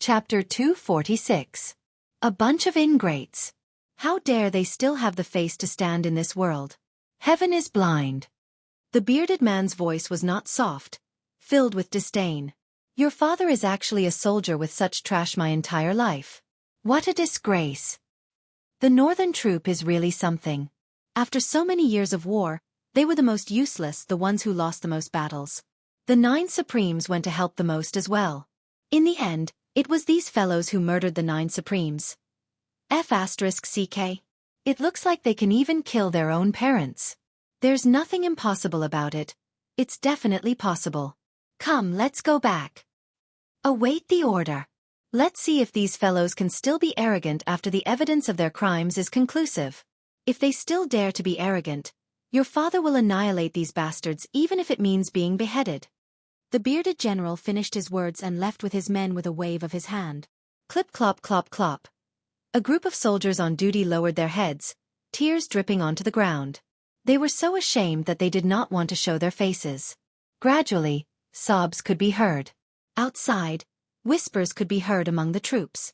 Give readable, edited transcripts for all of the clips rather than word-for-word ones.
Chapter 246. A bunch of ingrates. How dare they still have the face to stand in this world? Heaven is blind. The bearded man's voice was not soft, filled with disdain. Your father is actually a soldier with such trash my entire life. What a disgrace. The northern troop is really something. After so many years of war, they were the most useless, the ones who lost the most battles. The 9 Supremes went to help the most as well. In the end, it was these fellows who murdered the 9 Supremes. Xueqi. It looks like they can even kill their own parents. There's nothing impossible about it. It's definitely possible. Come, let's go back. Await the order. Let's see if these fellows can still be arrogant after the evidence of their crimes is conclusive. If they still dare to be arrogant, your father will annihilate these bastards even if it means being beheaded. The bearded general finished his words and left with his men with a wave of his hand. Clip clop clop clop. A group of soldiers on duty lowered their heads, tears dripping onto the ground. They were so ashamed that they did not want to show their faces. Gradually, sobs could be heard. Outside, whispers could be heard among the troops.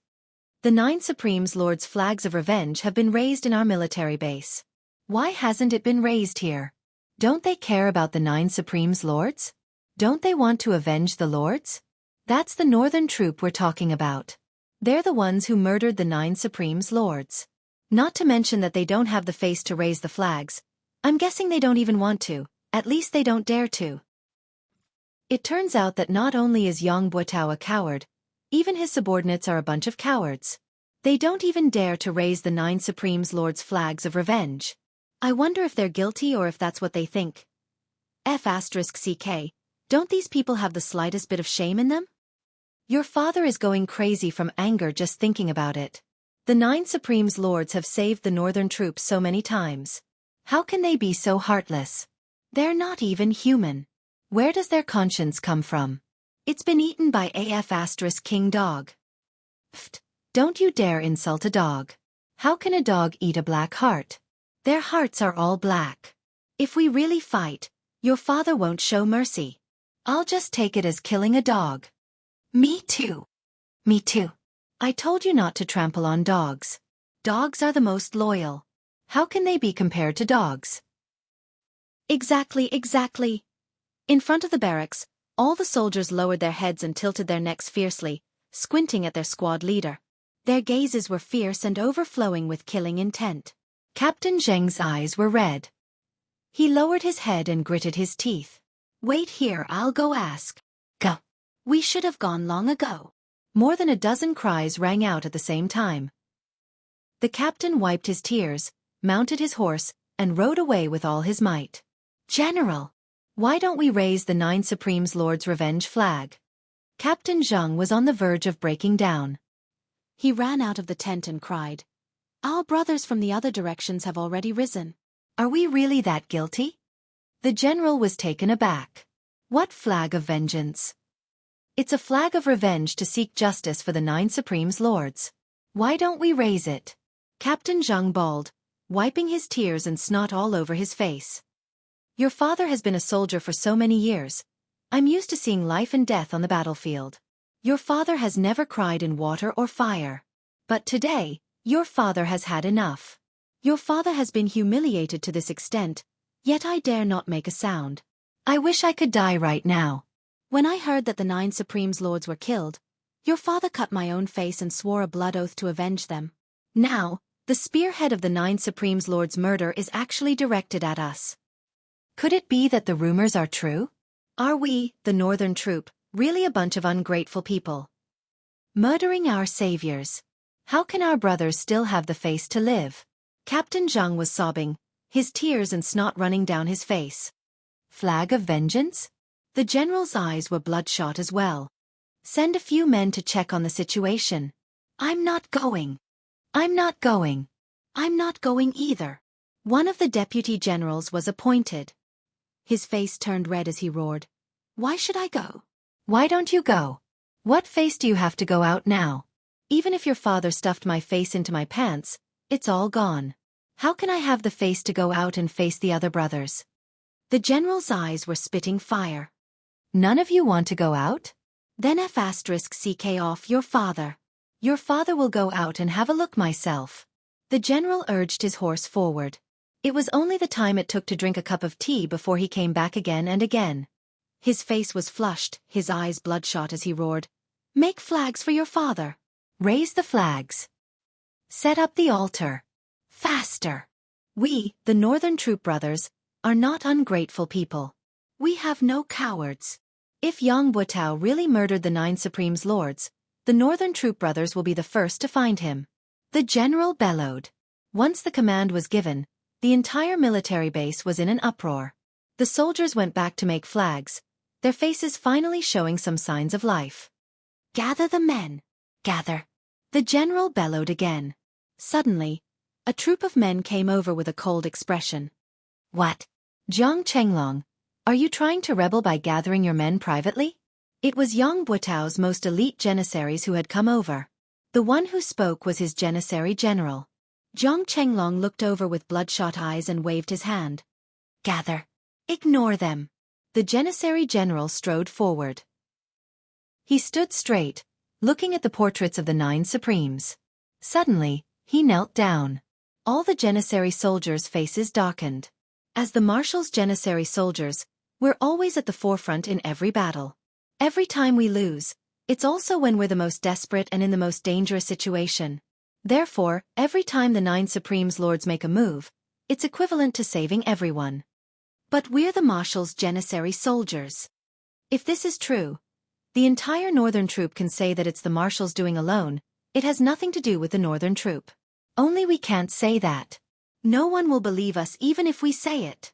The 9 Supremes Lord's flags of revenge have been raised in our military base. Why hasn't it been raised here? Don't they care about the 9 Supremes Lords? Don't they want to avenge the Lords? That's the northern troop we're talking about. They're the ones who murdered the 9 Supremes Lords. Not to mention that they don't have the face to raise the flags. I'm guessing they don't even want to, at least they don't dare to. It turns out that not only is Yang Buotao a coward, even his subordinates are a bunch of cowards. They don't even dare to raise the 9 Supremes Lords' flags of revenge. I wonder if they're guilty or if that's what they think. Xueqi. Don't these people have the slightest bit of shame in them? Your father is going crazy from anger just thinking about it. The 9 Supremes Lords have saved the northern troops so many times. How can they be so heartless? They're not even human. Where does their conscience come from? It's been eaten by King Dog. Pfft, don't you dare insult a dog. How can a dog eat a black heart? Their hearts are all black. If we really fight, your father won't show mercy. I'll just take it as killing a dog. Me too. Me too. I told you not to trample on dogs. Dogs are the most loyal. How can they be compared to dogs? Exactly. In front of the barracks, all the soldiers lowered their heads and tilted their necks fiercely, squinting at their squad leader. Their gazes were fierce and overflowing with killing intent. Captain Zheng's eyes were red. He lowered his head and gritted his teeth. Wait here, I'll go ask. Go. We should have gone long ago. More than a dozen cries rang out at the same time. The captain wiped his tears, mounted his horse, and rode away with all his might. General! Why don't we raise the 9 Supremes Lord's revenge flag? Captain Zheng was on the verge of breaking down. He ran out of the tent and cried, "Our brothers from the other directions have already risen. Are we really that guilty?" The general was taken aback. What flag of vengeance? It's a flag of revenge to seek justice for the 9 Supremes Lords. Why don't we raise it? Captain Zheng bawled, wiping his tears and snot all over his face. Your father has been a soldier for so many years. I'm used to seeing life and death on the battlefield. Your father has never cried in water or fire. But today, your father has had enough. Your father has been humiliated to this extent, yet I dare not make a sound. I wish I could die right now. When I heard that the 9 Supremes Lords were killed, your father cut my own face and swore a blood oath to avenge them. Now, the spearhead of the 9 Supremes Lords' murder is actually directed at us. Could it be that the rumors are true? Are we, the northern troop, really a bunch of ungrateful people? Murdering our saviors. How can our brothers still have the face to live? Captain Zheng was sobbing, his tears and snot running down his face. Flag of vengeance? The general's eyes were bloodshot as well. Send a few men to check on the situation. I'm not going. I'm not going. I'm not going either. One of the deputy generals was appointed. His face turned red as he roared. Why should I go? Why don't you go? What face do you have to go out now? Even if your father stuffed my face into my pants, it's all gone. How can I have the face to go out and face the other brothers? The general's eyes were spitting fire. None of you want to go out? Then F***CK off your father. Your father will go out and have a look myself. The general urged his horse forward. It was only the time it took to drink a cup of tea before he came back again and again. His face was flushed, his eyes bloodshot as he roared, "Make flags for your father. Raise the flags. Set up the altar. Faster. We, the Northern Troop Brothers, are not ungrateful people. We have no cowards. If Yang Buotao really murdered the 9 Supreme's lords, the Northern Troop Brothers will be the first to find him." The general bellowed. Once the command was given, the entire military base was in an uproar. The soldiers went back to make flags, their faces finally showing some signs of life. "Gather the men. Gather." The general bellowed again. Suddenly, a troop of men came over with a cold expression. "What? Jiang Chenglong, are you trying to rebel by gathering your men privately?" It was Yang Buotao's most elite janissaries who had come over. The one who spoke was his janissary general. Jiang Chenglong looked over with bloodshot eyes and waved his hand. "Gather. Ignore them." The janissary general strode forward. He stood straight, looking at the portraits of the 9 Supremes. Suddenly, he knelt down. All the janissary soldiers' faces darkened. As the marshal's janissary soldiers, we're always at the forefront in every battle. Every time we lose, it's also when we're the most desperate and in the most dangerous situation. Therefore, every time the 9 Supremes lords make a move, it's equivalent to saving everyone. But we're the marshal's janissary soldiers. If this is true, the entire Northern Troop can say that it's the marshal's doing alone. It has nothing to do with the Northern Troop. Only we can't say that. No one will believe us even if we say it.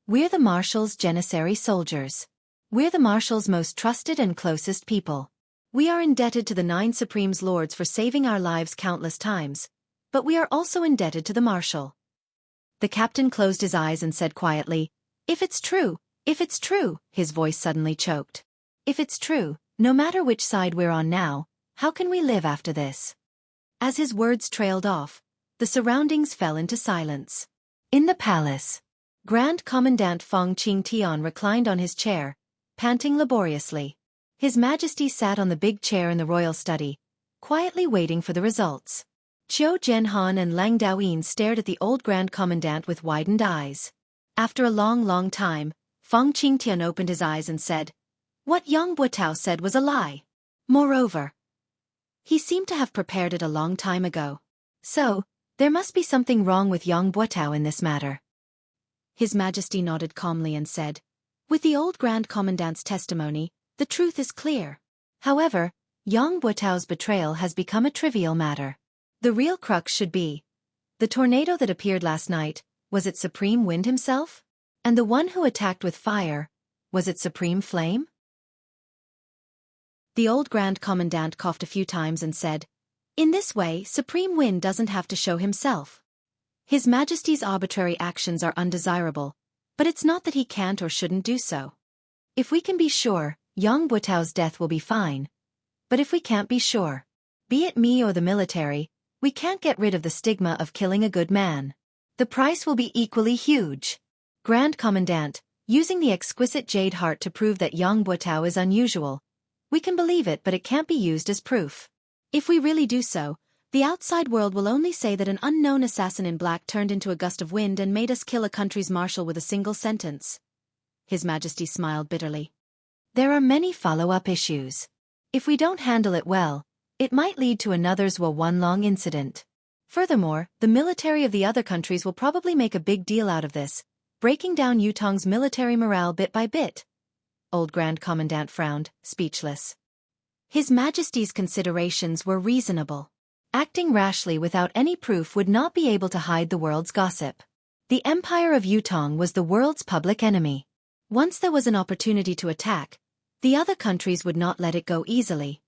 We're the marshal's janissary soldiers. We're the marshal's most trusted and closest people. We are indebted to the 9 Supremes lords for saving our lives countless times, but we are also indebted to the marshal. The captain closed his eyes and said quietly, if it's true, his voice suddenly choked. If it's true, no matter which side we're on now, how can we live after this? As his words trailed off, the surroundings fell into silence. In the palace, Grand Commandant Feng Qingtian reclined on his chair, panting laboriously. His Majesty sat on the big chair in the royal study, quietly waiting for the results. Qiu Jianhan and Lang Daoyin stared at the old Grand Commandant with widened eyes. After a long time, Feng Qingtian opened his eyes and said, "What Yang Buotao said was a lie. Moreover, he seemed to have prepared it a long time ago. So, there must be something wrong with Yang Buotao in this matter." His Majesty nodded calmly and said, "With the old Grand Commandant's testimony, the truth is clear. However, Yang Buotao's betrayal has become a trivial matter. The real crux should be, the tornado that appeared last night, was it Supreme Wind himself? And the one who attacked with fire, was it Supreme Flame?" The old Grand Commandant coughed a few times and said, "In this way, Supreme Wind doesn't have to show himself. His Majesty's arbitrary actions are undesirable, but it's not that he can't or shouldn't do so. If we can be sure, Yang Buotao's death will be fine. But if we can't be sure, be it me or the military, we can't get rid of the stigma of killing a good man. The price will be equally huge. Grand Commandant, using the exquisite jade heart to prove that Yang Buotao is unusual. We can believe it, but it can't be used as proof. If we really do so, the outside world will only say that an unknown assassin in black turned into a gust of wind and made us kill a country's marshal with a single sentence." His Majesty smiled bitterly. "There are many follow-up issues. If we don't handle it well, it might lead to another's one long incident. Furthermore, the military of the other countries will probably make a big deal out of this, breaking down Yutong's military morale bit by bit." Old Grand Commandant frowned, speechless. His Majesty's considerations were reasonable. Acting rashly without any proof would not be able to hide the world's gossip. The Empire of Yutong was the world's public enemy. Once there was an opportunity to attack, the other countries would not let it go easily.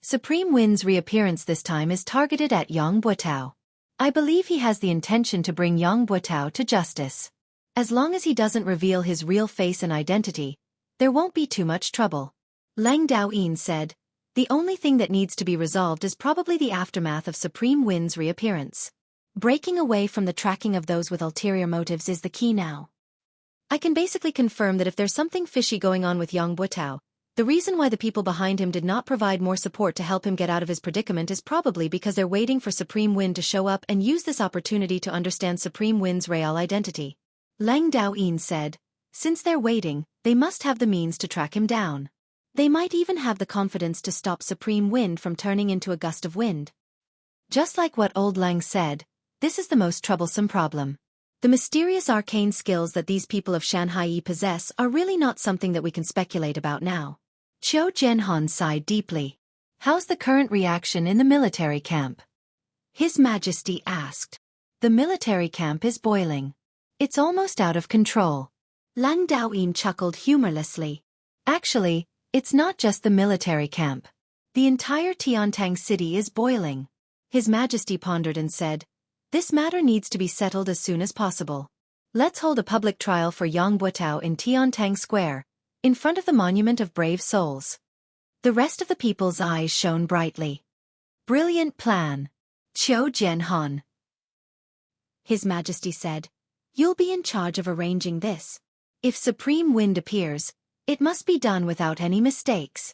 Supreme Wind's reappearance this time is targeted at Yang Buotao. I believe he has the intention to bring Yang Buotao to justice. As long as he doesn't reveal his real face and identity, there won't be too much trouble." Lang Daoyin said, "The only thing that needs to be resolved is probably the aftermath of Supreme Wind's reappearance. Breaking away from the tracking of those with ulterior motives is the key now. I can basically confirm that if there's something fishy going on with Yang Buotao, The reason why the people behind him did not provide more support to help him get out of his predicament is probably because they're waiting for Supreme Wind to show up and use this opportunity to understand Supreme Wind's real identity. Lang Daoyin said, since they're waiting, they must have the means to track him down. They might even have the confidence to stop Supreme Wind from turning into a gust of wind. Just like what old Lang said, this is the most troublesome problem. The mysterious arcane skills that these people of Shanhai possess are really not something that we can speculate about now. Qiu Jianhan sighed deeply. How's the current reaction in the military camp? His Majesty asked. The military camp is boiling. It's almost out of control. Lang Daoyin chuckled humorlessly. Actually, it's not just the military camp. The entire Tiantang city is boiling. His Majesty pondered and said, this matter needs to be settled as soon as possible. Let's hold a public trial for Yang Buotao in Tiantang Square, in front of the Monument of Brave Souls. The rest of the people's eyes shone brightly. Brilliant plan. Qiu Jianhan. His Majesty said, you'll be in charge of arranging this. If Supreme Wind appears, it must be done without any mistakes.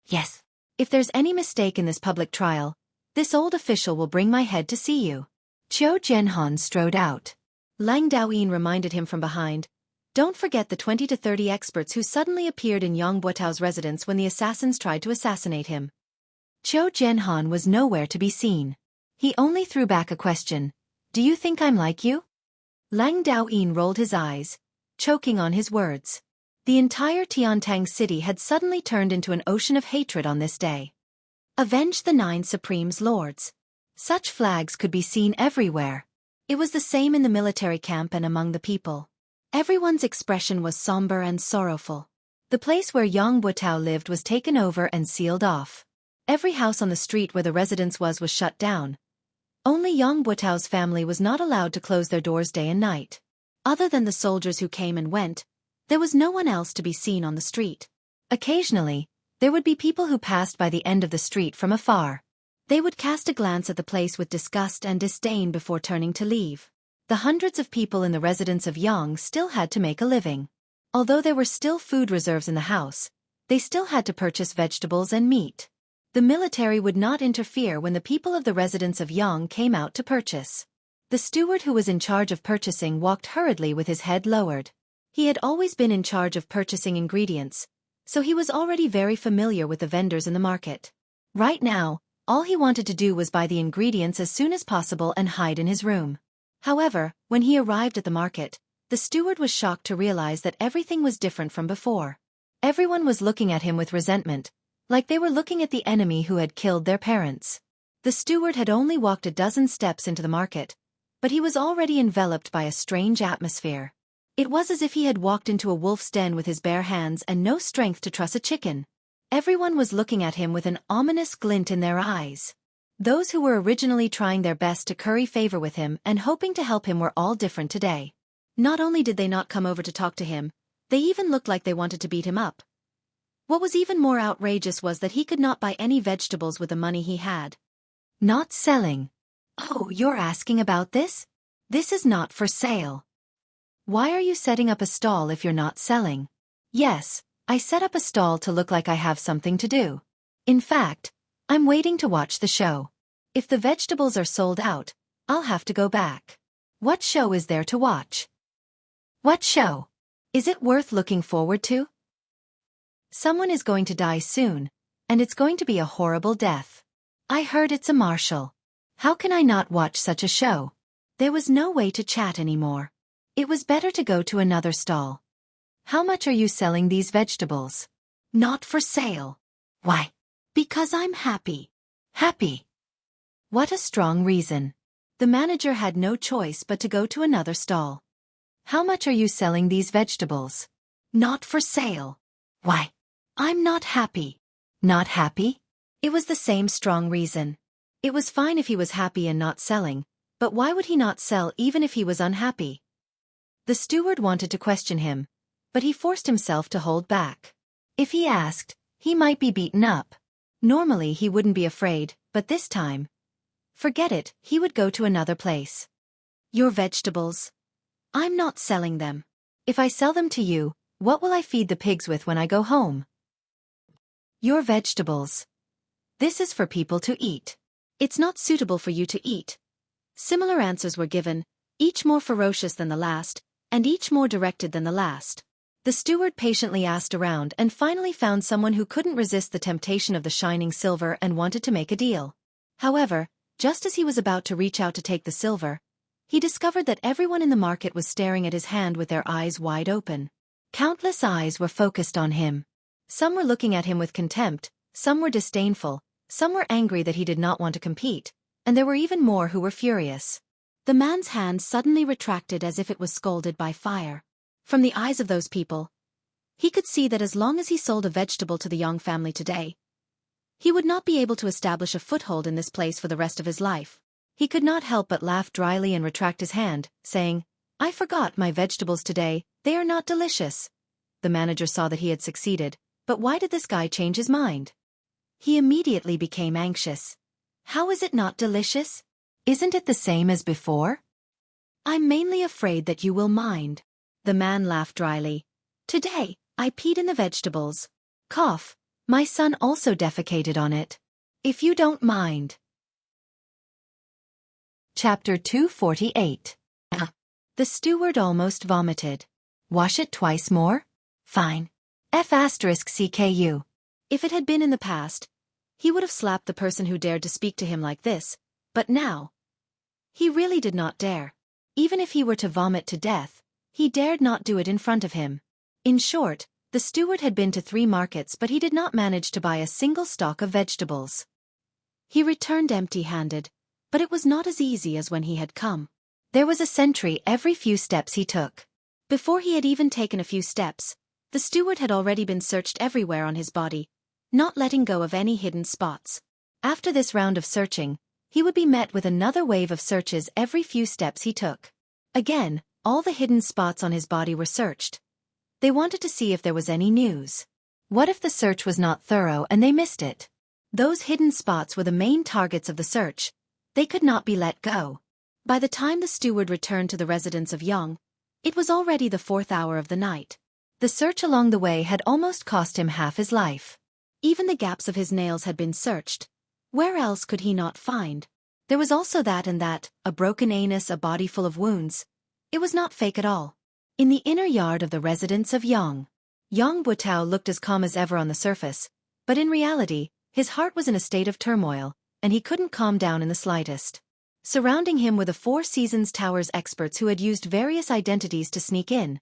Yes. If there's any mistake in this public trial, this old official will bring my head to see you. Qiu Jianhan strode out. Lang Daoyin reminded him from behind, don't forget the 20 to 30 experts who suddenly appeared in Yang Buotao's residence when the assassins tried to assassinate him. Qiu Jianhan was nowhere to be seen. He only threw back a question. Do you think I'm like you? Lang Daoyin rolled his eyes, choking on his words. The entire Tiantang city had suddenly turned into an ocean of hatred on this day. Avenge the 9 Supremes Lords. Such flags could be seen everywhere. It was the same in the military camp and among the people. Everyone's expression was somber and sorrowful. The place where Yang Buotao lived was taken over and sealed off. Every house on the street where the residence was shut down. Only Yang Buotao's family was not allowed to close their doors day and night. Other than the soldiers who came and went, there was no one else to be seen on the street. Occasionally, there would be people who passed by the end of the street from afar. They would cast a glance at the place with disgust and disdain before turning to leave. The hundreds of people in the residence of Yang still had to make a living. Although there were still food reserves in the house, they still had to purchase vegetables and meat. The military would not interfere when the people of the residence of Yang came out to purchase. The steward who was in charge of purchasing walked hurriedly with his head lowered. He had always been in charge of purchasing ingredients, so he was already very familiar with the vendors in the market. Right now, all he wanted to do was buy the ingredients as soon as possible and hide in his room. However, when he arrived at the market, the steward was shocked to realize that everything was different from before. Everyone was looking at him with resentment, like they were looking at the enemy who had killed their parents. The steward had only walked a dozen steps into the market, but he was already enveloped by a strange atmosphere. It was as if he had walked into a wolf's den with his bare hands and no strength to truss a chicken. Everyone was looking at him with an ominous glint in their eyes. Those who were originally trying their best to curry favor with him and hoping to help him were all different today. Not only did they not come over to talk to him, they even looked like they wanted to beat him up. What was even more outrageous was that he could not buy any vegetables with the money he had. Not selling. Oh, you're asking about this? This is not for sale. Why are you setting up a stall if you're not selling? Yes, I set up a stall to look like I have something to do. In fact, I'm waiting to watch the show. If the vegetables are sold out, I'll have to go back. What show is there to watch? What show? Is it worth looking forward to? Someone is going to die soon, and it's going to be a horrible death. I heard it's a martial. How can I not watch such a show? There was no way to chat anymore. It was better to go to another stall. How much are you selling these vegetables? Not for sale. Why? Because I'm happy. Happy. What a strong reason. The manager had no choice but to go to another stall. How much are you selling these vegetables? Not for sale. Why? I'm not happy. Not happy? It was the same strong reason. It was fine if he was happy and not selling, but why would he not sell even if he was unhappy? The steward wanted to question him, but he forced himself to hold back. If he asked, he might be beaten up. Normally he wouldn't be afraid, but this time, forget it, he would go to another place. Your vegetables. I'm not selling them. If I sell them to you, what will I feed the pigs with when I go home? Your vegetables. This is for people to eat. It's not suitable for you to eat. Similar answers were given, each more ferocious than the last, and each more directed than the last. The steward patiently asked around and finally found someone who couldn't resist the temptation of the shining silver and wanted to make a deal. However, just as he was about to reach out to take the silver, he discovered that everyone in the market was staring at his hand with their eyes wide open. Countless eyes were focused on him. Some were looking at him with contempt, some were disdainful, some were angry that he did not want to compete, and there were even more who were furious. The man's hand suddenly retracted as if it was scalded by fire. From the eyes of those people, he could see that as long as he sold a vegetable to the Young family today, he would not be able to establish a foothold in this place for the rest of his life. He could not help but laugh dryly and retract his hand, saying, "I forgot my vegetables today, they are not delicious." The manager saw that he had succeeded, but why did this guy change his mind? He immediately became anxious. How is it not delicious? Isn't it the same as before? I'm mainly afraid that you will mind. The man laughed dryly. Today, I peed in the vegetables. Cough. My son also defecated on it. If you don't mind. Chapter 248. The steward almost vomited. Wash it twice more? Fine. F***CKU. If it had been in the past, he would have slapped the person who dared to speak to him like this, but now, he really did not dare. Even if he were to vomit to death, he dared not do it in front of him. In short, the steward had been to 3 markets but he did not manage to buy a single stalk of vegetables. He returned empty-handed, but it was not as easy as when he had come. There was a sentry every few steps he took. Before he had even taken a few steps, the steward had already been searched everywhere on his body, not letting go of any hidden spots. After this round of searching, he would be met with another wave of searches every few steps he took. Again, all the hidden spots on his body were searched. They wanted to see if there was any news. What if the search was not thorough and they missed it? Those hidden spots were the main targets of the search. They could not be let go. By the time the steward returned to the residence of Young, it was already the 4th hour of the night. The search along the way had almost cost him half his life. Even the gaps of his nails had been searched. Where else could he not find? There was also that, a broken anus, a body full of wounds. It was not fake at all. In the inner yard of the residence of Young Butao looked as calm as ever on the surface, but in reality, his heart was in a state of turmoil, and he couldn't calm down in the slightest. Surrounding him were the Four Seasons Tower's experts who had used various identities to sneak in.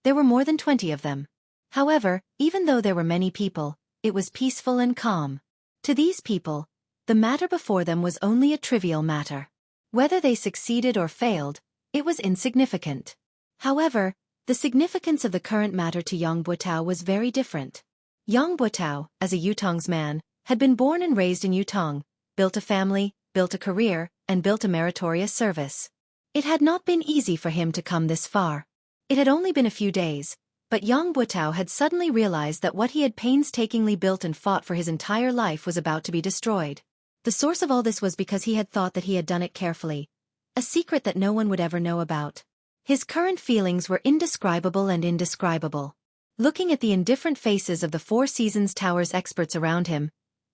There were more than 20 of them. However, even though there were many people, it was peaceful and calm. To these people, the matter before them was only a trivial matter. Whether they succeeded or failed, it was insignificant. However, the significance of the current matter to Yang Butao was very different. Yang Butao, as a Yutong's man, had been born and raised in Yutong, built a family, built a career, and built a meritorious service. It had not been easy for him to come this far. It had only been a few days, but Yang Butao had suddenly realized that what he had painstakingly built and fought for his entire life was about to be destroyed. The source of all this was because he had thought that he had done it carefully, a secret that no one would ever know about. His current feelings were indescribable and indescribable. Looking at the indifferent faces of the Four Seasons Tower's experts around him,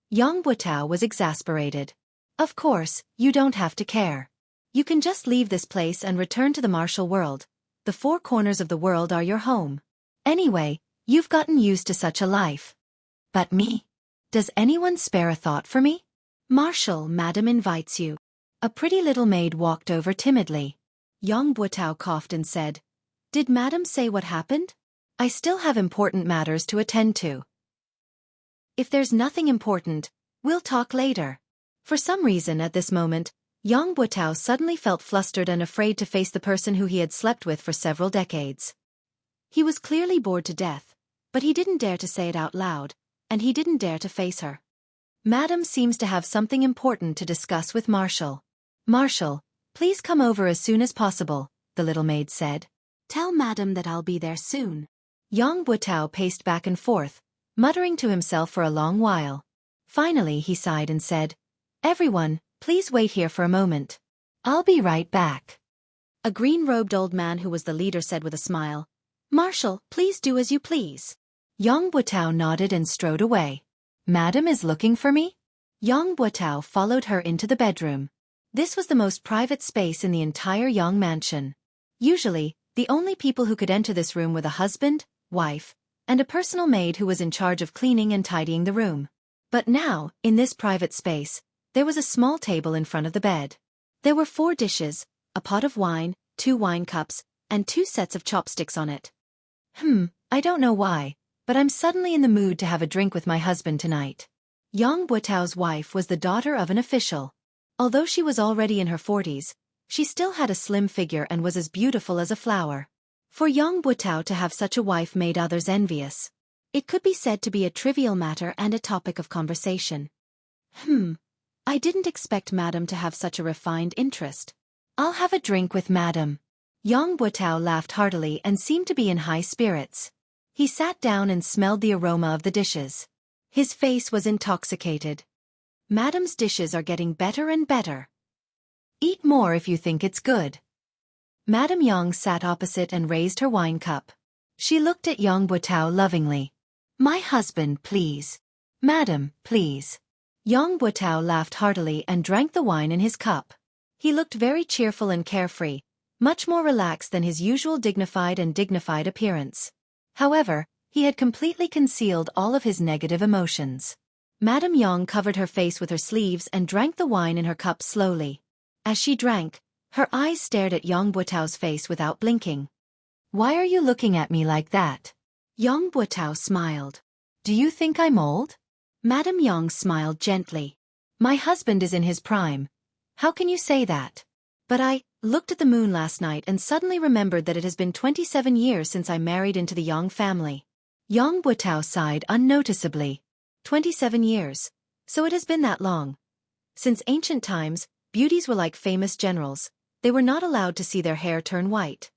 Yang Butao was exasperated. Of course, you don't have to care. You can just leave this place and return to the martial world. The 4 corners of the world are your home. Anyway, you've gotten used to such a life. But me? Does anyone spare a thought for me? Marshal, madam invites you. A pretty little maid walked over timidly. Yang Butao coughed and said, "Did madam say what happened? I still have important matters to attend to. If there's nothing important, we'll talk later." For some reason at this moment, Yang Butao suddenly felt flustered and afraid to face the person who he had slept with for several decades. He was clearly bored to death, but he didn't dare to say it out loud, and he didn't dare to face her. Madam seems to have something important to discuss with Marshal. Marshal, please come over as soon as possible, the little maid said. Tell madam that I'll be there soon. Yang Butao paced back and forth, muttering to himself for a long while. Finally he sighed and said, "Everyone, please wait here for a moment. I'll be right back." A green-robed old man who was the leader said with a smile, "Marshal, please do as you please." Yang Butao nodded and strode away. Madam is looking for me? Yang Buotao followed her into the bedroom. This was the most private space in the entire Yang mansion. Usually, the only people who could enter this room were the husband, wife, and a personal maid who was in charge of cleaning and tidying the room. But now, in this private space, there was a small table in front of the bed. There were 4 dishes, a pot of wine, 2 wine cups, and 2 sets of chopsticks on it. I don't know why, but I'm suddenly in the mood to have a drink with my husband tonight. Yang Buotao's wife was the daughter of an official. Although she was already in her 40s, she still had a slim figure and was as beautiful as a flower. For Yang Buotao to have such a wife made others envious. It could be said to be a trivial matter and a topic of conversation. I didn't expect Madam to have such a refined interest. I'll have a drink with Madam. Yang Buotao laughed heartily and seemed to be in high spirits. He sat down and smelled the aroma of the dishes. His face was intoxicated. Madam's dishes are getting better and better. Eat more if you think it's good. Madame Yang sat opposite and raised her wine cup. She looked at Yang Buotao lovingly. My husband, please. Madam, please. Yang Buotao laughed heartily and drank the wine in his cup. He looked very cheerful and carefree, much more relaxed than his usual dignified appearance. However, he had completely concealed all of his negative emotions. Madame Yang covered her face with her sleeves and drank the wine in her cup slowly. As she drank, her eyes stared at Yang Buotao's face without blinking. Why are you looking at me like that? Yang Buotao smiled. Do you think I'm old? Madame Yang smiled gently. My husband is in his prime. How can you say that? But I looked at the moon last night and suddenly remembered that it has been 27 years since I married into the Yang family. Yang Buotao sighed unnoticeably. 27 years. So it has been that long. Since ancient times, beauties were like famous generals. They were not allowed to see their hair turn white.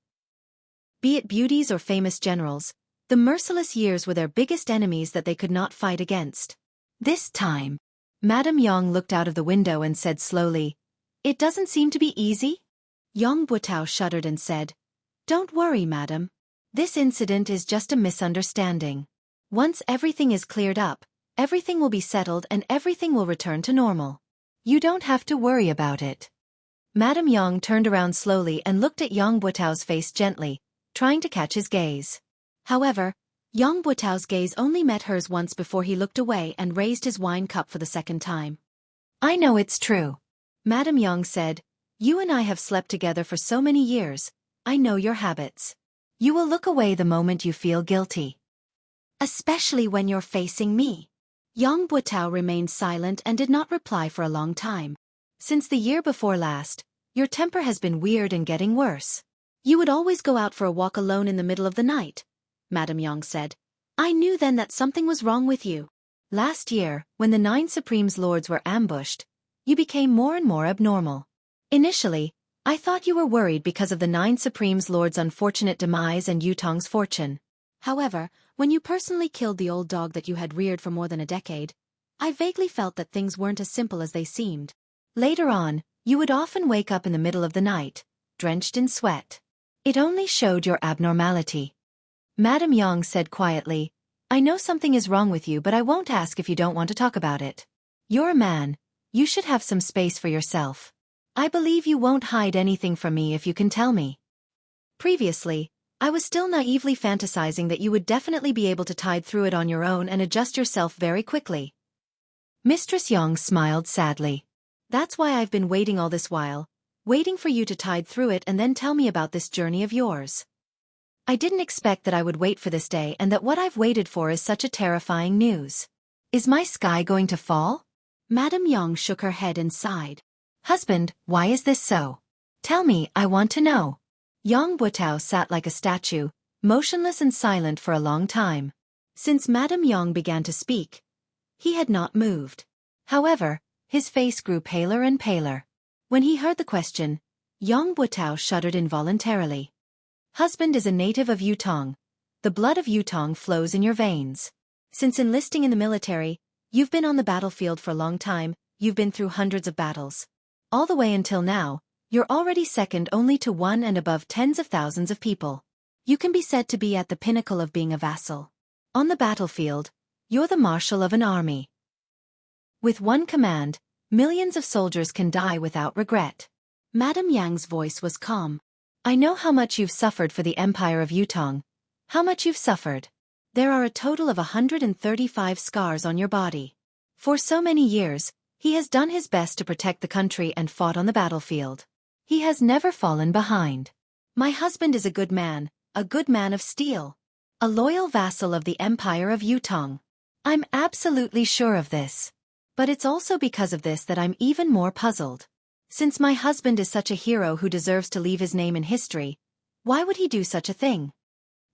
Be it beauties or famous generals, the merciless years were their biggest enemies that they could not fight against. This time, Madame Yang looked out of the window and said slowly, It doesn't seem to be easy? Yang Buotao shuddered and said, Don't worry, madam. This incident is just a misunderstanding. Once everything is cleared up, everything will be settled and everything will return to normal. You don't have to worry about it. Madame Yang turned around slowly and looked at Yang Buotao's face gently, trying to catch his gaze. However, Yang Buotao's gaze only met hers once before he looked away and raised his wine cup for the second time. I know it's true. Madame Yang said, You and I have slept together for so many years. I know your habits. You will look away the moment you feel guilty. Especially when you're facing me. Yang Buotao remained silent and did not reply for a long time. Since the year before last, your temper has been weird and getting worse. You would always go out for a walk alone in the middle of the night, Madame Yang said. I knew then that something was wrong with you. Last year, when the 9 Supremes Lords were ambushed, you became more and more abnormal. Initially, I thought you were worried because of the 9 Supremes Lords' unfortunate demise and Yutong's fortune. However, when you personally killed the old dog that you had reared for more than a decade, I vaguely felt that things weren't as simple as they seemed. Later on, you would often wake up in the middle of the night, drenched in sweat. It only showed your abnormality. Madame Yang said quietly, I know something is wrong with you, but I won't ask if you don't want to talk about it. You're a man. You should have some space for yourself. I believe you won't hide anything from me if you can tell me. Previously, I was still naively fantasizing that you would definitely be able to tide through it on your own and adjust yourself very quickly. Mistress Yang smiled sadly. That's why I've been waiting all this while, waiting for you to tide through it and then tell me about this journey of yours. I didn't expect that I would wait for this day and that what I've waited for is such a terrifying news. Is my sky going to fall? Madame Yang shook her head and sighed. Husband, why is this so? Tell me, I want to know. Yang Buotao sat like a statue, motionless and silent for a long time. Since Madame Yang began to speak, he had not moved. However, his face grew paler and paler. When he heard the question, Yang Buotao shuddered involuntarily. Husband is a native of Yutong. The blood of Yutong flows in your veins. Since enlisting in the military, you've been on the battlefield for a long time, you've been through hundreds of battles. All the way until now, you're already second only to one and above tens of thousands of people. You can be said to be at the pinnacle of being a vassal. On the battlefield, you're the marshal of an army. With one command, millions of soldiers can die without regret. Madame Yang's voice was calm. I know how much you've suffered for the Empire of Yutong. How much you've suffered. There are a total of 135 scars on your body. For so many years, he has done his best to protect the country and fought on the battlefield. He has never fallen behind. My husband is a good man of steel. A loyal vassal of the Empire of Yutong. I'm absolutely sure of this. But it's also because of this that I'm even more puzzled. Since my husband is such a hero who deserves to leave his name in history, why would he do such a thing?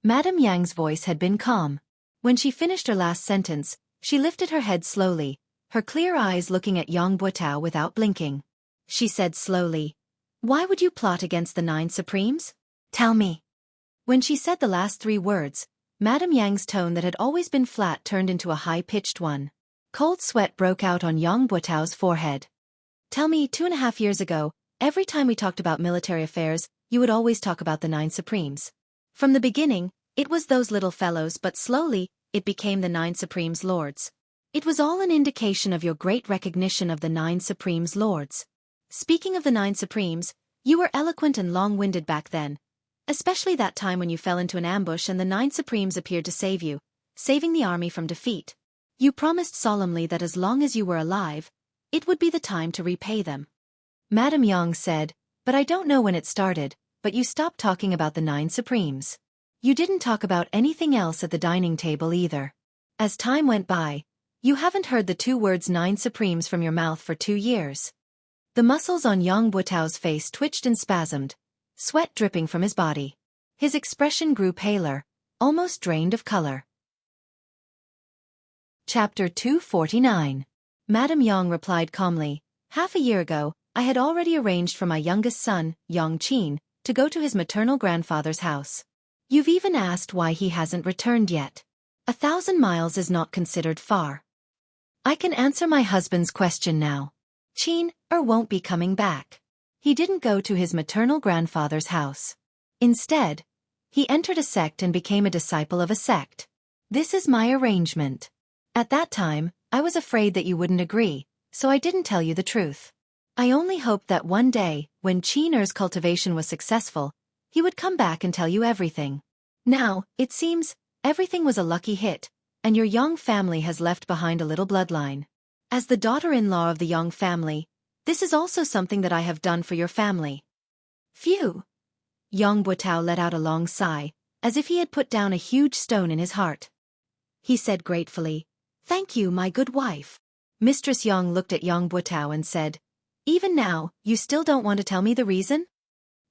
Madame Yang's voice had been calm. When she finished her last sentence, she lifted her head slowly, her clear eyes looking at Yang Buotao without blinking. She said slowly, "Why would you plot against the 9 Supremes? Tell me." When she said the last 3 words, Madame Yang's tone that had always been flat turned into a high-pitched one. Cold sweat broke out on Yang Buotao's forehead. Tell me, 2.5 years ago, every time we talked about military affairs, you would always talk about the 9 Supremes. From the beginning, it was those little fellows, but slowly, it became the 9 Supremes Lords. It was all an indication of your great recognition of the 9 Supremes Lords. Speaking of the 9 Supremes, you were eloquent and long-winded back then. Especially that time when you fell into an ambush and the 9 Supremes appeared to save you, saving the army from defeat. You promised solemnly that as long as you were alive, it would be the time to repay them. Madame Yang said, but I don't know when it started, but you stopped talking about the 9 Supremes. You didn't talk about anything else at the dining table either. As time went by, you haven't heard the 2 words 9 Supremes from your mouth for 2 years. The muscles on Yang Buotao's face twitched and spasmed, sweat dripping from his body. His expression grew paler, almost drained of color. Chapter 249. Madame Yang replied calmly, "Half a year ago, I had already arranged for my youngest son, Yang Qin, to go to his maternal grandfather's house. You've even asked why he hasn't returned yet. 1,000 miles is not considered far. I can answer my husband's question now. Qin won't be coming back. He didn't go to his maternal grandfather's house. Instead, he entered a sect and became a disciple of a sect. This is my arrangement. At that time, I was afraid that you wouldn't agree, so I didn't tell you the truth. I only hoped that one day, when Qin's cultivation was successful, he would come back and tell you everything. Now, it seems, everything was a lucky hit, and your Yang family has left behind a little bloodline. As the daughter-in-law of the Yang family, this is also something that I have done for your family." Phew! Yang Buotao let out a long sigh, as if he had put down a huge stone in his heart. He said gratefully, "Thank you, my good wife." Mistress Yang looked at Yang Buotao and said, "Even now, you still don't want to tell me the reason?"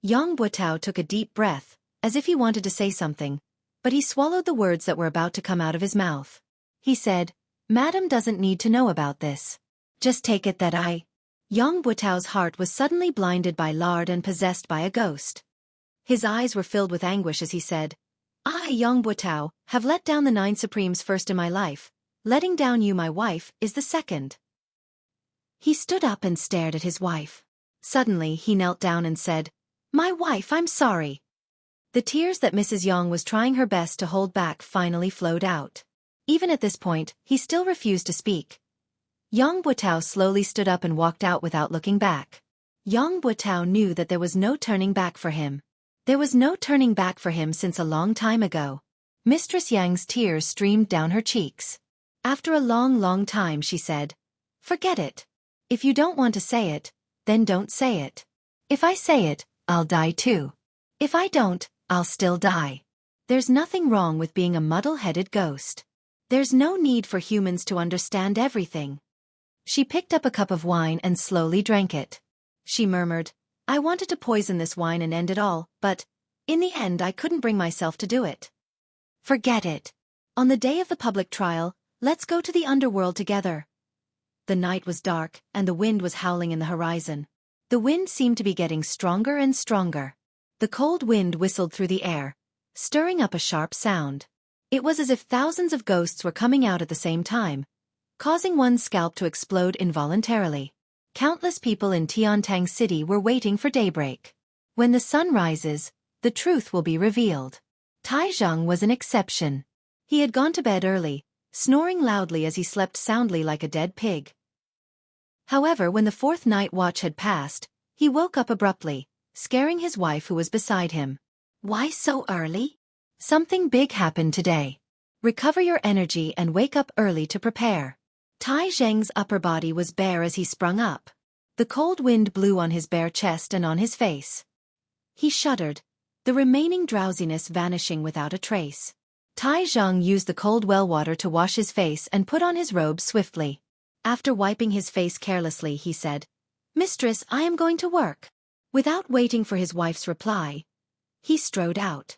Yang Buotao took a deep breath, as if he wanted to say something, but he swallowed the words that were about to come out of his mouth. He said, "Madam doesn't need to know about this. Just take it that I—" Yang Buotao's heart was suddenly blinded by lard and possessed by a ghost. His eyes were filled with anguish as he said, "I, Yang Buotao, have let down the 9 Supremes first in my life. Letting down you, my wife, is the second." He stood up and stared at his wife. Suddenly, he knelt down and said, "My wife, I'm sorry." The tears that Mrs. Yang was trying her best to hold back finally flowed out. Even at this point, he still refused to speak. Yang Buotao slowly stood up and walked out without looking back. Yang Buotao knew that there was no turning back for him. There was no turning back for him since a long time ago. Mistress Yang's tears streamed down her cheeks. After a long time she said, "Forget it. If you don't want to say it, then don't say it. If I say it, I'll die too. If I don't, I'll still die. There's nothing wrong with being a muddle-headed ghost. There's no need for humans to understand everything." She picked up a cup of wine and slowly drank it. She murmured, "I wanted to poison this wine and end it all, but, in the end I couldn't bring myself to do it. Forget it. On the day of the public trial, let's go to the underworld together." The night was dark, and the wind was howling in the horizon. The wind seemed to be getting stronger and stronger. The cold wind whistled through the air, stirring up a sharp sound. It was as if thousands of ghosts were coming out at the same time, causing one's scalp to explode involuntarily. Countless people in Tiantang City were waiting for daybreak. When the sun rises, the truth will be revealed. Taizheng was an exception. He had gone to bed early, snoring loudly as he slept soundly like a dead pig. However, when the fourth night watch had passed, he woke up abruptly, scaring his wife who was beside him. "Why so early? Something big happened today. Recover your energy and wake up early to prepare." Tai Zheng's upper body was bare as he sprung up. The cold wind blew on his bare chest and on his face. He shuddered, the remaining drowsiness vanishing without a trace. Tai Zheng used the cold well water to wash his face and put on his robe swiftly. After wiping his face carelessly, he said, "Mistress, I am going to work." Without waiting for his wife's reply, he strode out.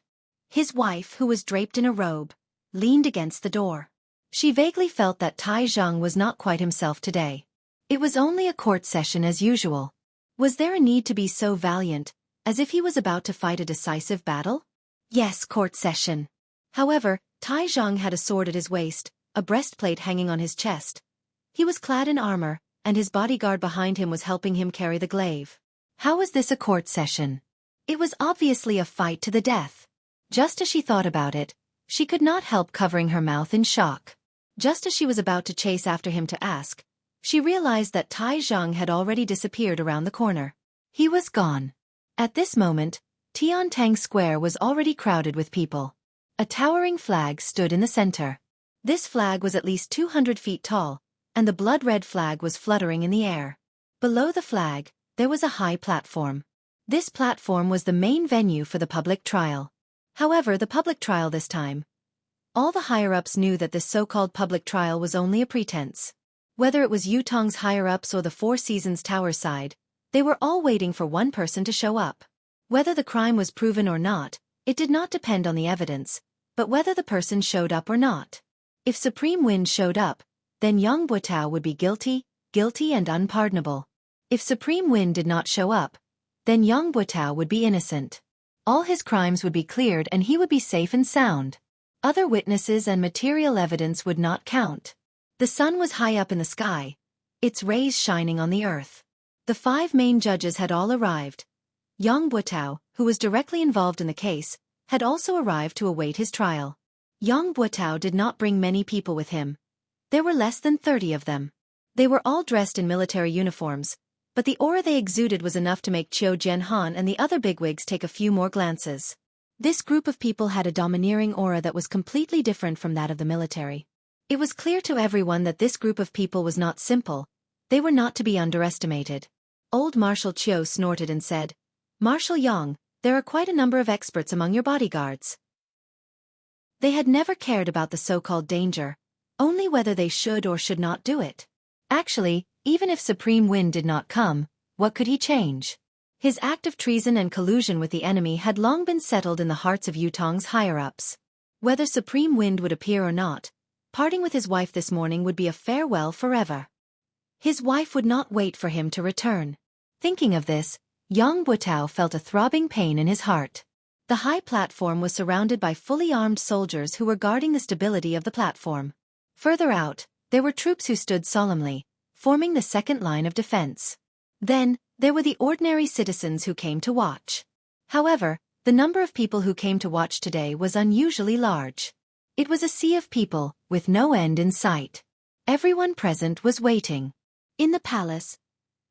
His wife, who was draped in a robe, leaned against the door. She vaguely felt that Tai Zheng was not quite himself today. It was only a court session as usual. Was there a need to be so valiant, as if he was about to fight a decisive battle? Yes, court session. However, Tai Zheng had a sword at his waist, a breastplate hanging on his chest. He was clad in armor, and his bodyguard behind him was helping him carry the glaive. How was this a court session? It was obviously a fight to the death. Just as she thought about it, she could not help covering her mouth in shock. Just as she was about to chase after him to ask, she realized that Tai Zheng had already disappeared around the corner. He was gone. At this moment, Tiantang Square was already crowded with people. A towering flag stood in the center. This flag was at least 200 feet tall, and the blood-red flag was fluttering in the air. Below the flag, there was a high platform. This platform was the main venue for the public trial. However, the public trial this time, all the higher-ups knew that this so-called public trial was only a pretense. Whether it was Yutong's higher-ups or the Four Seasons Tower side, they were all waiting for one person to show up. Whether the crime was proven or not, it did not depend on the evidence, but whether the person showed up or not. If Supreme Wind showed up, then Yang Buotao would be guilty and unpardonable. If Supreme Wind did not show up, then Yang Buotao would be innocent. All his crimes would be cleared and he would be safe and sound. Other witnesses and material evidence would not count. The sun was high up in the sky, its rays shining on the earth. The 5 main judges had all arrived. Yang Buotao, who was directly involved in the case, had also arrived to await his trial. Yang Buotao did not bring many people with him. There were less than 30 of them. They were all dressed in military uniforms, but the aura they exuded was enough to make Qiu Jianhan and the other bigwigs take a few more glances. This group of people had a domineering aura that was completely different from that of the military. It was clear to everyone that this group of people was not simple. They were not to be underestimated. Old Marshal Qiu snorted and said, "Marshal Yang, there are quite a number of experts among your bodyguards." They had never cared about the so-called danger, only whether they should or should not do it. Actually, even if Supreme Wind did not come, what could he change? His act of treason and collusion with the enemy had long been settled in the hearts of Yutong's higher-ups. Whether Supreme Wind would appear or not, parting with his wife this morning would be a farewell forever. His wife would not wait for him to return. Thinking of this, Yang Buotao felt a throbbing pain in his heart. The high platform was surrounded by fully armed soldiers who were guarding the stability of the platform. Further out, there were troops who stood solemnly, forming the second line of defense. Then, there were the ordinary citizens who came to watch. However, the number of people who came to watch today was unusually large. It was a sea of people, with no end in sight. Everyone present was waiting. In the palace,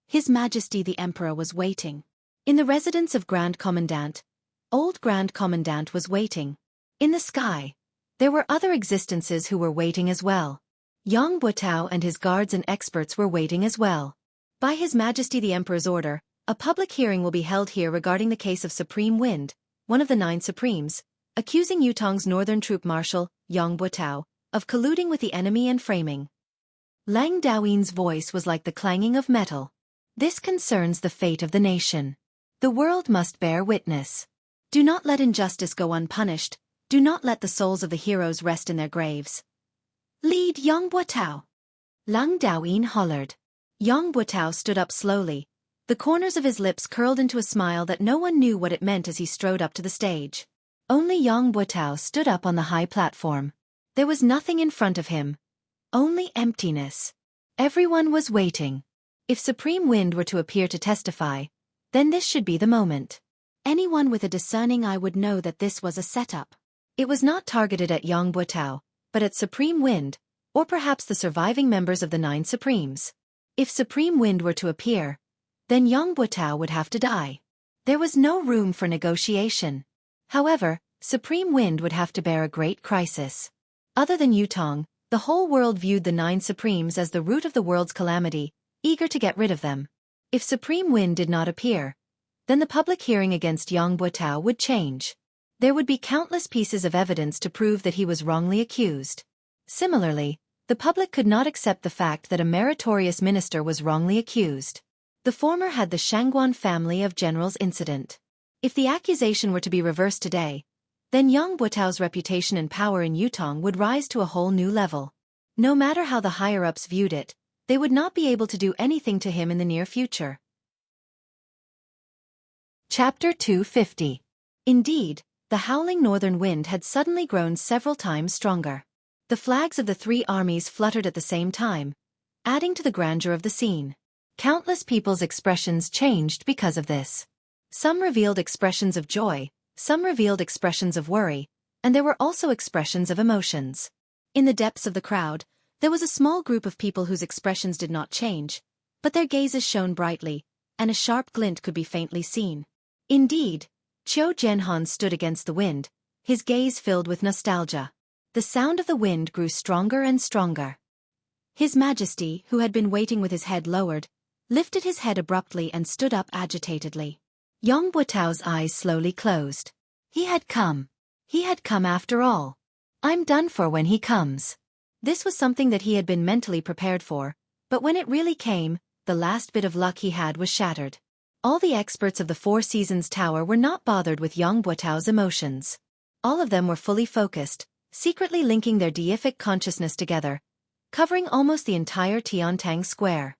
His Majesty the Emperor was waiting. In the residence of Grand Commandant, Old Grand Commandant was waiting. In the sky, there were other existences who were waiting as well. Yang Buotao and his guards and experts were waiting as well. By His Majesty the Emperor's order, a public hearing will be held here regarding the case of Supreme Wind, one of the 9 Supremes, accusing Yutong's northern troop marshal, Yang Buotao, of colluding with the enemy and framing. Lang Daoyin's voice was like the clanging of metal. This concerns the fate of the nation. The world must bear witness. Do not let injustice go unpunished. Do not let the souls of the heroes rest in their graves. Lead Yang Buotao. Lang Daoyin hollered. Yang Buotao stood up slowly. The corners of his lips curled into a smile that no one knew what it meant as he strode up to the stage. Only Yang Buotao stood up on the high platform. There was nothing in front of him. Only emptiness. Everyone was waiting. If Supreme Wind were to appear to testify, then this should be the moment. Anyone with a discerning eye would know that this was a setup. It was not targeted at Yang Buotao, but at Supreme Wind, or perhaps the surviving members of the 9 Supremes. If Supreme Wind were to appear, then Yang Buotao would have to die. There was no room for negotiation. However, Supreme Wind would have to bear a great crisis. Other than Yutong, the whole world viewed the 9 Supremes as the root of the world's calamity, eager to get rid of them. If Supreme Wind did not appear, then the public hearing against Yang Buotao would change. There would be countless pieces of evidence to prove that he was wrongly accused. Similarly, the public could not accept the fact that a meritorious minister was wrongly accused. The former had the Shangguan family of generals incident. If the accusation were to be reversed today, then Yang Buotao's reputation and power in Yutong would rise to a whole new level. No matter how the higher-ups viewed it, they would not be able to do anything to him in the near future. Chapter 250. Indeed, the howling northern wind had suddenly grown several times stronger. The flags of the 3 armies fluttered at the same time, adding to the grandeur of the scene. Countless people's expressions changed because of this. Some revealed expressions of joy, some revealed expressions of worry, and there were also expressions of emotions. In the depths of the crowd, there was a small group of people whose expressions did not change, but their gazes shone brightly, and a sharp glint could be faintly seen. Indeed, Qiu Jianhan stood against the wind, his gaze filled with nostalgia. The sound of the wind grew stronger and stronger. His Majesty, who had been waiting with his head lowered, lifted his head abruptly and stood up agitatedly. Yang Buotao's eyes slowly closed. He had come. He had come after all. I'm done for when he comes. This was something that he had been mentally prepared for, but when it really came, the last bit of luck he had was shattered. All the experts of the 4 Seasons Tower were not bothered with Yang Buotao's emotions. All of them were fully focused, secretly linking their deific consciousness together, covering almost the entire Tiantang Square.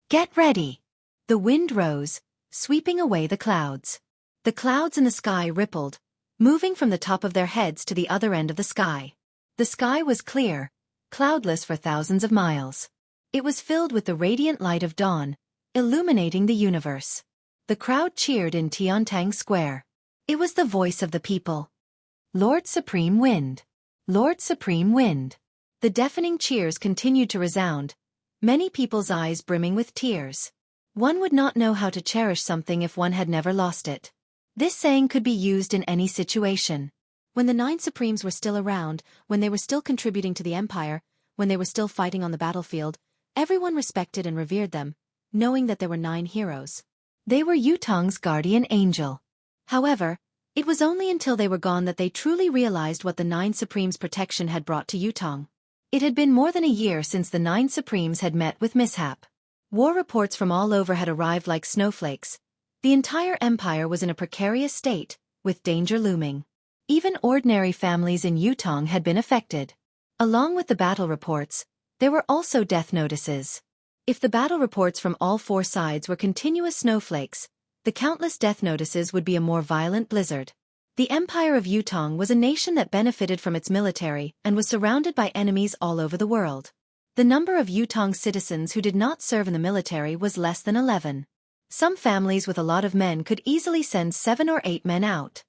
Get ready! The wind rose, sweeping away the clouds. The clouds in the sky rippled, moving from the top of their heads to the other end of the sky. The sky was clear, cloudless for thousands of miles. It was filled with the radiant light of dawn, illuminating the universe. The crowd cheered in Tiantang Square. It was the voice of the people. Lord Supreme Wind! Lord Supreme Wind! The deafening cheers continued to resound, many people's eyes brimming with tears. One would not know how to cherish something if one had never lost it. This saying could be used in any situation. When the 9 Supremes were still around, when they were still contributing to the empire, when they were still fighting on the battlefield, everyone respected and revered them, knowing that there were 9 heroes. They were Yutong's guardian angel. However, it was only until they were gone that they truly realized what the 9 Supremes' protection had brought to Yutong. It had been more than a year since the 9 Supremes had met with mishap. War reports from all over had arrived like snowflakes. The entire empire was in a precarious state, with danger looming. Even ordinary families in Yutong had been affected. Along with the battle reports, there were also death notices. If the battle reports from all 4 sides were continuous snowflakes, the countless death notices would be a more violent blizzard. The Empire of Yutong was a nation that benefited from its military and was surrounded by enemies all over the world. The number of Yutong citizens who did not serve in the military was less than 11. Some families with a lot of men could easily send 7 or 8 men out.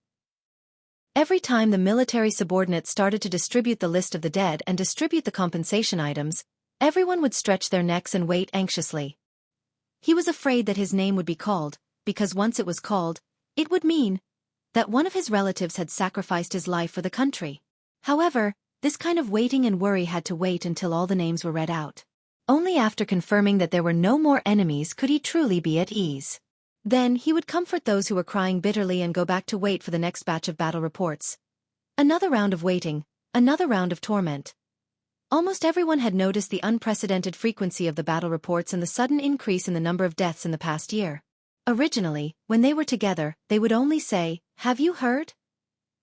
Every time the military subordinates started to distribute the list of the dead and distribute the compensation items, everyone would stretch their necks and wait anxiously. He was afraid that his name would be called, because once it was called, it would mean that one of his relatives had sacrificed his life for the country. However, this kind of waiting and worry had to wait until all the names were read out. Only after confirming that there were no more enemies could he truly be at ease. Then he would comfort those who were crying bitterly and go back to wait for the next batch of battle reports. Another round of waiting, another round of torment. Almost everyone had noticed the unprecedented frequency of the battle reports and the sudden increase in the number of deaths in the past year. Originally, when they were together, they would only say, "Have you heard?"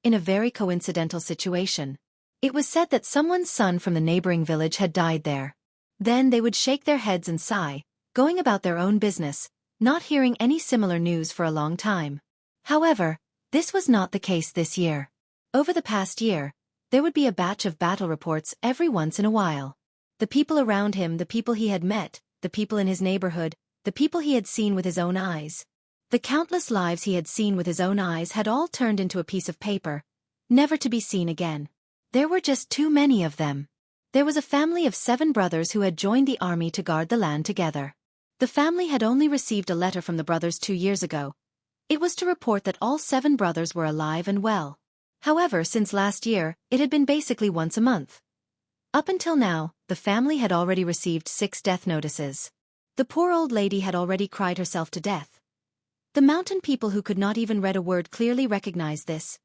In a very coincidental situation. It was said that someone's son from the neighboring village had died there. Then they would shake their heads and sigh, going about their own business, not hearing any similar news for a long time. However, this was not the case this year. Over the past year, there would be a batch of battle reports every once in a while. The people around him, the people he had met, the people in his neighborhood, the people he had seen with his own eyes. The countless lives he had seen with his own eyes had all turned into a piece of paper, never to be seen again. There were just too many of them. There was a family of 7 brothers who had joined the army to guard the land together. The family had only received a letter from the brothers 2 years ago. It was to report that all 7 brothers were alive and well. However, since last year, it had been basically once a month. Up until now, the family had already received 6 death notices. The poor old lady had already cried herself to death. The mountain people who could not even read a word clearly recognized this.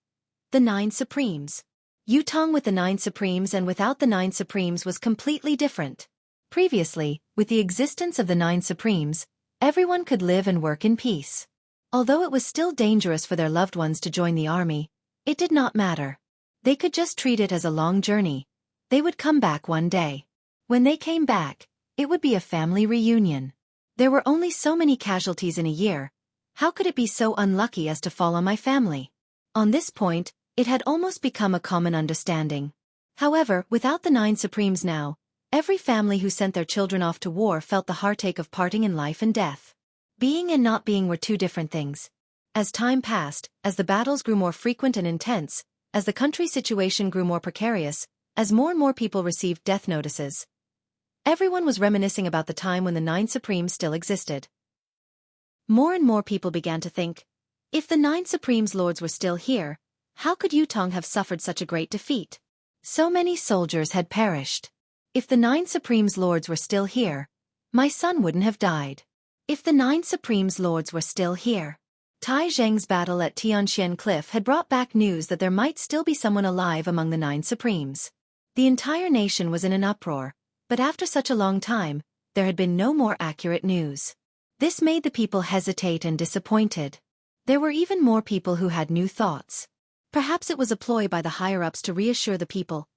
The 9 Supremes. Yutong with the 9 Supremes and without the 9 Supremes was completely different. Previously, with the existence of the 9 Supremes, everyone could live and work in peace. Although it was still dangerous for their loved ones to join the army, it did not matter. They could just treat it as a long journey. They would come back one day. When they came back, it would be a family reunion. There were only so many casualties in a year. How could it be so unlucky as to fall on my family? On this point, it had almost become a common understanding. However, without the 9 Supremes now, every family who sent their children off to war felt the heartache of parting in life and death. Being and not being were 2 different things. As time passed, as the battles grew more frequent and intense, as the country's situation grew more precarious, as more and more people received death notices, everyone was reminiscing about the time when the 9 Supremes still existed. More and more people began to think, if the 9 Supremes lords were still here, how could Yutong have suffered such a great defeat? So many soldiers had perished. If the 9 Supremes lords were still here, my son wouldn't have died. If the 9 Supremes lords were still here. Tai Zheng's battle at Tianxian Cliff had brought back news that there might still be someone alive among the 9 Supremes. The entire nation was in an uproar, but after such a long time, there had been no more accurate news. This made the people hesitate and disappointed. There were even more people who had new thoughts. Perhaps it was a ploy by the higher-ups to reassure the people.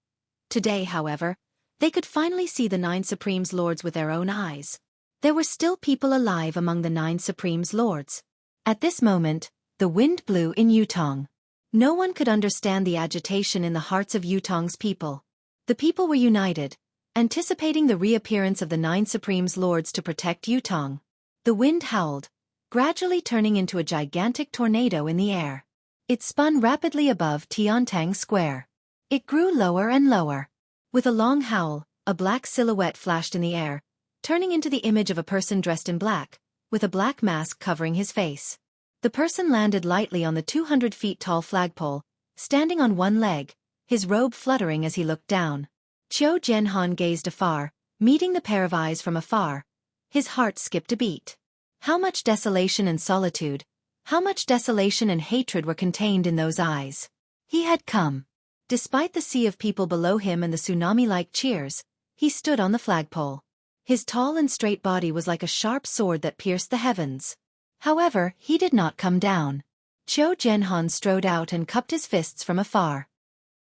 Today, however, they could finally see the 9 Supremes lords with their own eyes. There were still people alive among the 9 Supremes lords. At this moment, the wind blew in Yutong. No one could understand the agitation in the hearts of Yutong's people. The people were united, anticipating the reappearance of the 9 Supremes lords to protect Yutong. The wind howled, gradually turning into a gigantic tornado in the air. It spun rapidly above Tiantang Square. It grew lower and lower. With a long howl, a black silhouette flashed in the air, turning into the image of a person dressed in black, with a black mask covering his face. The person landed lightly on the 200 feet tall flagpole, standing on one leg, his robe fluttering as he looked down. Qiu Jianhan gazed afar, meeting the pair of eyes from afar. His heart skipped a beat. How much desolation and solitude, how much desolation and hatred were contained in those eyes. He had come. Despite the sea of people below him and the tsunami-like cheers, he stood on the flagpole. His tall and straight body was like a sharp sword that pierced the heavens. However, he did not come down. Qiu Jianhan strode out and cupped his fists from afar.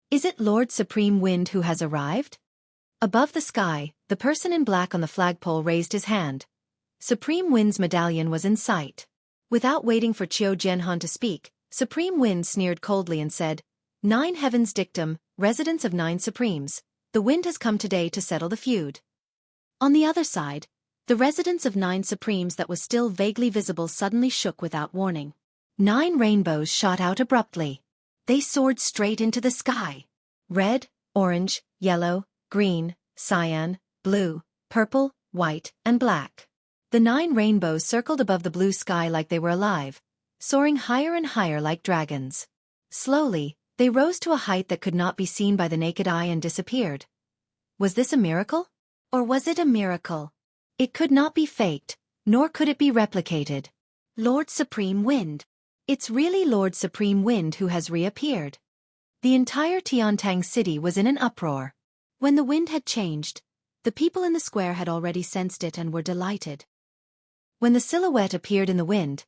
Is it Lord Supreme Wind who has arrived? Above the sky, the person in black on the flagpole raised his hand. Supreme Wind's medallion was in sight. Without waiting for Qiu Jianhan to speak, Supreme Wind sneered coldly and said, 9 Heavens Dictum, residents of 9 Supremes, the wind has come today to settle the feud. On the other side, the residents of 9 Supremes that was still vaguely visible suddenly shook without warning. 9 rainbows shot out abruptly. They soared straight into the sky. Red, orange, yellow, green, cyan, blue, purple, white, and black. The 9 rainbows circled above the blue sky like they were alive, soaring higher and higher like dragons. Slowly, they rose to a height that could not be seen by the naked eye and disappeared. Was this a miracle? Or was it a miracle? It could not be faked, nor could it be replicated. Lord Supreme Wind. It's really Lord Supreme Wind who has reappeared. The entire Tiantang city was in an uproar. When the wind had changed, the people in the square had already sensed it and were delighted. When the silhouette appeared in the wind,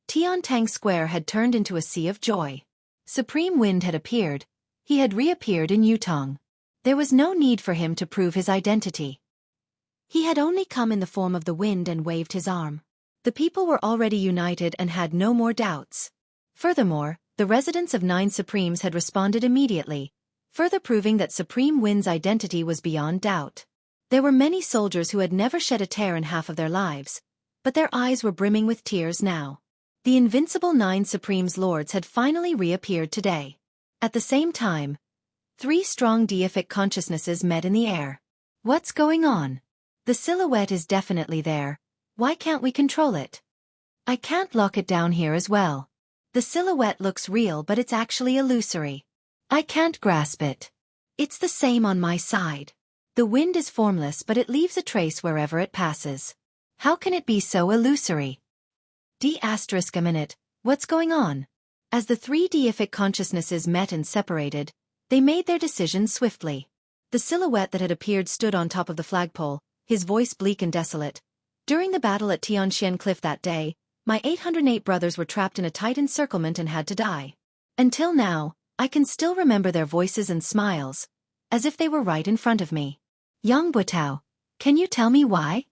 Tiantang Square had turned into a sea of joy. Supreme Wind had appeared. He had reappeared in Yutong. There was no need for him to prove his identity. He had only come in the form of the wind and waved his arm. The people were already united and had no more doubts. Furthermore, the residents of 9 Supremes had responded immediately, further proving that Supreme Wind's identity was beyond doubt. There were many soldiers who had never shed a tear in half of their lives, but their eyes were brimming with tears now. The invincible 9 Supremes lords had finally reappeared today. At the same time, 3 strong deific consciousnesses met in the air. What's going on? The silhouette is definitely there. Why can't we control it? I can't lock it down here as well. The silhouette looks real but it's actually illusory. I can't grasp it. It's the same on my side. The wind is formless but it leaves a trace wherever it passes. How can it be so illusory? A minute, what's going on? As the three deific consciousnesses met and separated, they made their decision swiftly. The silhouette that had appeared stood on top of the flagpole, his voice bleak and desolate. During the battle at Tianxian Cliff that day, my 808 brothers were trapped in a tight encirclement and had to die. Until now, I can still remember their voices and smiles, as if they were right in front of me. Yang Butao, can you tell me why?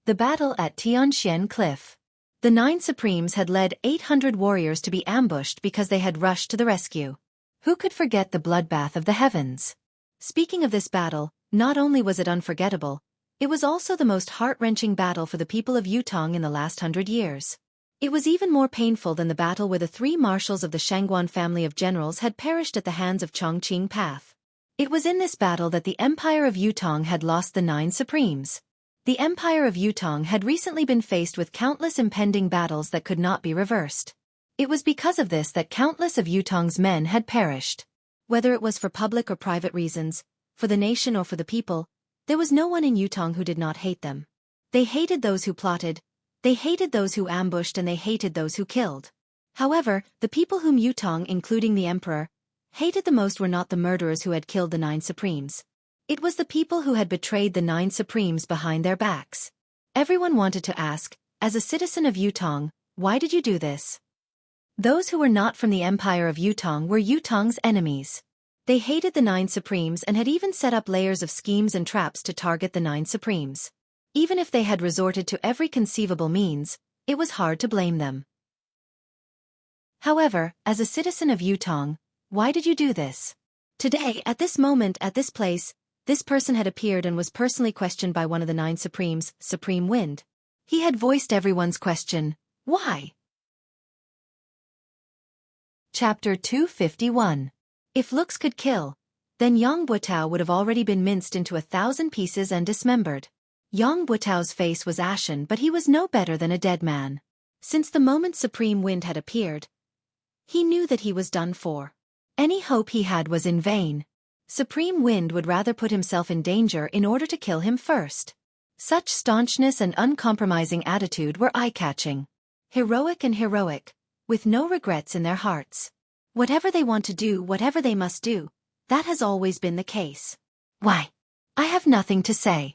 The battle at Tianxian Cliff. The 9 Supremes had led 800 warriors to be ambushed because they had rushed to the rescue. Who could forget the bloodbath of the heavens? Speaking of this battle, not only was it unforgettable, it was also the most heart-wrenching battle for the people of Yutong in the last 100 years. It was even more painful than the battle where the 3 marshals of the Shangguan family of generals had perished at the hands of Chongqing Path. It was in this battle that the Empire of Yutong had lost the 9 Supremes. The Empire of Yutong had recently been faced with countless impending battles that could not be reversed. It was because of this that countless of Yutong's men had perished. Whether it was for public or private reasons, for the nation or for the people, there was no one in Yutong who did not hate them. They hated those who plotted, they hated those who ambushed, and they hated those who killed. However, the people whom Yutong, including the emperor, hated the most were not the murderers who had killed the 9 Supremes. It was the people who had betrayed the 9 Supremes behind their backs. Everyone wanted to ask, as a citizen of Yutong, why did you do this? Those who were not from the Empire of Yutong were Yutong's enemies. They hated the 9 Supremes and had even set up layers of schemes and traps to target the 9 Supremes. Even if they had resorted to every conceivable means, it was hard to blame them. However, as a citizen of Yutong, why did you do this? Today, at this moment, at this place, this person had appeared and was personally questioned by one of the 9 Supremes, Supreme Wind. He had voiced everyone's question, why? Chapter 251. If looks could kill, then Yang Butao would have already been minced into 1,000 pieces and dismembered. Yang Butao's face was ashen, but he was no better than a dead man. Since the moment Supreme Wind had appeared, he knew that he was done for. Any hope he had was in vain. Supreme Wind would rather put himself in danger in order to kill him first. Such staunchness and uncompromising attitude were eye-catching. Heroic and heroic, with no regrets in their hearts. Whatever they want to do, whatever they must do, that has always been the case. Why? I have nothing to say.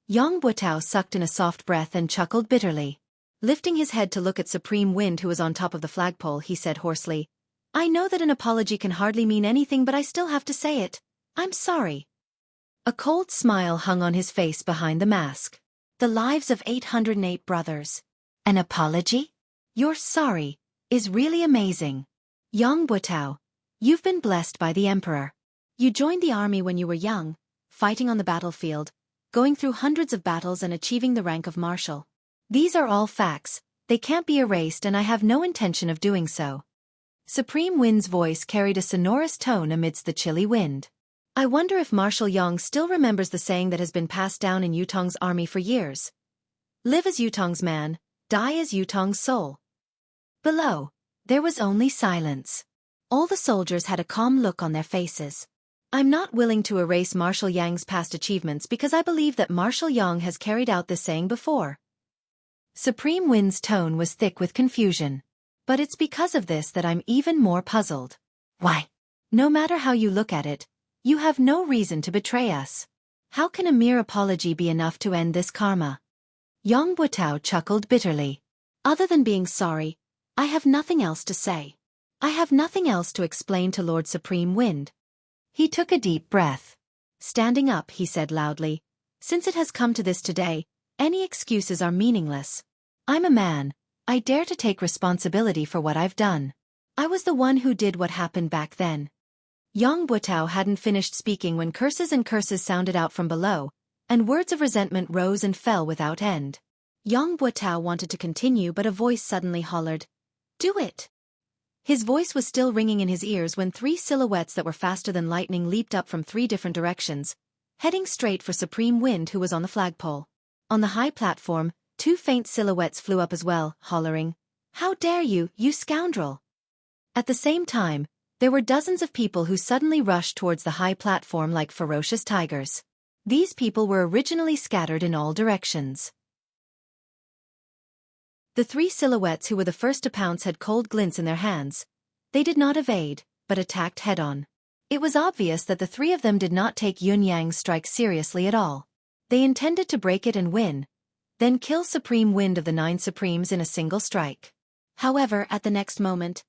Yang Butao sucked in a soft breath and chuckled bitterly. Lifting his head to look at Supreme Wind, who was on top of the flagpole, he said hoarsely, I know that an apology can hardly mean anything, but I still have to say it. I'm sorry. A cold smile hung on his face behind the mask. The lives of 808 brothers. An apology? You're sorry, is really amazing. Yang Butao, you've been blessed by the emperor. You joined the army when you were young, fighting on the battlefield, going through hundreds of battles and achieving the rank of marshal. These are all facts, they can't be erased, and I have no intention of doing so. Supreme Wind's voice carried a sonorous tone amidst the chilly wind. I wonder if Marshal Yang still remembers the saying that has been passed down in Yutong's army for years. Live as Yutong's man, die as Yutong's soul. Below, there was only silence. All the soldiers had a calm look on their faces. I'm not willing to erase Marshal Yang's past achievements because I believe that Marshal Yang has carried out this saying before. Supreme Wind's tone was thick with confusion. But it's because of this that I'm even more puzzled. Why? No matter how you look at it, you have no reason to betray us. How can a mere apology be enough to end this karma? Yang Butao chuckled bitterly. Other than being sorry, I have nothing else to say. I have nothing else to explain to Lord Supreme Wind. He took a deep breath. Standing up, he said loudly, since it has come to this today, any excuses are meaningless. I'm a man. I dare to take responsibility for what I've done. I was the one who did what happened back then. Yang Butao hadn't finished speaking when curses and curses sounded out from below, and words of resentment rose and fell without end. Yang Butao wanted to continue, but a voice suddenly hollered, Do it! His voice was still ringing in his ears when 3 silhouettes that were faster than lightning leaped up from 3 different directions, heading straight for Supreme Wind, who was on the flagpole. On the high platform, 2 faint silhouettes flew up as well, hollering, "How dare you, you scoundrel!" At the same time, there were dozens of people who suddenly rushed towards the high platform like ferocious tigers. These people were originally scattered in all directions. The 3 silhouettes who were the first to pounce had cold glints in their hands. They did not evade, but attacked head-on. It was obvious that the 3 of them did not take Yun Yang's strike seriously at all. They intended to break it and win, then kill Supreme Wind of the 9 Supremes in a single strike. However, at the next moment,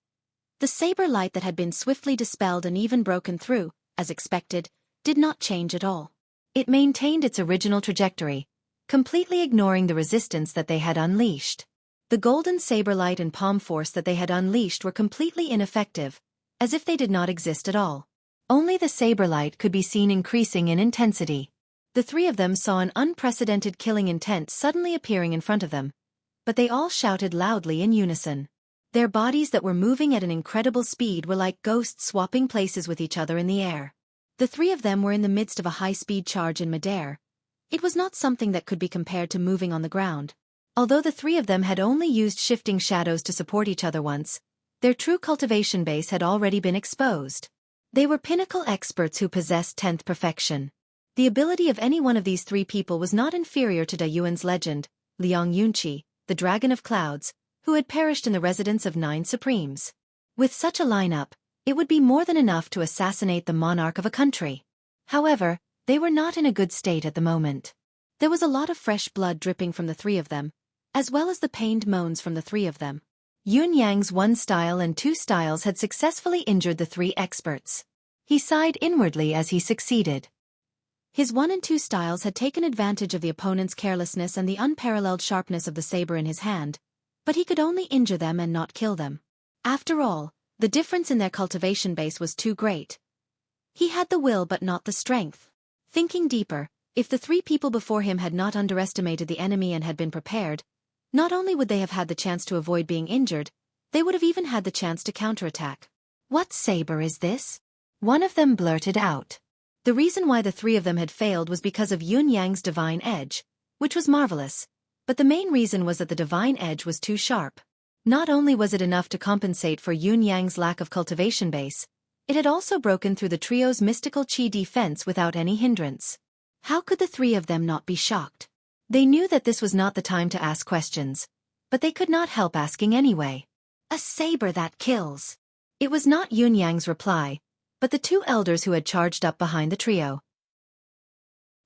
the saber light that had been swiftly dispelled and even broken through, as expected, did not change at all. It maintained its original trajectory, completely ignoring the resistance that they had unleashed. The golden saber light and palm force that they had unleashed were completely ineffective, as if they did not exist at all. Only the saber light could be seen increasing in intensity. The 3 of them saw an unprecedented killing intent suddenly appearing in front of them, but they all shouted loudly in unison. Their bodies that were moving at an incredible speed were like ghosts swapping places with each other in the air. The 3 of them were in the midst of a high-speed charge in midair. It was not something that could be compared to moving on the ground. Although the 3 of them had only used shifting shadows to support each other once, their true cultivation base had already been exposed. They were pinnacle experts who possessed 10th perfection. The ability of any one of these 3 people was not inferior to Da Yuan's legend, Liang Yunqi, the Dragon of Clouds, who had perished in the residence of 9 Supremes. With such a lineup, it would be more than enough to assassinate the monarch of a country. However, they were not in a good state at the moment. There was a lot of fresh blood dripping from the 3 of them, as well as the pained moans from the 3 of them. Yun Yang's 1 style and 2 styles had successfully injured the 3 experts. He sighed inwardly as he succeeded. His 1 and 2 styles had taken advantage of the opponent's carelessness and the unparalleled sharpness of the saber in his hand, but he could only injure them and not kill them. After all, the difference in their cultivation base was too great. He had the will but not the strength. Thinking deeper, if the 3 people before him had not underestimated the enemy and had been prepared, not only would they have had the chance to avoid being injured, they would have even had the chance to counterattack. "What saber is this?" one of them blurted out. The reason why the 3 of them had failed was because of Yun Yang's divine edge, which was marvelous, but the main reason was that the divine edge was too sharp. Not only was it enough to compensate for Yun Yang's lack of cultivation base, it had also broken through the trio's mystical chi defense without any hindrance. How could the 3 of them not be shocked? They knew that this was not the time to ask questions, but they could not help asking anyway. "A saber that kills." It was not Yun Yang's reply, but the 2 elders who had charged up behind the trio.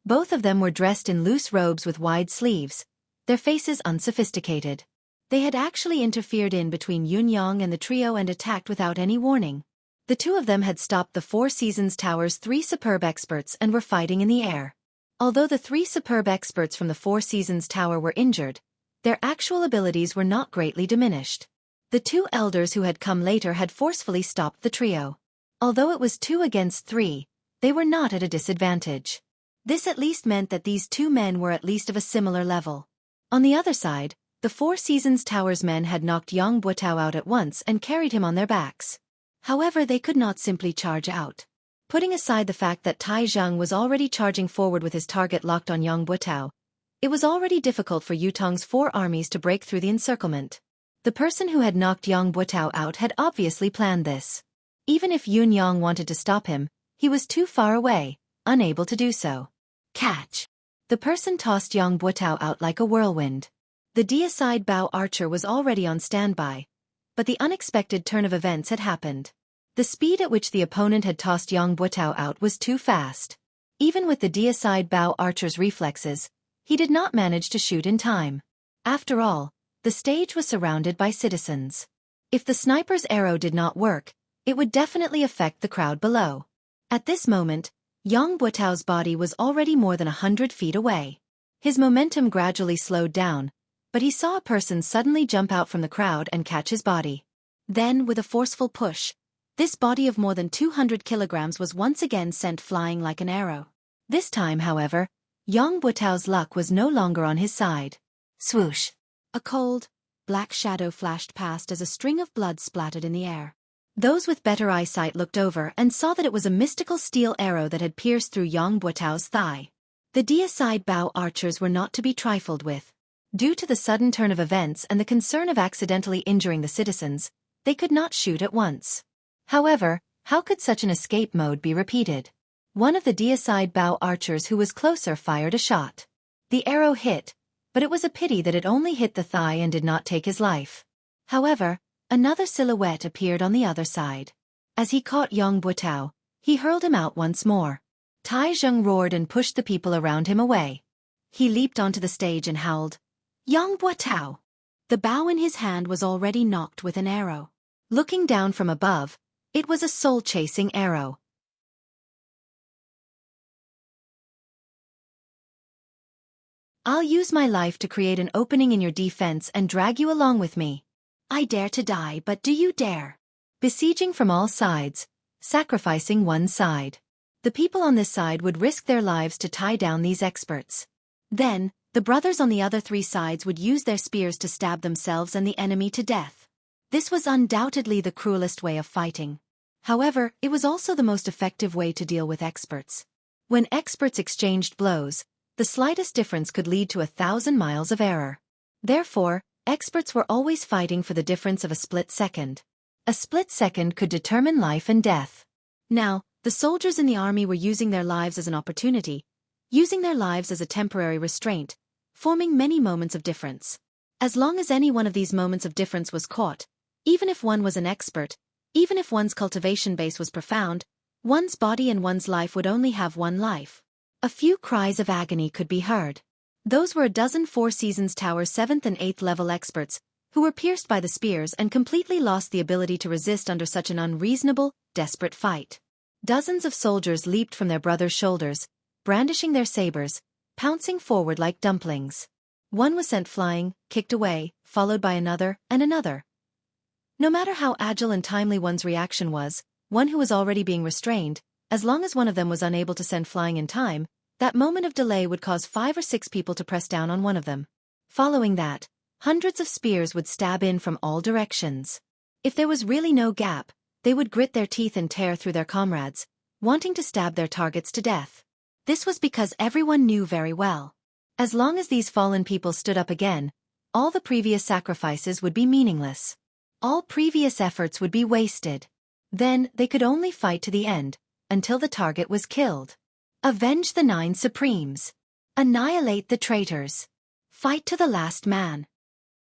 Both of them were dressed in loose robes with wide sleeves, their faces unsophisticated. They had actually interfered in between Yun Yang and the trio and attacked without any warning. The 2 of them had stopped the 4 Seasons Tower's 3 superb experts and were fighting in the air. Although the 3 superb experts from the 4 Seasons Tower were injured, their actual abilities were not greatly diminished. The 2 elders who had come later had forcefully stopped the trio. Although it was 2 against 3, they were not at a disadvantage. This at least meant that these 2 men were at least of a similar level. On the other side, the 4 Seasons Tower's men had knocked Yang Butao out at once and carried him on their backs. However, they could not simply charge out. Putting aside the fact that Tai Zheng was already charging forward with his target locked on Yang Butao, it was already difficult for Yutong's 4 armies to break through the encirclement. The person who had knocked Yang Butao out had obviously planned this. Even if Yun Yang wanted to stop him, he was too far away, unable to do so. Catch! The person tossed Yang Butao out like a whirlwind. The deicide bow archer was already on standby, but the unexpected turn of events had happened. The speed at which the opponent had tossed Yang Butao out was too fast. Even with the deicide bow archer's reflexes, he did not manage to shoot in time. After all, the stage was surrounded by citizens. If the sniper's arrow did not work, it would definitely affect the crowd below. At this moment, Yang Butao's body was already more than 100 feet away. His momentum gradually slowed down, but he saw a person suddenly jump out from the crowd and catch his body. Then, with a forceful push, this body of more than 200 kilograms was once again sent flying like an arrow. This time, however, Yang Butao's luck was no longer on his side. Swoosh! A cold, black shadow flashed past as a string of blood splattered in the air. Those with better eyesight looked over and saw that it was a mystical steel arrow that had pierced through Yang Butao's thigh. The deicide bow archers were not to be trifled with. Due to the sudden turn of events and the concern of accidentally injuring the citizens, they could not shoot at once. However, how could such an escape mode be repeated? One of the deicide bow archers who was closer fired a shot. The arrow hit, but it was a pity that it only hit the thigh and did not take his life. However, another silhouette appeared on the other side. As he caught Yang Buotao, he hurled him out once more. Tai Zheng roared and pushed the people around him away. He leaped onto the stage and howled, "Yang Buotao!" The bow in his hand was already knocked with an arrow. Looking down from above, it was a soul-chasing arrow. "I'll use my life to create an opening in your defense and drag you along with me. I dare to die, but do you dare?" Besieging from all sides, sacrificing one side. The people on this side would risk their lives to tie down these experts. Then, the brothers on the other three sides would use their spears to stab themselves and the enemy to death. This was undoubtedly the cruelest way of fighting. However, it was also the most effective way to deal with experts. When experts exchanged blows, the slightest difference could lead to 1,000 miles of error. Therefore, experts were always fighting for the difference of a split second. A split second could determine life and death. Now, the soldiers in the army were using their lives as an opportunity, using their lives as a temporary restraint, forming many moments of difference. As long as any one of these moments of difference was caught, even if one was an expert, even if one's cultivation base was profound, one's body and one's life would only have one life. A few cries of agony could be heard. Those were a dozen Four Seasons Tower 7th and 8th level experts, who were pierced by the spears and completely lost the ability to resist under such an unreasonable, desperate fight. Dozens of soldiers leaped from their brothers' shoulders, brandishing their sabers, pouncing forward like dumplings. One was sent flying, kicked away, followed by another, and another. No matter how agile and timely one's reaction was, one who was already being restrained, as long as one of them was unable to send flying in time, that moment of delay would cause 5 or 6 people to press down on one of them. Following that, hundreds of spears would stab in from all directions. If there was really no gap, they would grit their teeth and tear through their comrades, wanting to stab their targets to death. This was because everyone knew very well. As long as these fallen people stood up again, all the previous sacrifices would be meaningless. All previous efforts would be wasted. Then they could only fight to the end, until the target was killed. Avenge the 9 Supremes. Annihilate the traitors. Fight to the last man.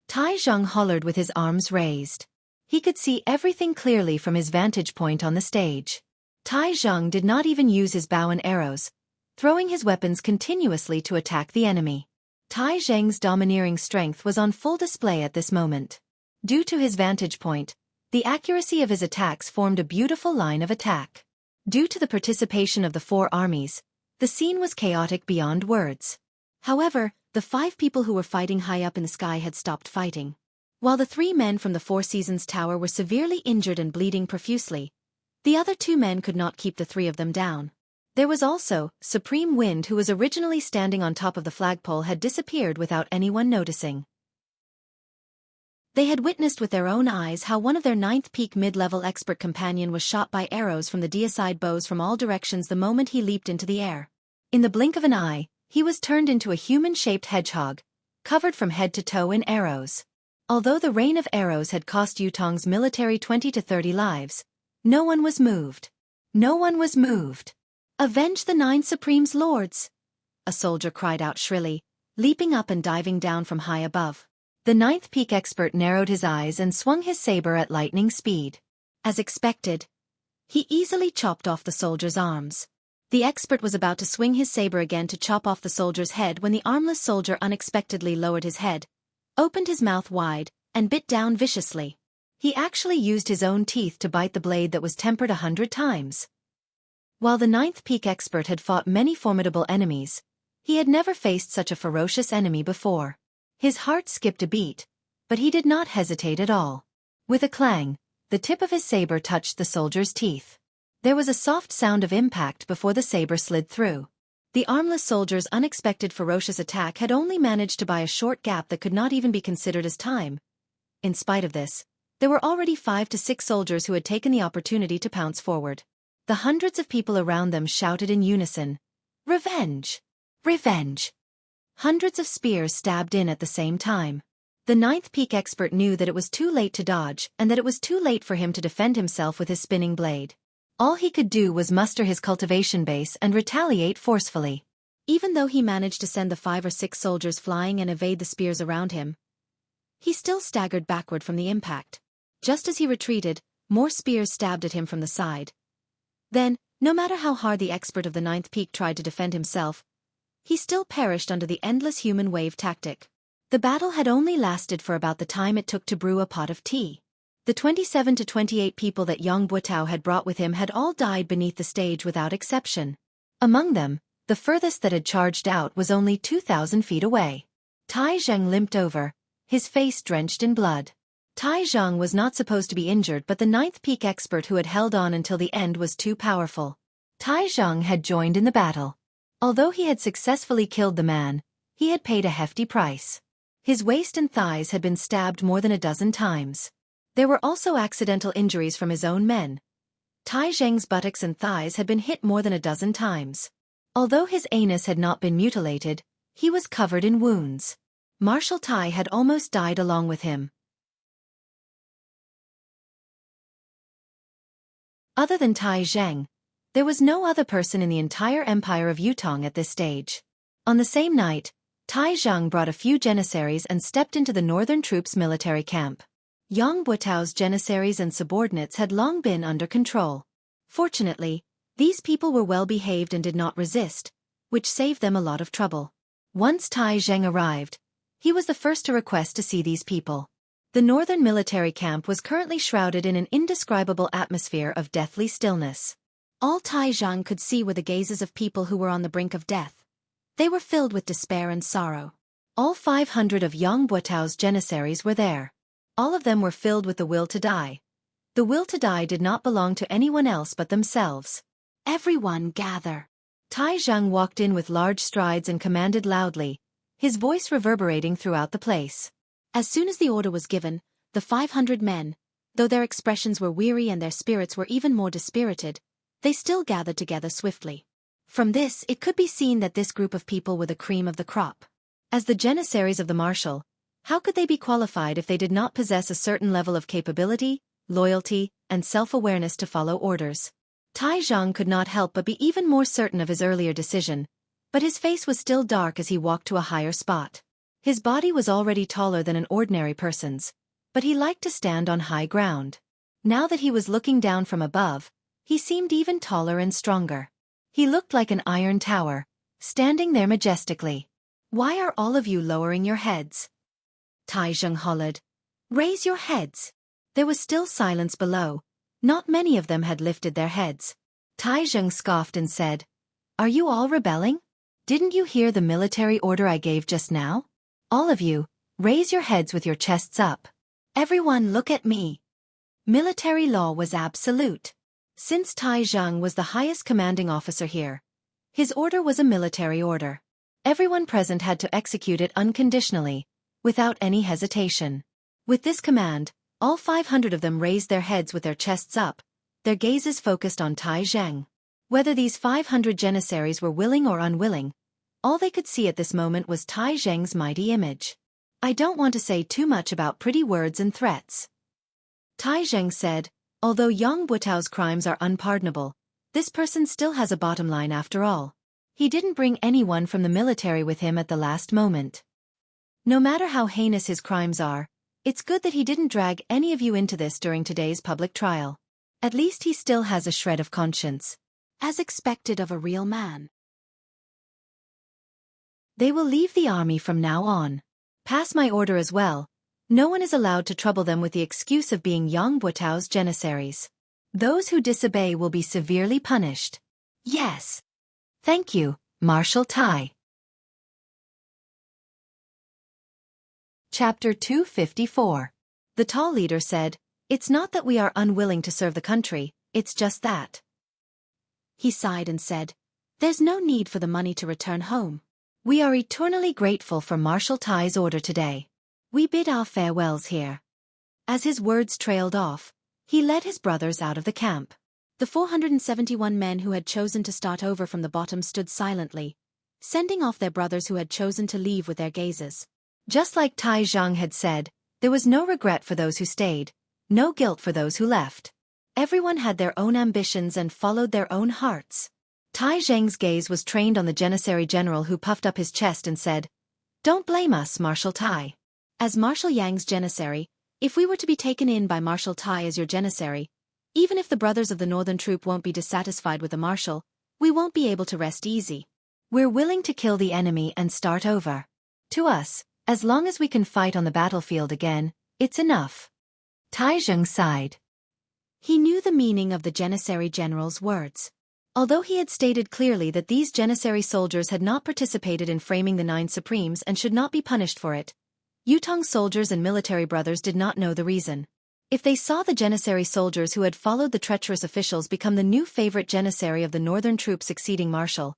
Tai Zheng hollered with his arms raised. He could see everything clearly from his vantage point on the stage. Tai Zheng did not even use his bow and arrows, throwing his weapons continuously to attack the enemy. Tai Zheng's domineering strength was on full display at this moment. Due to his vantage point, the accuracy of his attacks formed a beautiful line of attack. Due to the participation of the 4 armies, the scene was chaotic beyond words. However, the 5 people who were fighting high up in the sky had stopped fighting. While the 3 men from the Four Seasons Tower were severely injured and bleeding profusely, the other 2 men could not keep the 3 of them down. There was also Supreme Wind, who was originally standing on top of the flagpole, had disappeared without anyone noticing. They had witnessed with their own eyes how one of their 9th peak mid-level expert companion was shot by arrows from the deicide bows from all directions the moment he leaped into the air. In the blink of an eye, he was turned into a human-shaped hedgehog, covered from head to toe in arrows. Although the rain of arrows had cost Yutong's military 20 to 30 lives, no one was moved. No one was moved. "Avenge the 9 Supremes, lords!" a soldier cried out shrilly, leaping up and diving down from high above. The 9th peak expert narrowed his eyes and swung his saber at lightning speed. As expected, he easily chopped off the soldier's arms. The expert was about to swing his saber again to chop off the soldier's head when the armless soldier unexpectedly lowered his head, opened his mouth wide, and bit down viciously. He actually used his own teeth to bite the blade that was tempered 100 times. While the 9th peak expert had fought many formidable enemies, he had never faced such a ferocious enemy before. His heart skipped a beat, but he did not hesitate at all. With a clang, the tip of his saber touched the soldier's teeth. There was a soft sound of impact before the saber slid through. The armless soldier's unexpected ferocious attack had only managed to buy a short gap that could not even be considered as time. In spite of this, there were already 5 to 6 soldiers who had taken the opportunity to pounce forward. The hundreds of people around them shouted in unison, "Revenge! Revenge!" Hundreds of spears stabbed in at the same time. The ninth peak expert knew that it was too late to dodge and that it was too late for him to defend himself with his spinning blade. All he could do was muster his cultivation base and retaliate forcefully. Even though he managed to send the 5 or 6 soldiers flying and evade the spears around him, he still staggered backward from the impact. Just as he retreated, more spears stabbed at him from the side. Then, no matter how hard the expert of the ninth peak tried to defend himself, he still perished under the endless human wave tactic. The battle had only lasted for about the time it took to brew a pot of tea. The 27 to 28 people that Yang Buotao had brought with him had all died beneath the stage without exception. Among them, the furthest that had charged out was only 2,000 feet away. Tai Zheng limped over, his face drenched in blood. Tai Zheng was not supposed to be injured, but the ninth peak expert who had held on until the end was too powerful. Tai Zheng had joined in the battle. Although he had successfully killed the man, he had paid a hefty price. His waist and thighs had been stabbed more than a dozen times. There were also accidental injuries from his own men. Tai Zheng's buttocks and thighs had been hit more than a dozen times. Although his anus had not been mutilated, he was covered in wounds. Marshal Tai had almost died along with him. Other than Tai Zheng, there was no other person in the entire empire of Yutong at this stage. On the same night, Tai Zheng brought a few janissaries and stepped into the northern troops' military camp. Yang Buotao's janissaries and subordinates had long been under control. Fortunately, these people were well behaved and did not resist, which saved them a lot of trouble. Once Tai Zheng arrived, he was the first to request to see these people. The northern military camp was currently shrouded in an indescribable atmosphere of deathly stillness. All Tai Zheng could see were the gazes of people who were on the brink of death. They were filled with despair and sorrow. All 500 of Yang Buotao's janissaries were there. All of them were filled with the will to die. The will to die did not belong to anyone else but themselves. Everyone gather. Tai Zheng walked in with large strides and commanded loudly, his voice reverberating throughout the place. As soon as the order was given, the 500 men, though their expressions were weary and their spirits were even more dispirited, they still gathered together swiftly. From this, it could be seen that this group of people were the cream of the crop. As the janissaries of the marshal, how could they be qualified if they did not possess a certain level of capability, loyalty, and self-awareness to follow orders? Tai Zheng could not help but be even more certain of his earlier decision, but his face was still dark as he walked to a higher spot. His body was already taller than an ordinary person's, but he liked to stand on high ground. Now that he was looking down from above, he seemed even taller and stronger. He looked like an iron tower, standing there majestically. "Why are all of you lowering your heads?" Tai Zheng hollered. "Raise your heads." There was still silence below. Not many of them had lifted their heads. Tai Zheng scoffed and said, "Are you all rebelling? Didn't you hear the military order I gave just now? All of you, raise your heads with your chests up. Everyone look at me." Military law was absolute. Since Tai Zheng was the highest commanding officer here, his order was a military order. Everyone present had to execute it unconditionally, without any hesitation. With this command, all 500 of them raised their heads with their chests up, their gazes focused on Tai Zheng. Whether these 500 janissaries were willing or unwilling, all they could see at this moment was Tai Zheng's mighty image. "I don't want to say too much about pretty words and threats," Tai Zheng said, "although Yang Buotao's crimes are unpardonable, this person still has a bottom line after all. He didn't bring anyone from the military with him at the last moment. No matter how heinous his crimes are, it's good that he didn't drag any of you into this during today's public trial. At least he still has a shred of conscience, as expected of a real man. They will leave the army from now on. Pass my order as well. No one is allowed to trouble them with the excuse of being Yang Buotao's janissaries. Those who disobey will be severely punished." "Yes. Thank you, Marshal Tai." Chapter 254. The tall leader said, "It's not that we are unwilling to serve the country, it's just that." He sighed and said, "There's no need for the money to return home. We are eternally grateful for Marshal Tai's order today. We bid our farewells here." As his words trailed off, he led his brothers out of the camp. The 471 men who had chosen to start over from the bottom stood silently, sending off their brothers who had chosen to leave with their gazes. Just like Tai Zhang had said, there was no regret for those who stayed, no guilt for those who left. Everyone had their own ambitions and followed their own hearts. Tai Zhang's gaze was trained on the Janissary general, who puffed up his chest and said, "Don't blame us, Marshal Tai. As Marshal Yang's Janissary, if we were to be taken in by Marshal Tai as your Janissary, even if the brothers of the northern troop won't be dissatisfied with the Marshal, we won't be able to rest easy. We're willing to kill the enemy and start over. To us, as long as we can fight on the battlefield again, it's enough." Tai Zhang sighed. He knew the meaning of the Janissary general's words. Although he had stated clearly that these Janissary soldiers had not participated in framing the Nine Supremes and should not be punished for it, Yutong's soldiers and military brothers did not know the reason. If they saw the Janissary soldiers who had followed the treacherous officials become the new favorite Janissary of the northern troop succeeding Marshal,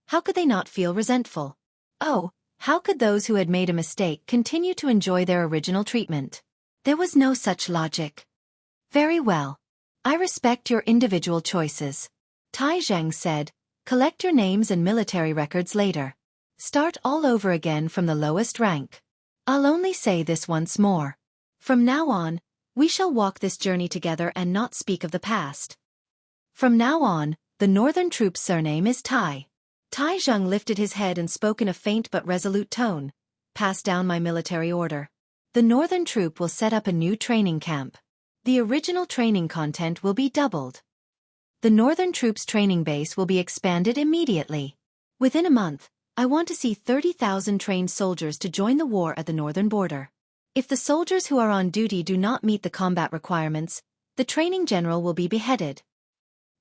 how could they not feel resentful? Oh, how could those who had made a mistake continue to enjoy their original treatment? There was no such logic. Very well. I respect your individual choices. Tai Zhang said, collect your names and military records later. Start all over again from the lowest rank. I'll only say this once more. From now on, we shall walk this journey together and not speak of the past. From now on, the northern troop's surname is Tai. Tai Zhang lifted his head and spoke in a faint but resolute tone. Pass down my military order. The northern troop will set up a new training camp. The original training content will be doubled. The northern troops' training base will be expanded immediately. Within a month, I want to see 30,000 trained soldiers to join the war at the northern border. If the soldiers who are on duty do not meet the combat requirements, the training general will be beheaded.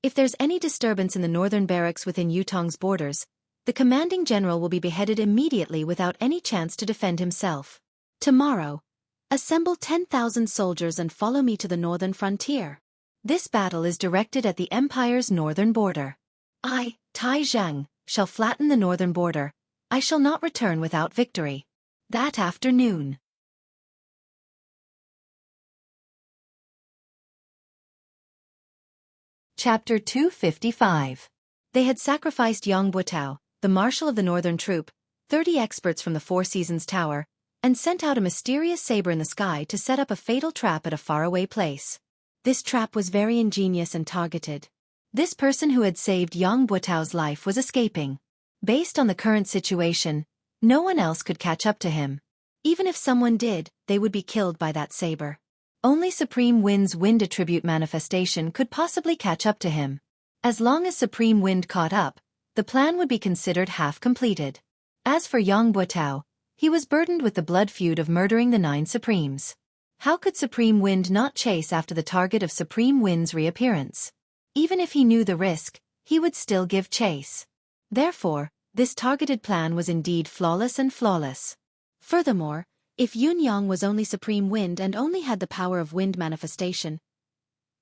If there's any disturbance in the northern barracks within Yutong's borders, the commanding general will be beheaded immediately without any chance to defend himself. Tomorrow, assemble 10,000 soldiers and follow me to the northern frontier. This battle is directed at the Empire's northern border. I, Tai Zhang, shall flatten the northern border. I shall not return without victory. That afternoon. Chapter 255. They had sacrificed Yang Buotao, the marshal of the northern troop, 30 experts from the Four Seasons Tower, and sent out a mysterious saber in the sky to set up a fatal trap at a faraway place. This trap was very ingenious and targeted. This person who had saved Yang Buotao's life was escaping. Based on the current situation, no one else could catch up to him. Even if someone did, they would be killed by that saber. Only Supreme Wind's wind attribute manifestation could possibly catch up to him. As long as Supreme Wind caught up, the plan would be considered half completed. As for Yang Buotao, he was burdened with the blood feud of murdering the Nine Supremes. How could Supreme Wind not chase after the target of Supreme Wind's reappearance? Even if he knew the risk, he would still give chase. Therefore, this targeted plan was indeed flawless and flawless. Furthermore, if Yun Yang was only Supreme Wind and only had the power of wind manifestation,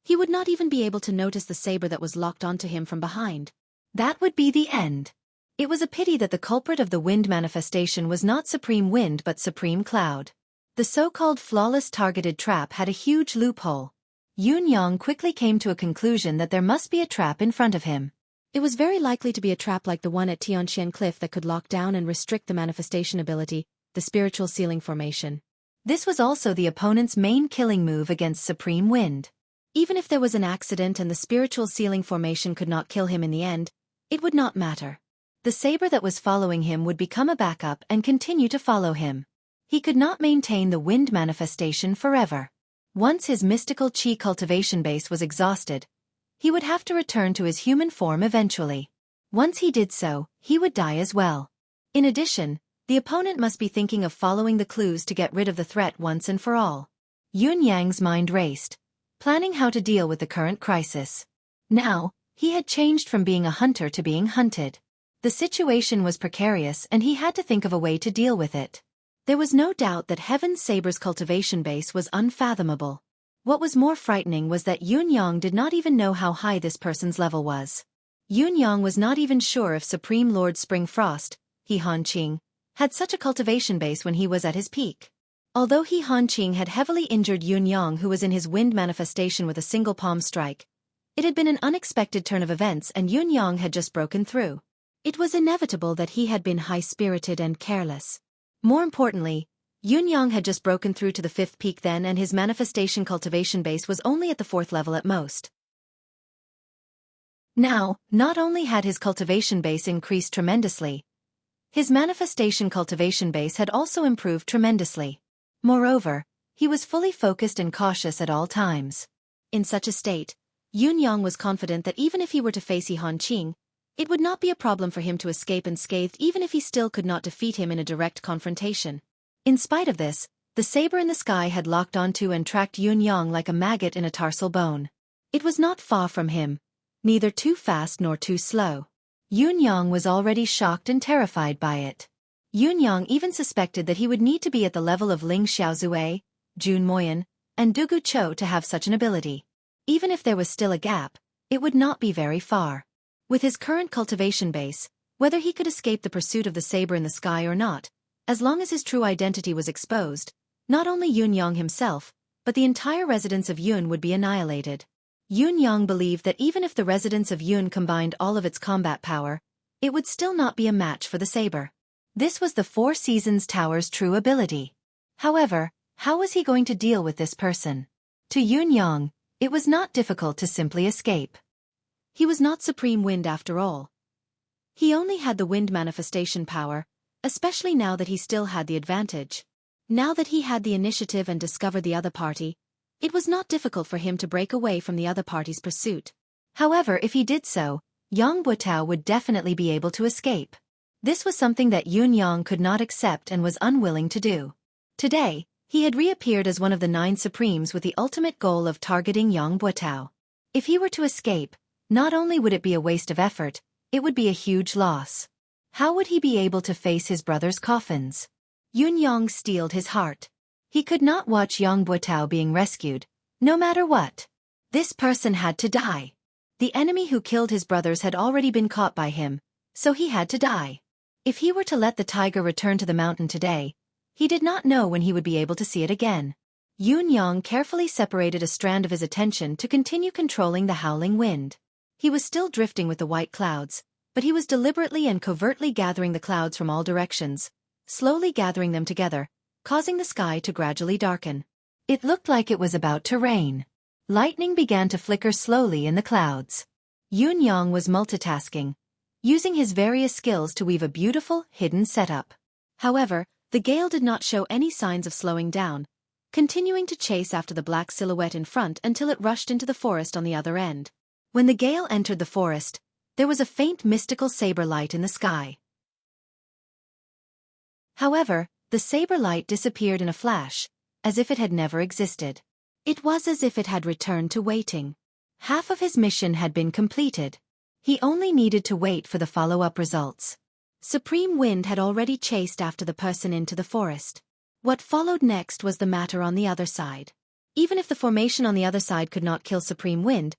he would not even be able to notice the saber that was locked onto him from behind. That would be the end. It was a pity that the culprit of the wind manifestation was not Supreme Wind but Supreme Cloud. The so-called flawless targeted trap had a huge loophole. Yun Yang quickly came to a conclusion that there must be a trap in front of him. It was very likely to be a trap like the one at Tianxian Cliff that could lock down and restrict the manifestation ability, the spiritual ceiling formation. This was also the opponent's main killing move against Supreme Wind. Even if there was an accident and the spiritual ceiling formation could not kill him in the end, it would not matter. The saber that was following him would become a backup and continue to follow him. He could not maintain the wind manifestation forever. Once his mystical qi cultivation base was exhausted, he would have to return to his human form eventually. Once he did so, he would die as well. In addition, the opponent must be thinking of following the clues to get rid of the threat once and for all. Yun Yang's mind raced, planning how to deal with the current crisis. Now, he had changed from being a hunter to being hunted. The situation was precarious and he had to think of a way to deal with it. There was no doubt that Heaven's Saber's cultivation base was unfathomable. What was more frightening was that Yun Yang did not even know how high this person's level was. Yun Yang was not even sure if Supreme Lord Spring Frost, He Hanqing, had such a cultivation base when he was at his peak. Although He Hanqing had heavily injured Yun Yang, who was in his wind manifestation with a single palm strike, it had been an unexpected turn of events and Yun Yang had just broken through. It was inevitable that he had been high-spirited and careless. More importantly, Yun Yang had just broken through to the 5th peak then, and his manifestation cultivation base was only at the 4th level at most. Now, not only had his cultivation base increased tremendously, his manifestation cultivation base had also improved tremendously. Moreover, he was fully focused and cautious at all times. In such a state, Yun Yang was confident that even if he were to face Yi Hanqing, it would not be a problem for him to escape unscathed even if he still could not defeat him in a direct confrontation. In spite of this, the saber in the sky had locked onto and tracked Yun Yang like a maggot in a tarsal bone. It was not far from him, neither too fast nor too slow. Yun Yang was already shocked and terrified by it. Yun Yang even suspected that he would need to be at the level of Ling Xiaozue, Jun Moyan, and Dugu Chou to have such an ability. Even if there was still a gap, it would not be very far. With his current cultivation base, whether he could escape the pursuit of the saber in the sky or not, as long as his true identity was exposed, not only Yun Yang himself, but the entire residence of Yun would be annihilated. Yun Yang believed that even if the residence of Yun combined all of its combat power, it would still not be a match for the saber. This was the Four Seasons Tower's true ability. However, how was he going to deal with this person? To Yun Yang, it was not difficult to simply escape. He was not Supreme Wind after all. He only had the wind manifestation power, especially now that he still had the advantage. Now that he had the initiative and discovered the other party, it was not difficult for him to break away from the other party's pursuit. However, if he did so, Yang Buotao would definitely be able to escape. This was something that Yun Yang could not accept and was unwilling to do. Today, he had reappeared as one of the 9 Supremes with the ultimate goal of targeting Yang Buotao. If he were to escape, not only would it be a waste of effort, it would be a huge loss. How would he be able to face his brother's coffins? Yun Yang steeled his heart. He could not watch Yang Buotao being rescued, no matter what. This person had to die. The enemy who killed his brothers had already been caught by him, so he had to die. If he were to let the tiger return to the mountain today, he did not know when he would be able to see it again. Yun Yang carefully separated a strand of his attention to continue controlling the howling wind. He was still drifting with the white clouds, but he was deliberately and covertly gathering the clouds from all directions, slowly gathering them together, causing the sky to gradually darken. It looked like it was about to rain. Lightning began to flicker slowly in the clouds. Yun Yang was multitasking, using his various skills to weave a beautiful, hidden setup. However, the gale did not show any signs of slowing down, continuing to chase after the black silhouette in front until it rushed into the forest on the other end. When the gale entered the forest, there was a faint mystical saber light in the sky. However, the saber light disappeared in a flash, as if it had never existed. It was as if it had returned to waiting. Half of his mission had been completed. He only needed to wait for the follow-up results. Supreme Wind had already chased after the person into the forest. What followed next was the matter on the other side. Even if the formation on the other side could not kill Supreme Wind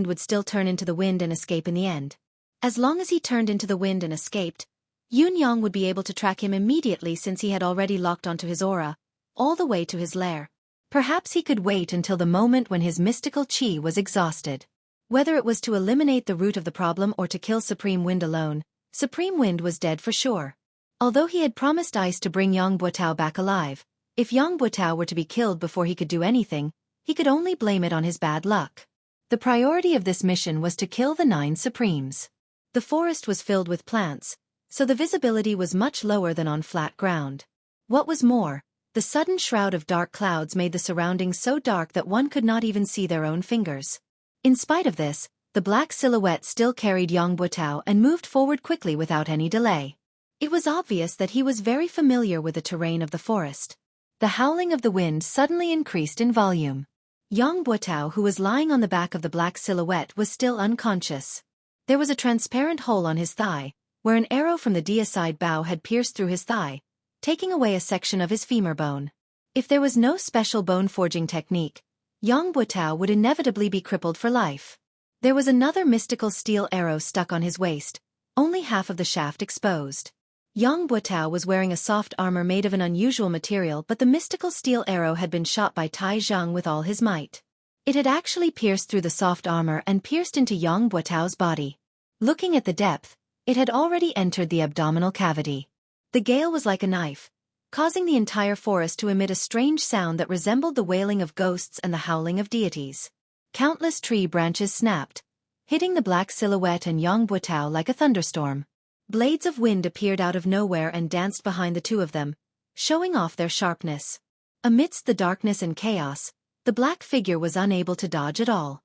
would still turn into the wind and escape in the end. As long as he turned into the wind and escaped, Yun Yang would be able to track him immediately since he had already locked onto his aura, all the way to his lair. Perhaps he could wait until the moment when his mystical chi was exhausted. Whether it was to eliminate the root of the problem or to kill Supreme Wind alone, Supreme Wind was dead for sure. Although he had promised Ice to bring Yang Buotao back alive, if Yang Buotao were to be killed before he could do anything, he could only blame it on his bad luck. The priority of this mission was to kill the 9 Supremes. The forest was filled with plants, so the visibility was much lower than on flat ground. What was more, the sudden shroud of dark clouds made the surroundings so dark that one could not even see their own fingers. In spite of this, the black silhouette still carried Yang Buotao and moved forward quickly without any delay. It was obvious that he was very familiar with the terrain of the forest. The howling of the wind suddenly increased in volume. Yang Buotao, who was lying on the back of the black silhouette, was still unconscious. There was a transparent hole on his thigh, where an arrow from the deicide bow had pierced through his thigh, taking away a section of his femur bone. If there was no special bone-forging technique, Yang Buotao would inevitably be crippled for life. There was another mystical steel arrow stuck on his waist, only half of the shaft exposed. Yang Buotao was wearing a soft armor made of an unusual material, but the mystical steel arrow had been shot by Tai Zhang with all his might. It had actually pierced through the soft armor and pierced into Yang Buotao's body. Looking at the depth, It had already entered the abdominal cavity. The gale was like a knife, causing the entire forest to emit a strange sound that resembled the wailing of ghosts and the howling of deities. Countless tree branches snapped, hitting the black silhouette and Yang Buotao like a thunderstorm. Blades of wind appeared out of nowhere and danced behind the two of them, showing off their sharpness. Amidst the darkness and chaos, the black figure was unable to dodge at all.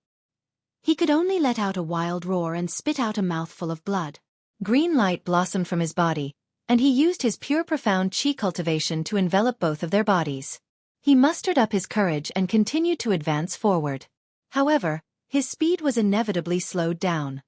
He could only let out a wild roar and spit out a mouthful of blood. Green light blossomed from his body, and he used his pure profound qi cultivation to envelop both of their bodies. He mustered up his courage and continued to advance forward. However, his speed was inevitably slowed down.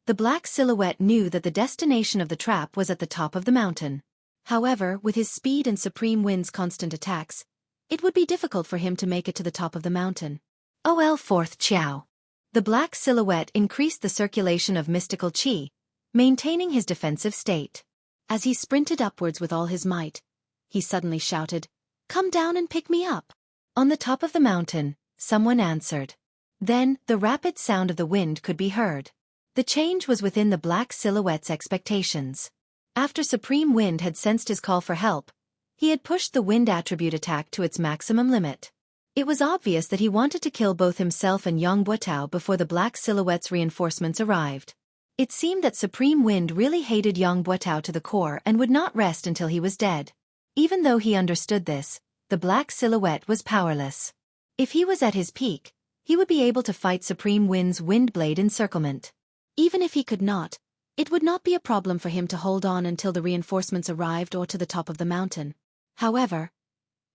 The black silhouette knew that the destination of the trap was at the top of the mountain. However, with his speed and Supreme Wind's constant attacks, it would be difficult for him to make it to the top of the mountain. OL Fourth Qiao. The black silhouette increased the circulation of mystical qi, maintaining his defensive state. As he sprinted upwards with all his might, he suddenly shouted, "Come down and pick me up." On the top of the mountain, someone answered. Then, the rapid sound of the wind could be heard. The change was within the black silhouette's expectations. After Supreme Wind had sensed his call for help, he had pushed the wind attribute attack to its maximum limit. It was obvious that he wanted to kill both himself and Yang Buotao before the black silhouette's reinforcements arrived. It seemed that Supreme Wind really hated Yang Buotao to the core and would not rest until he was dead. Even though he understood this, the black silhouette was powerless. If he was at his peak, he would be able to fight Supreme Wind's wind blade encirclement. Even if he could not, it would not be a problem for him to hold on until the reinforcements arrived or to the top of the mountain. However,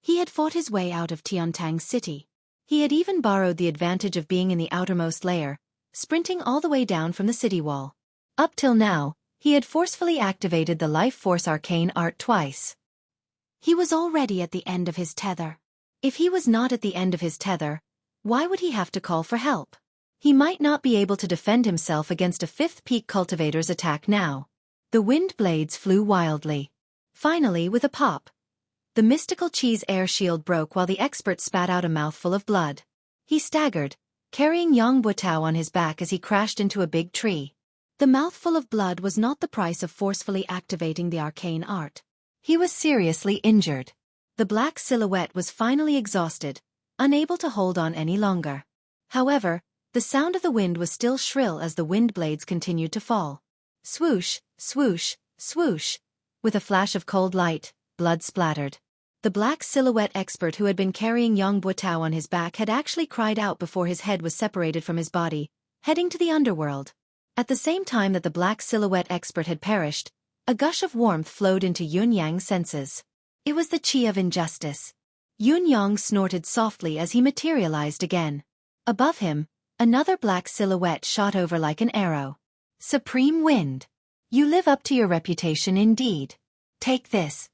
he had fought his way out of Tiantang City. He had even borrowed the advantage of being in the outermost layer, sprinting all the way down from the city wall. Up till now, he had forcefully activated the Life Force Arcane Art twice. He was already at the end of his tether. If he was not at the end of his tether, why would he have to call for help? He might not be able to defend himself against a fifth peak cultivator's attack now. The wind blades flew wildly. Finally, with a pop, the mystical Qi's air shield broke while the expert spat out a mouthful of blood. He staggered, carrying Yang Buotao on his back as he crashed into a big tree. The mouthful of blood was not the price of forcefully activating the arcane art. He was seriously injured. The black silhouette was finally exhausted, unable to hold on any longer. However, the sound of the wind was still shrill as the wind blades continued to fall. Swoosh, swoosh, swoosh. With a flash of cold light, blood splattered. The black silhouette expert who had been carrying Yang Buotao on his back had actually cried out before his head was separated from his body, heading to the underworld. At the same time that the black silhouette expert had perished, a gush of warmth flowed into Yun Yang's senses. It was the qi of injustice. Yun Yang snorted softly as he materialized again. Above him, another black silhouette shot over like an arrow. Supreme Wind. You live up to your reputation indeed. Take this.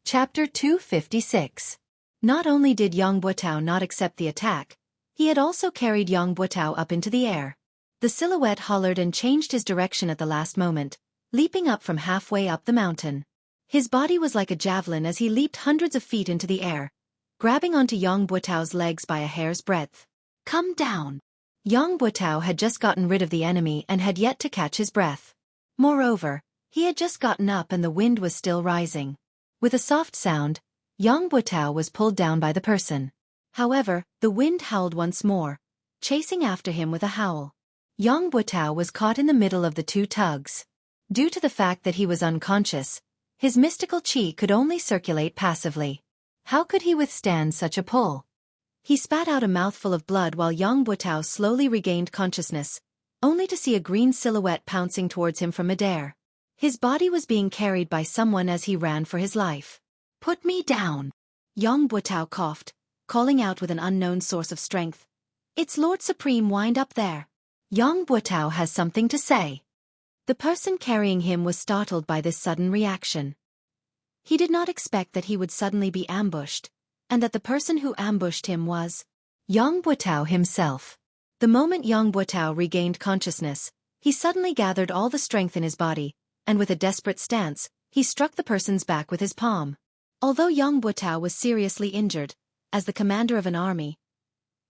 Chapter 256. Not only did Yang Buotao not accept the attack, he had also carried Yang Buotao up into the air. The silhouette hollered and changed his direction at the last moment, leaping up from halfway up the mountain. His body was like a javelin as he leaped hundreds of feet into the air, grabbing onto Yang Buotao's legs by a hair's breadth. Come down! Yang Buotao had just gotten rid of the enemy and had yet to catch his breath. Moreover, he had just gotten up and the wind was still rising. With a soft sound, Yang Buotao was pulled down by the person. However, the wind howled once more, chasing after him with a howl. Yang Buotao was caught in the middle of the two tugs. Due to the fact that he was unconscious, his mystical qi could only circulate passively. How could he withstand such a pull? He spat out a mouthful of blood while Yang Buotao slowly regained consciousness, only to see a green silhouette pouncing towards him from midair. His body was being carried by someone as he ran for his life. Put me down! Yang Buotao coughed, calling out with an unknown source of strength. It's Lord Supreme Wind up there. Yang Buotao has something to say. The person carrying him was startled by this sudden reaction. He did not expect that he would suddenly be ambushed, and that the person who ambushed him was Yang Buotao himself. The moment Yang Buotao regained consciousness, he suddenly gathered all the strength in his body, and with a desperate stance, he struck the person's back with his palm. Although Yang Buotao was seriously injured, as the commander of an army,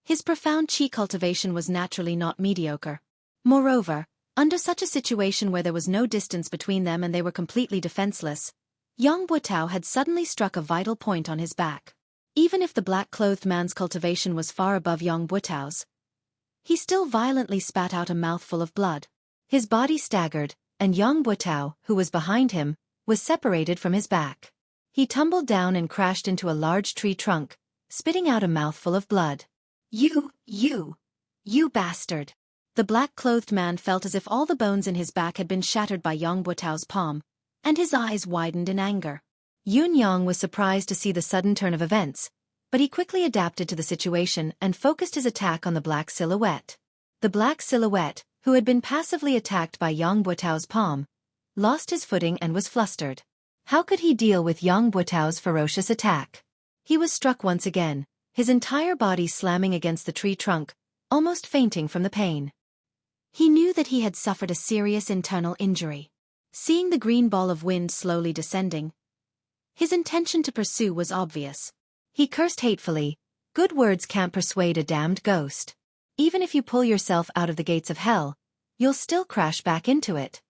His profound qi cultivation was naturally not mediocre. Moreover, under such a situation where there was no distance between them and they were completely defenseless, Yang Buotao had suddenly struck a vital point on his back. Even if the black-clothed man's cultivation was far above Yang Buotao's, he still violently spat out a mouthful of blood. His body staggered, and Yang Buotao, who was behind him, was separated from his back. He tumbled down and crashed into a large tree trunk, spitting out a mouthful of blood. You bastard! The black-clothed man felt as if all the bones in his back had been shattered by Yang Buotao's palm, and his eyes widened in anger. Yun Yang was surprised to see the sudden turn of events, but he quickly adapted to the situation and focused his attack on the black silhouette. The black silhouette, who had been passively attacked by Yang Buotao's palm, lost his footing and was flustered. How could he deal with Yang Buotao's ferocious attack? He was struck once again, his entire body slamming against the tree trunk, almost fainting from the pain. He knew that he had suffered a serious internal injury. Seeing the green ball of wind slowly descending, his intention to pursue was obvious. He cursed hatefully, "Good words can't persuade a damned ghost. Even if you pull yourself out of the gates of hell, you'll still crash back into it."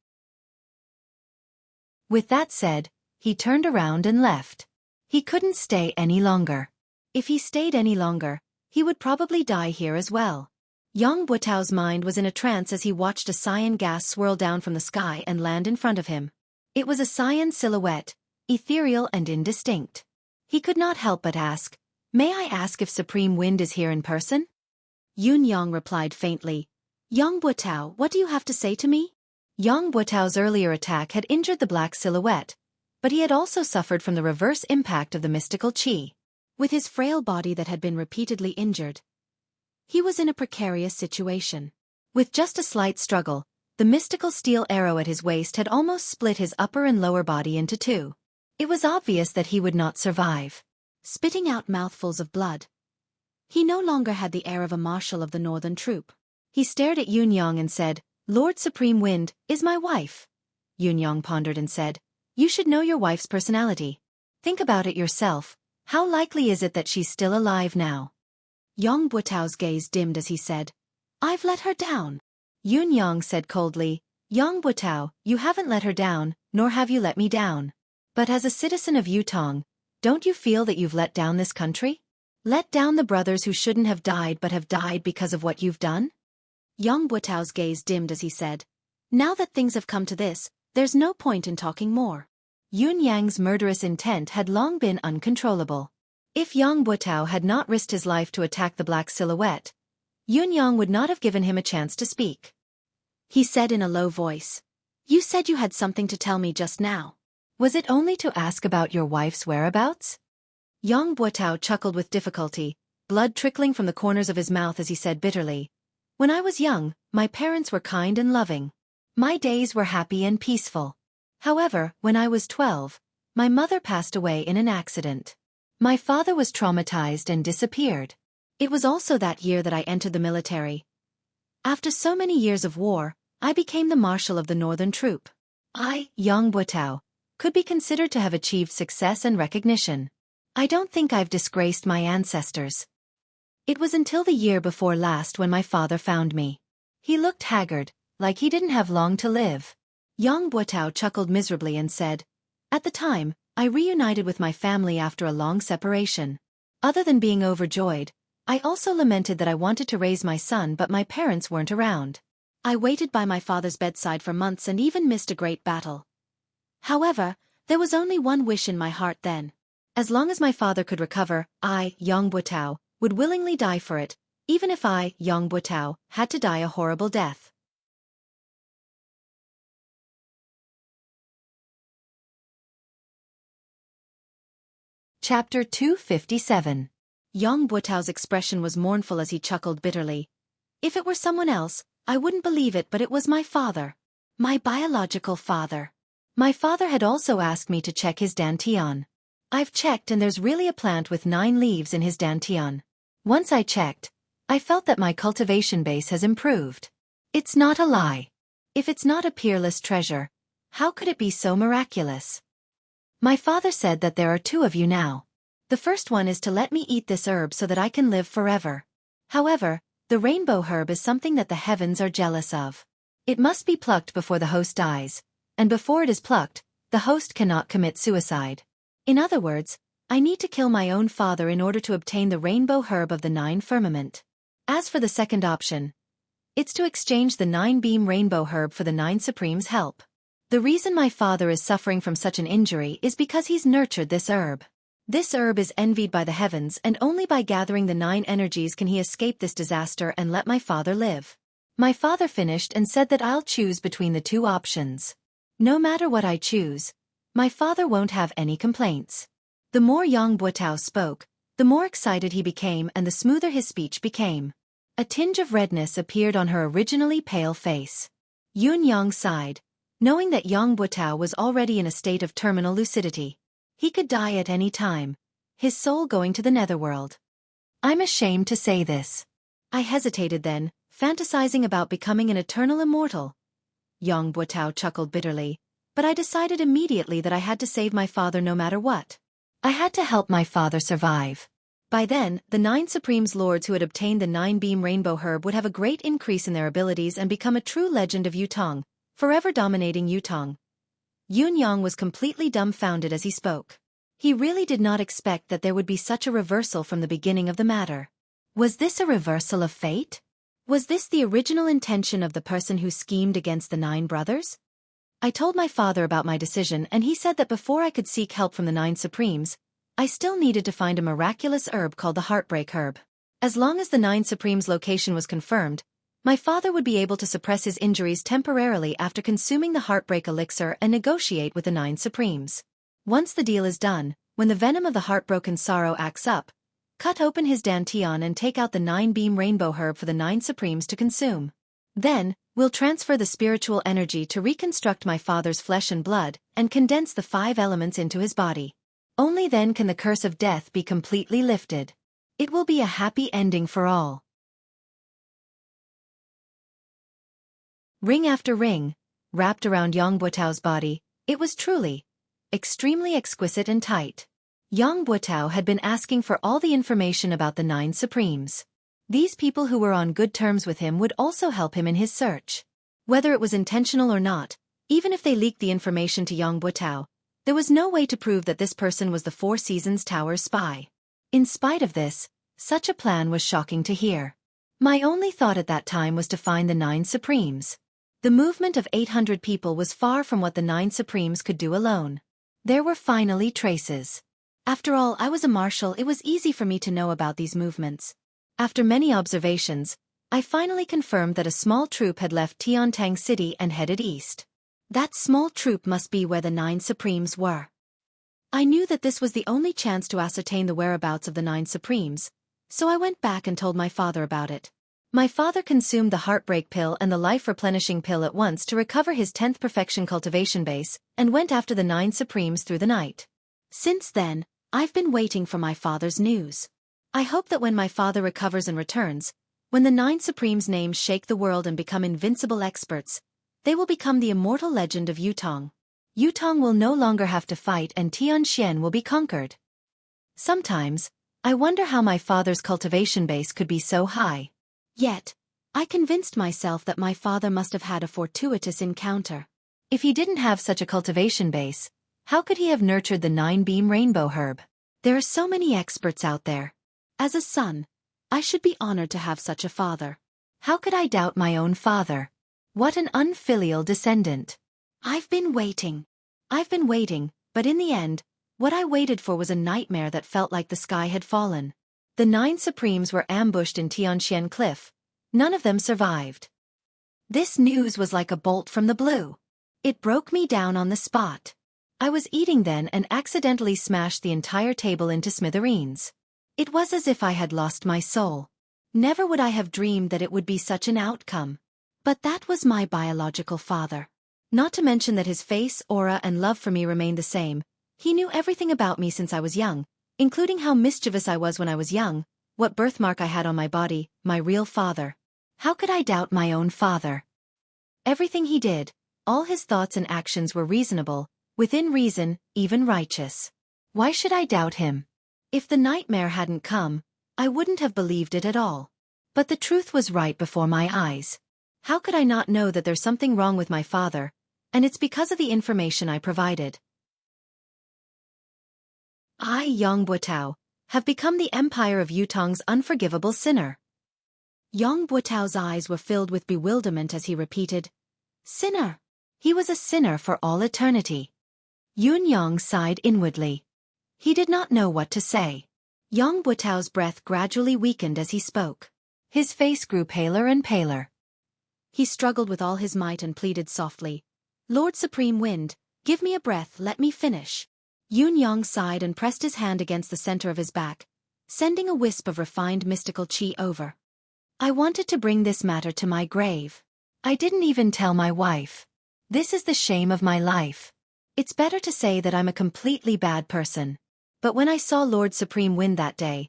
With that said, he turned around and left. He couldn't stay any longer. If he stayed any longer, he would probably die here as well. Yang Buotao's mind was in a trance as he watched a cyan gas swirl down from the sky and land in front of him. It was a cyan silhouette, ethereal and indistinct. He could not help but ask, "May I ask if Supreme Wind is here in person?" Yun Yang replied faintly, "Yang Buotao, what do you have to say to me?" Yang Buotao's earlier attack had injured the black silhouette, but he had also suffered from the reverse impact of the mystical qi. With his frail body that had been repeatedly injured, he was in a precarious situation. With just a slight struggle, the mystical steel arrow at his waist had almost split his upper and lower body into two. It was obvious that he would not survive. Spitting out mouthfuls of blood, he no longer had the air of a marshal of the northern troop. He stared at Yun Yang and said, "Lord Supreme Wind, is my wife?" Yun Yang pondered and said, "You should know your wife's personality. Think about it yourself. How likely is it that she's still alive now?" Yang Buotao's gaze dimmed as he said, "I've let her down." Yun Yang said coldly, "Yang Buotao, you haven't let her down, nor have you let me down. But as a citizen of Yutong, don't you feel that you've let down this country? Let down the brothers who shouldn't have died but have died because of what you've done?" Yang Buotao's gaze dimmed as he said, "Now that things have come to this, there's no point in talking more." Yun Yang's murderous intent had long been uncontrollable. If Yang Buotao had not risked his life to attack the black silhouette, Yun Yang would not have given him a chance to speak. He said in a low voice, "You said you had something to tell me just now. Was it only to ask about your wife's whereabouts?" Yang Buotao chuckled with difficulty, blood trickling from the corners of his mouth as he said bitterly, "When I was young, my parents were kind and loving. My days were happy and peaceful. However, when I was 12, my mother passed away in an accident. My father was traumatized and disappeared. It was also that year that I entered the military. After so many years of war, I became the marshal of the northern troop. I, Yang Buotao, could be considered to have achieved success and recognition. I don't think I've disgraced my ancestors. It was until the year before last when my father found me. He looked haggard, like he didn't have long to live." Yang Buotao chuckled miserably and said, "At the time, I reunited with my family after a long separation. Other than being overjoyed, I also lamented that I wanted to raise my son but my parents weren't around. I waited by my father's bedside for months and even missed a great battle. However, there was only one wish in my heart then. As long as my father could recover, I, Yang Buotao, would willingly die for it, even if I, Yang Buotao, had to die a horrible death." Chapter 257. Yang Buotao's expression was mournful as he chuckled bitterly. "If it were someone else, I wouldn't believe it, but it was my father. My biological father. My father had also asked me to check his dantian. I've checked and there's really a plant with 9 leaves in his dantian. Once I checked, I felt that my cultivation base has improved. It's not a lie. If it's not a peerless treasure, how could it be so miraculous? My father said that there are 2 of you now. The first one is to let me eat this herb so that I can live forever. However, the rainbow herb is something that the heavens are jealous of. It must be plucked before the host dies, and before it is plucked, the host cannot commit suicide. In other words, I need to kill my own father in order to obtain the rainbow herb of the 9 firmament. As for the second option, it's to exchange the 9-beam rainbow herb for the 9 supremes' help. The reason my father is suffering from such an injury is because he's nurtured this herb. This herb is envied by the heavens, and only by gathering the 9 energies can he escape this disaster and let my father live. My father finished and said that I'll choose between the 2 options. No matter what I choose, my father won't have any complaints. The more Yang Buotao spoke, the more excited he became and the smoother his speech became. A tinge of redness appeared on her originally pale face. Yun Yang sighed, knowing that Yang Buotao was already in a state of terminal lucidity. He could die at any time, his soul going to the netherworld. I'm ashamed to say this. I hesitated then, fantasizing about becoming an eternal immortal. Yang Buotao chuckled bitterly, but I decided immediately that I had to save my father no matter what. I had to help my father survive. By then, the 9 Supremes Lords who had obtained the 9-beam rainbow herb would have a great increase in their abilities and become a true legend of Yutong, forever dominating Yutong. Yun Yang was completely dumbfounded as he spoke. He really did not expect that there would be such a reversal from the beginning of the matter. Was this a reversal of fate? Was this the original intention of the person who schemed against the 9 brothers? I told my father about my decision, and he said that before I could seek help from the 9 Supremes, I still needed to find a miraculous herb called the Heartbreak Herb. As long as the 9 Supremes' location was confirmed, my father would be able to suppress his injuries temporarily after consuming the Heartbreak Elixir and negotiate with the 9 Supremes. Once the deal is done, when the venom of the heartbroken sorrow acts up, cut open his dantian and take out the 9-beam rainbow herb for the 9 Supremes to consume. Then, we'll transfer the spiritual energy to reconstruct my father's flesh and blood and condense the 5 elements into his body. Only then can the curse of death be completely lifted. It will be a happy ending for all. Ring after ring, wrapped around Yang Buotao's body, it was truly extremely exquisite and tight. Yang Buotao had been asking for all the information about the 9 Supremes. These people who were on good terms with him would also help him in his search. Whether it was intentional or not, even if they leaked the information to Yang Buotao, there was no way to prove that this person was the 4 Seasons Tower's spy. In spite of this, such a plan was shocking to hear. My only thought at that time was to find the 9 Supremes. The movement of 800 people was far from what the 9 Supremes could do alone. There were finally traces. After all, I was a marshal, it was easy for me to know about these movements. After many observations, I finally confirmed that a small troop had left Tiantang City and headed east. That small troop must be where the 9 Supremes were. I knew that this was the only chance to ascertain the whereabouts of the 9 Supremes, so I went back and told my father about it. My father consumed the Heartbreak Pill and the Life-Replenishing Pill at once to recover his 10th Perfection cultivation base, and went after the 9 Supremes through the night. Since then, I've been waiting for my father's news. I hope that when my father recovers and returns, when the 9 Supremes' names shake the world and become invincible experts, they will become the immortal legend of Yutong. Yutong will no longer have to fight and Tianxian will be conquered. Sometimes, I wonder how my father's cultivation base could be so high. Yet, I convinced myself that my father must have had a fortuitous encounter. If he didn't have such a cultivation base, how could he have nurtured the 9-beam rainbow herb? There are so many experts out there. As a son, I should be honored to have such a father. How could I doubt my own father? What an unfilial descendant. I've been waiting, but in the end, what I waited for was a nightmare that felt like the sky had fallen. The 9 Supremes were ambushed in Tianxian Cliff. None of them survived. This news was like a bolt from the blue. It broke me down on the spot. I was eating then and accidentally smashed the entire table into smithereens. It was as if I had lost my soul. Never would I have dreamed that it would be such an outcome. But that was my biological father. Not to mention that his face, aura, and love for me remained the same. He knew everything about me since I was young, including how mischievous I was when I was young, what birthmark I had on my body, my real father. How could I doubt my own father? Everything he did, all his thoughts and actions were reasonable, within reason, even righteous. Why should I doubt him? If the nightmare hadn't come, I wouldn't have believed it at all. But the truth was right before my eyes. How could I not know that there's something wrong with my father? And it's because of the information I provided. I, Yang Buotao, have become the empire of Yutong's unforgivable sinner. Yang Buotao's eyes were filled with bewilderment as he repeated, "Sinner." He was a sinner for all eternity. Yun Yang sighed inwardly. He did not know what to say. Yang Buotao's breath gradually weakened as he spoke. His face grew paler and paler. He struggled with all his might and pleaded softly, "Lord Supreme Wind, give me a breath, let me finish." Yun Yang sighed and pressed his hand against the center of his back, sending a wisp of refined mystical qi over. "I wanted to bring this matter to my grave. I didn't even tell my wife. This is the shame of my life. It's better to say that I'm a completely bad person. But when I saw Lord Supreme Wind that day,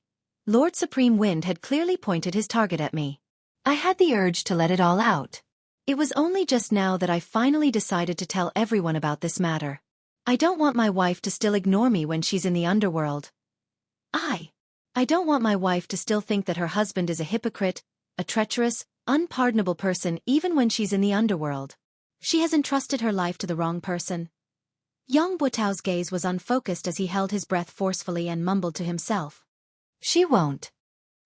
Lord Supreme Wind had clearly pointed his target at me. I had the urge to let it all out. It was only just now that I finally decided to tell everyone about this matter. I don't want my wife to still ignore me when she's in the underworld. I don't want my wife to still think that her husband is a hypocrite, a treacherous, unpardonable person even when she's in the underworld. She has entrusted her life to the wrong person." Yang Buotao's gaze was unfocused as he held his breath forcefully and mumbled to himself. "She won't."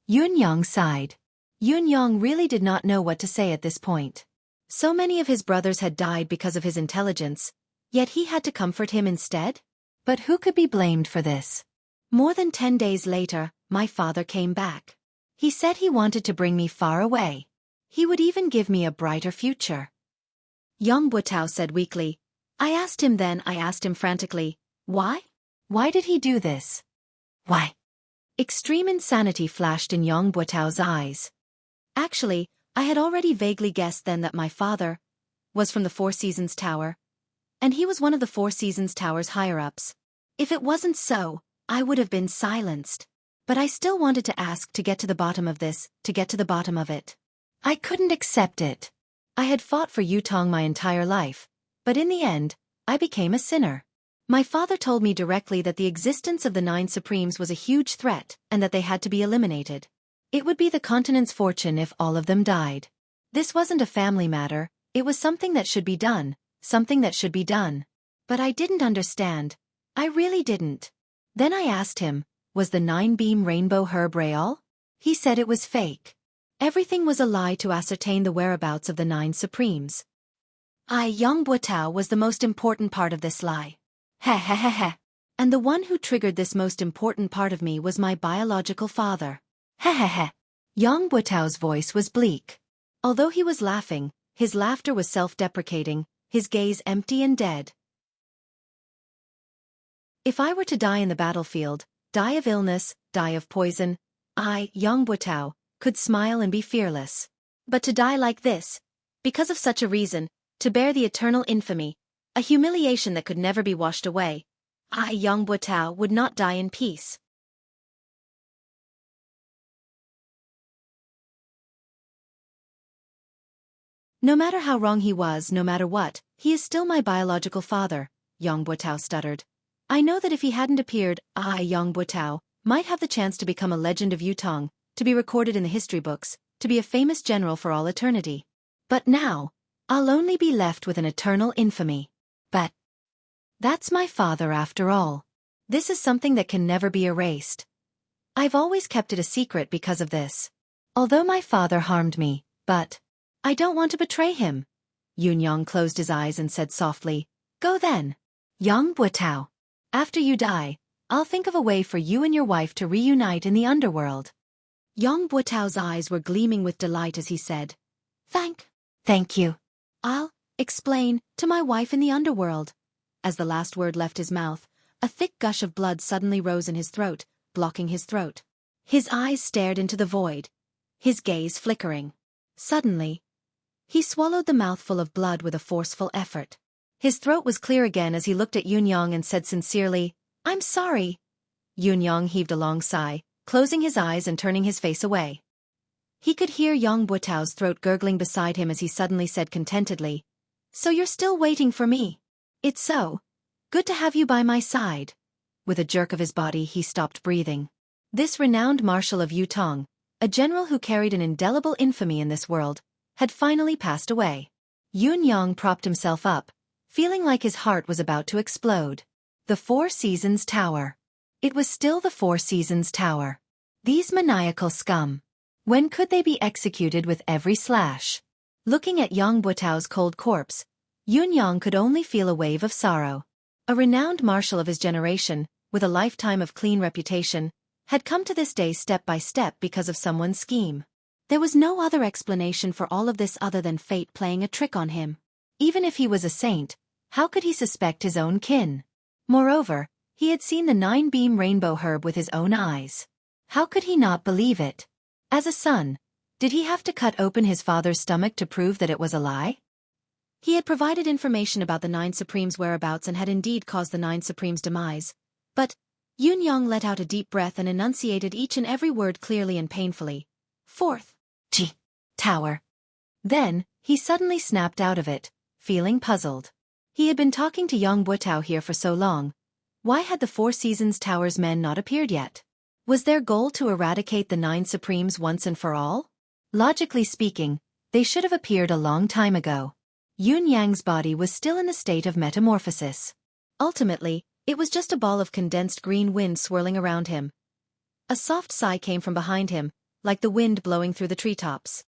Yun Yang sighed. Yun Yang really did not know what to say at this point. So many of his brothers had died because of his intelligence, yet he had to comfort him instead? But who could be blamed for this? More than 10 days later, my father came back. He said he wanted to bring me far away. He would even give me a brighter future. Yang Buotao said weakly. I asked him frantically, why? Why did he do this? Why? Extreme insanity flashed in Yang Buotao's eyes. Actually, I had already vaguely guessed then that my father was from the Four Seasons Tower, and he was one of the Four Seasons Tower's higher-ups. If it wasn't so, I would have been silenced. But I still wanted to ask to get to the bottom of this, to get to the bottom of it. I couldn't accept it. I had fought for Yutong my entire life, but in the end, I became a sinner. My father told me directly that the existence of the 9 Supremes was a huge threat and that they had to be eliminated. It would be the continent's fortune if all of them died. This wasn't a family matter, it was something that should be done, something that should be done. But I didn't understand. I really didn't. Then I asked him, was the 9-beam rainbow herb real? He said it was fake. Everything was a lie to ascertain the whereabouts of the 9 Supremes. Yang Buotao was the most important part of this lie. Heh. And the one who triggered this most important part of me was my biological father. Heh. Yang Buotao's voice was bleak. Although he was laughing, his laughter was self-deprecating, his gaze empty and dead. If I were to die in the battlefield, die of illness, die of poison, I, Yang Buotao, could smile and be fearless. But to die like this, because of such a reason, to bear the eternal infamy, a humiliation that could never be washed away, I, Yang Buotao, would not die in peace. No matter how wrong he was, no matter what, he is still my biological father, Yang Buotao stuttered. I know that if he hadn't appeared, I, Yang Buotao, might have the chance to become a legend of Yutong, to be recorded in the history books, to be a famous general for all eternity. But now, I'll only be left with an eternal infamy. But that's my father after all. This is something that can never be erased. I've always kept it a secret because of this. Although my father harmed me, but I don't want to betray him. Yun Yang closed his eyes and said softly, Go then. Yang Buotao. After you die, I'll think of a way for you and your wife to reunite in the underworld. Yang Buotao's eyes were gleaming with delight as he said, Thank you. I'll explain to my wife in the underworld. As the last word left his mouth, a thick gush of blood suddenly rose in his throat, blocking his throat. His eyes stared into the void, his gaze flickering. Suddenly, he swallowed the mouthful of blood with a forceful effort. His throat was clear again as he looked at Yun Yang and said sincerely, I'm sorry. Yun Yang heaved a long sigh, closing his eyes and turning his face away. He could hear Yang Buotao's throat gurgling beside him as he suddenly said contentedly, So you're still waiting for me? It's so good to have you by my side. With a jerk of his body he stopped breathing. This renowned marshal of Yutong, a general who carried an indelible infamy in this world, had finally passed away. Yun Yang propped himself up, feeling like his heart was about to explode. The Four Seasons Tower. It was still the Four Seasons Tower. These maniacal scum. When could they be executed with every slash? Looking at Yang Buitao's cold corpse, Yun Yang could only feel a wave of sorrow. A renowned marshal of his generation, with a lifetime of clean reputation, had come to this day step by step because of someone's scheme. There was no other explanation for all of this other than fate playing a trick on him. Even if he was a saint, how could he suspect his own kin? Moreover, he had seen the 9-beam rainbow herb with his own eyes. How could he not believe it? As a son, did he have to cut open his father's stomach to prove that it was a lie? He had provided information about the 9 Supremes' whereabouts and had indeed caused the 9 Supremes' demise. But Yun Yang let out a deep breath and enunciated each and every word clearly and painfully. Fourth Tower. Then, he suddenly snapped out of it, feeling puzzled. He had been talking to Yang Buitao here for so long. Why had the Four Seasons Tower's men not appeared yet? Was their goal to eradicate the 9 Supremes once and for all? Logically speaking, they should have appeared a long time ago. Yun Yang's body was still in the state of metamorphosis. Ultimately, it was just a ball of condensed green wind swirling around him. A soft sigh came from behind him, like the wind blowing through the treetops.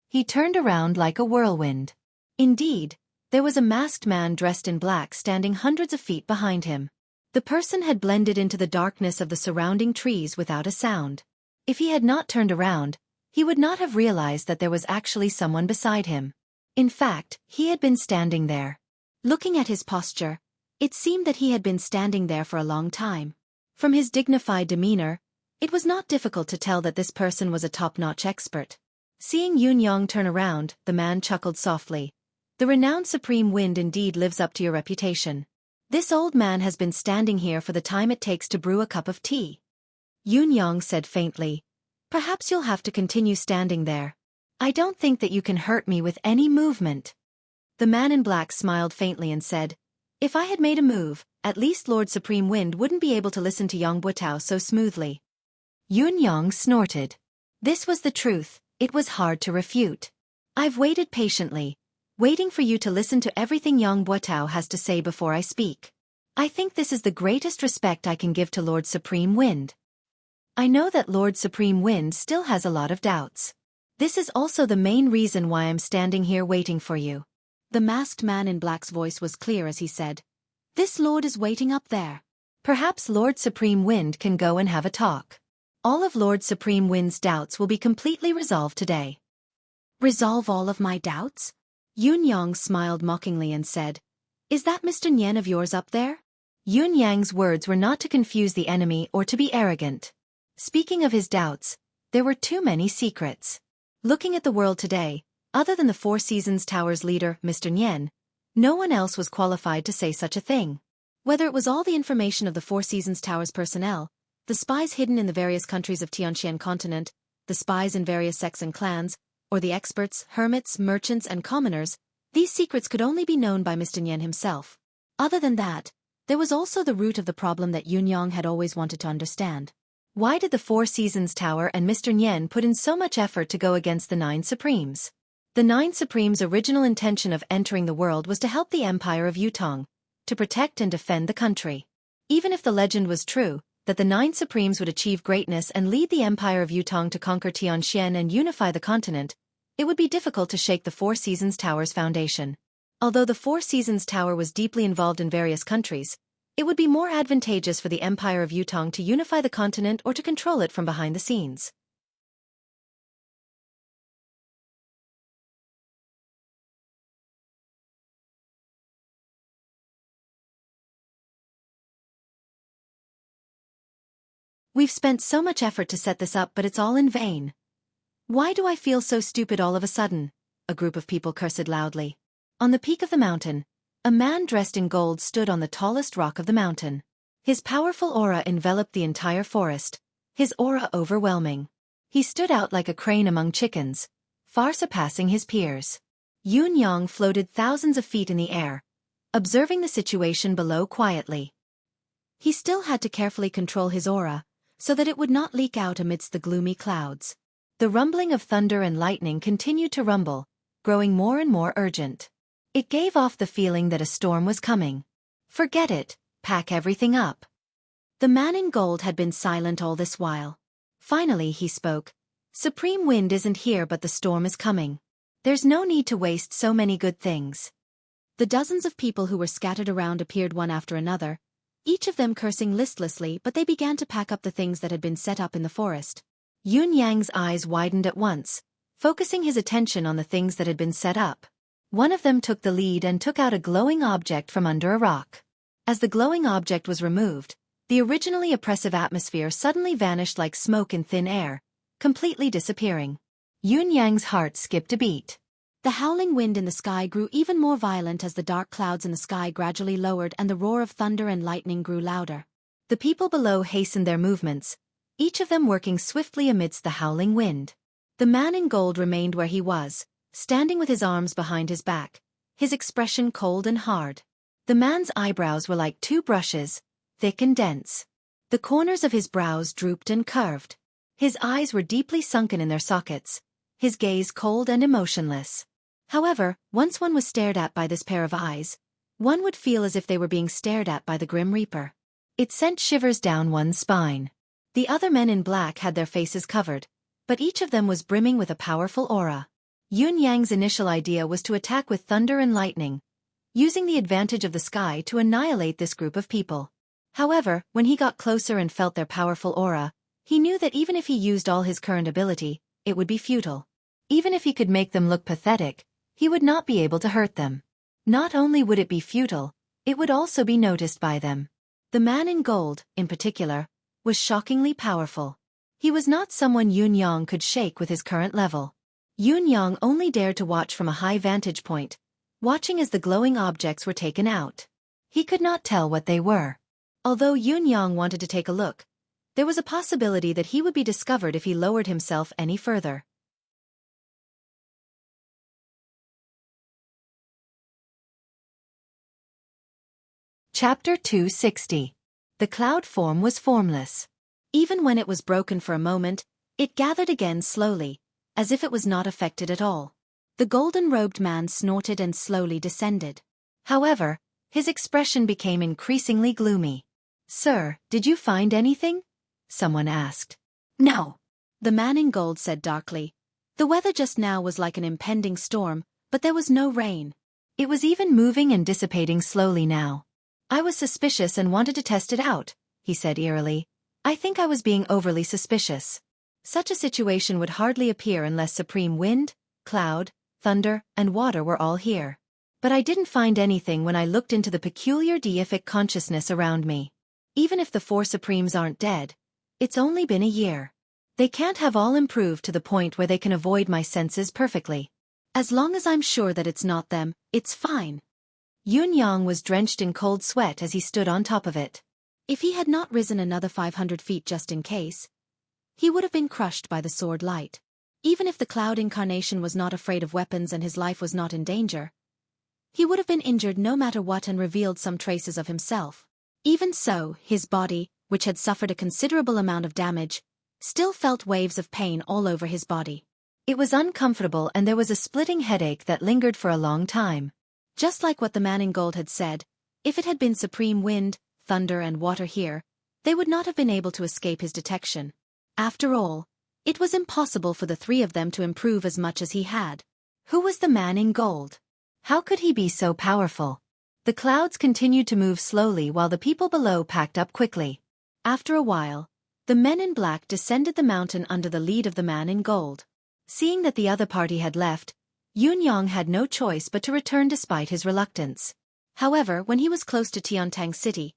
He turned around like a whirlwind. Indeed, there was a masked man dressed in black standing hundreds of feet behind him. The person had blended into the darkness of the surrounding trees without a sound. If he had not turned around, he would not have realized that there was actually someone beside him. In fact, he had been standing there. Looking at his posture, it seemed that he had been standing there for a long time. From his dignified demeanor, it was not difficult to tell that this person was a top-notch expert. Seeing Yun Yang turn around, the man chuckled softly. The renowned Supreme Wind indeed lives up to your reputation. This old man has been standing here for the time it takes to brew a cup of tea. Yun Yang said faintly, perhaps you'll have to continue standing there. I don't think that you can hurt me with any movement. The man in black smiled faintly and said, if I had made a move, at least Lord Supreme Wind wouldn't be able to listen to Yang Buitao so smoothly. Yun Yang snorted. This was the truth, it was hard to refute. I've waited patiently, waiting for you to listen to everything Yang Buitao has to say before I speak. I think this is the greatest respect I can give to Lord Supreme Wind. I know that Lord Supreme Wind still has a lot of doubts. This is also the main reason why I'm standing here waiting for you. The masked man in black's voice was clear as he said, this lord is waiting up there. Perhaps Lord Supreme Wind can go and have a talk. All of Lord Supreme Wind's doubts will be completely resolved today. Resolve all of my doubts? Yun Yang smiled mockingly and said, is that Mr. Nian of yours up there? Yun Yang's words were not to confuse the enemy or to be arrogant. Speaking of his doubts, there were too many secrets. Looking at the world today, other than the Four Seasons Tower's leader, Mr. Nian, no one else was qualified to say such a thing. Whether it was all the information of the Four Seasons Tower's personnel, the spies hidden in the various countries of Tianxian continent, the spies in various sects and clans, or the experts, hermits, merchants, and commoners, these secrets could only be known by Mr. Nian himself. Other than that, there was also the root of the problem that Yun Yang had always wanted to understand. Why did the Four Seasons Tower and Mr. Nian put in so much effort to go against the 9 Supremes? The 9 Supremes' original intention of entering the world was to help the Empire of Yutong, to protect and defend the country. Even if the legend was true, that the 9 Supremes would achieve greatness and lead the Empire of Yutong to conquer Tianxian and unify the continent, it would be difficult to shake the Four Seasons Tower's foundation. Although the Four Seasons Tower was deeply involved in various countries, it would be more advantageous for the Empire of Yutong to unify the continent or to control it from behind the scenes. We've spent so much effort to set this up, but it's all in vain. Why do I feel so stupid all of a sudden? A group of people cursed loudly. On the peak of the mountain, a man dressed in gold stood on the tallest rock of the mountain. His powerful aura enveloped the entire forest, his aura overwhelming. He stood out like a crane among chickens, far surpassing his peers. Yun Yang floated thousands of feet in the air, observing the situation below quietly. He still had to carefully control his aura, so that it would not leak out amidst the gloomy clouds. The rumbling of thunder and lightning continued to rumble, growing more and more urgent. It gave off the feeling that a storm was coming. "Forget it, pack everything up." The man in gold had been silent all this while. Finally he spoke. "Supreme Wind isn't here, but the storm is coming. There's no need to waste so many good things." The dozens of people who were scattered around appeared one after another, each of them cursing listlessly, but they began to pack up the things that had been set up in the forest. Yun Yang's eyes widened at once, focusing his attention on the things that had been set up. One of them took the lead and took out a glowing object from under a rock. As the glowing object was removed, the originally oppressive atmosphere suddenly vanished like smoke in thin air, completely disappearing. Yun Yang's heart skipped a beat. The howling wind in the sky grew even more violent as the dark clouds in the sky gradually lowered and the roar of thunder and lightning grew louder. The people below hastened their movements, each of them working swiftly amidst the howling wind. The man in gold remained where he was, standing with his arms behind his back, his expression cold and hard. The man's eyebrows were like two brushes, thick and dense. The corners of his brows drooped and curved. His eyes were deeply sunken in their sockets, his gaze cold and emotionless. However, once one was stared at by this pair of eyes, one would feel as if they were being stared at by the Grim Reaper. It sent shivers down one's spine. The other men in black had their faces covered, but each of them was brimming with a powerful aura. Yun Yang's initial idea was to attack with thunder and lightning, using the advantage of the sky to annihilate this group of people. However, when he got closer and felt their powerful aura, he knew that even if he used all his current ability, it would be futile. Even if he could make them look pathetic, he would not be able to hurt them. Not only would it be futile, it would also be noticed by them. The man in gold, in particular, was shockingly powerful. He was not someone Yun Yang could shake with his current level. Yun Yang only dared to watch from a high vantage point, watching as the glowing objects were taken out. He could not tell what they were. Although Yun Yang wanted to take a look, there was a possibility that he would be discovered if he lowered himself any further. Chapter 260. The cloud form was formless. Even when it was broken for a moment, it gathered again slowly, as if it was not affected at all. The golden-robed man snorted and slowly descended. However, his expression became increasingly gloomy. "Sir, did you find anything?" someone asked. "No," the man in gold said darkly. The weather just now was like an impending storm, but there was no rain. It was even moving and dissipating slowly now. "I was suspicious and wanted to test it out," he said eerily. "I think I was being overly suspicious. Such a situation would hardly appear unless supreme wind, cloud, thunder, and water were all here. But I didn't find anything when I looked into the peculiar deific consciousness around me. Even if the four supremes aren't dead, it's only been a year. They can't have all improved to the point where they can avoid my senses perfectly. As long as I'm sure that it's not them, it's fine." Yun Yang was drenched in cold sweat as he stood on top of it. If he had not risen another 500 feet just in case, he would have been crushed by the sword light. Even if the cloud incarnation was not afraid of weapons and his life was not in danger, he would have been injured no matter what and revealed some traces of himself. Even so, his body, which had suffered a considerable amount of damage, still felt waves of pain all over his body. It was uncomfortable and there was a splitting headache that lingered for a long time. Just like what the man in gold had said, if it had been supreme wind, thunder and water here, they would not have been able to escape his detection. After all, it was impossible for the three of them to improve as much as he had. Who was the man in gold? How could he be so powerful? The clouds continued to move slowly while the people below packed up quickly. After a while, the men in black descended the mountain under the lead of the man in gold. Seeing that the other party had left, Yun Yang had no choice but to return despite his reluctance. However, when he was close to Tiantang City,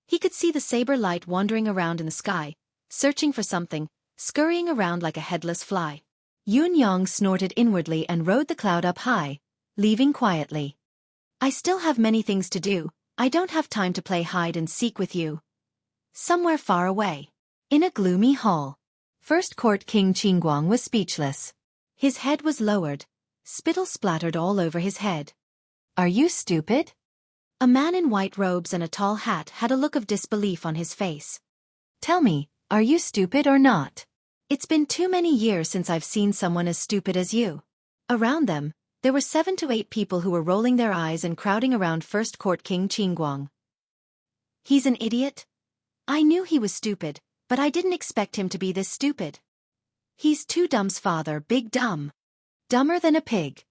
he could see the saber light wandering around in the sky, searching for something, scurrying around like a headless fly. Yun Yang snorted inwardly and rode the cloud up high, leaving quietly. "I still have many things to do. I don't have time to play hide and seek with you." Somewhere far away, in a gloomy hall, First Court King Qingguang was speechless. His head was lowered, spittle splattered all over his head. "Are you stupid?" A man in white robes and a tall hat had a look of disbelief on his face. "Tell me, Are you stupid or not? It's been too many years since I've seen someone as stupid as you. Around them, there were 7 to 8 people who were rolling their eyes and crowding around First Court King Qingguang. He's an idiot? I knew he was stupid, but I didn't expect him to be this stupid. He's too dumb's father, big dumb. Dumber than a pig.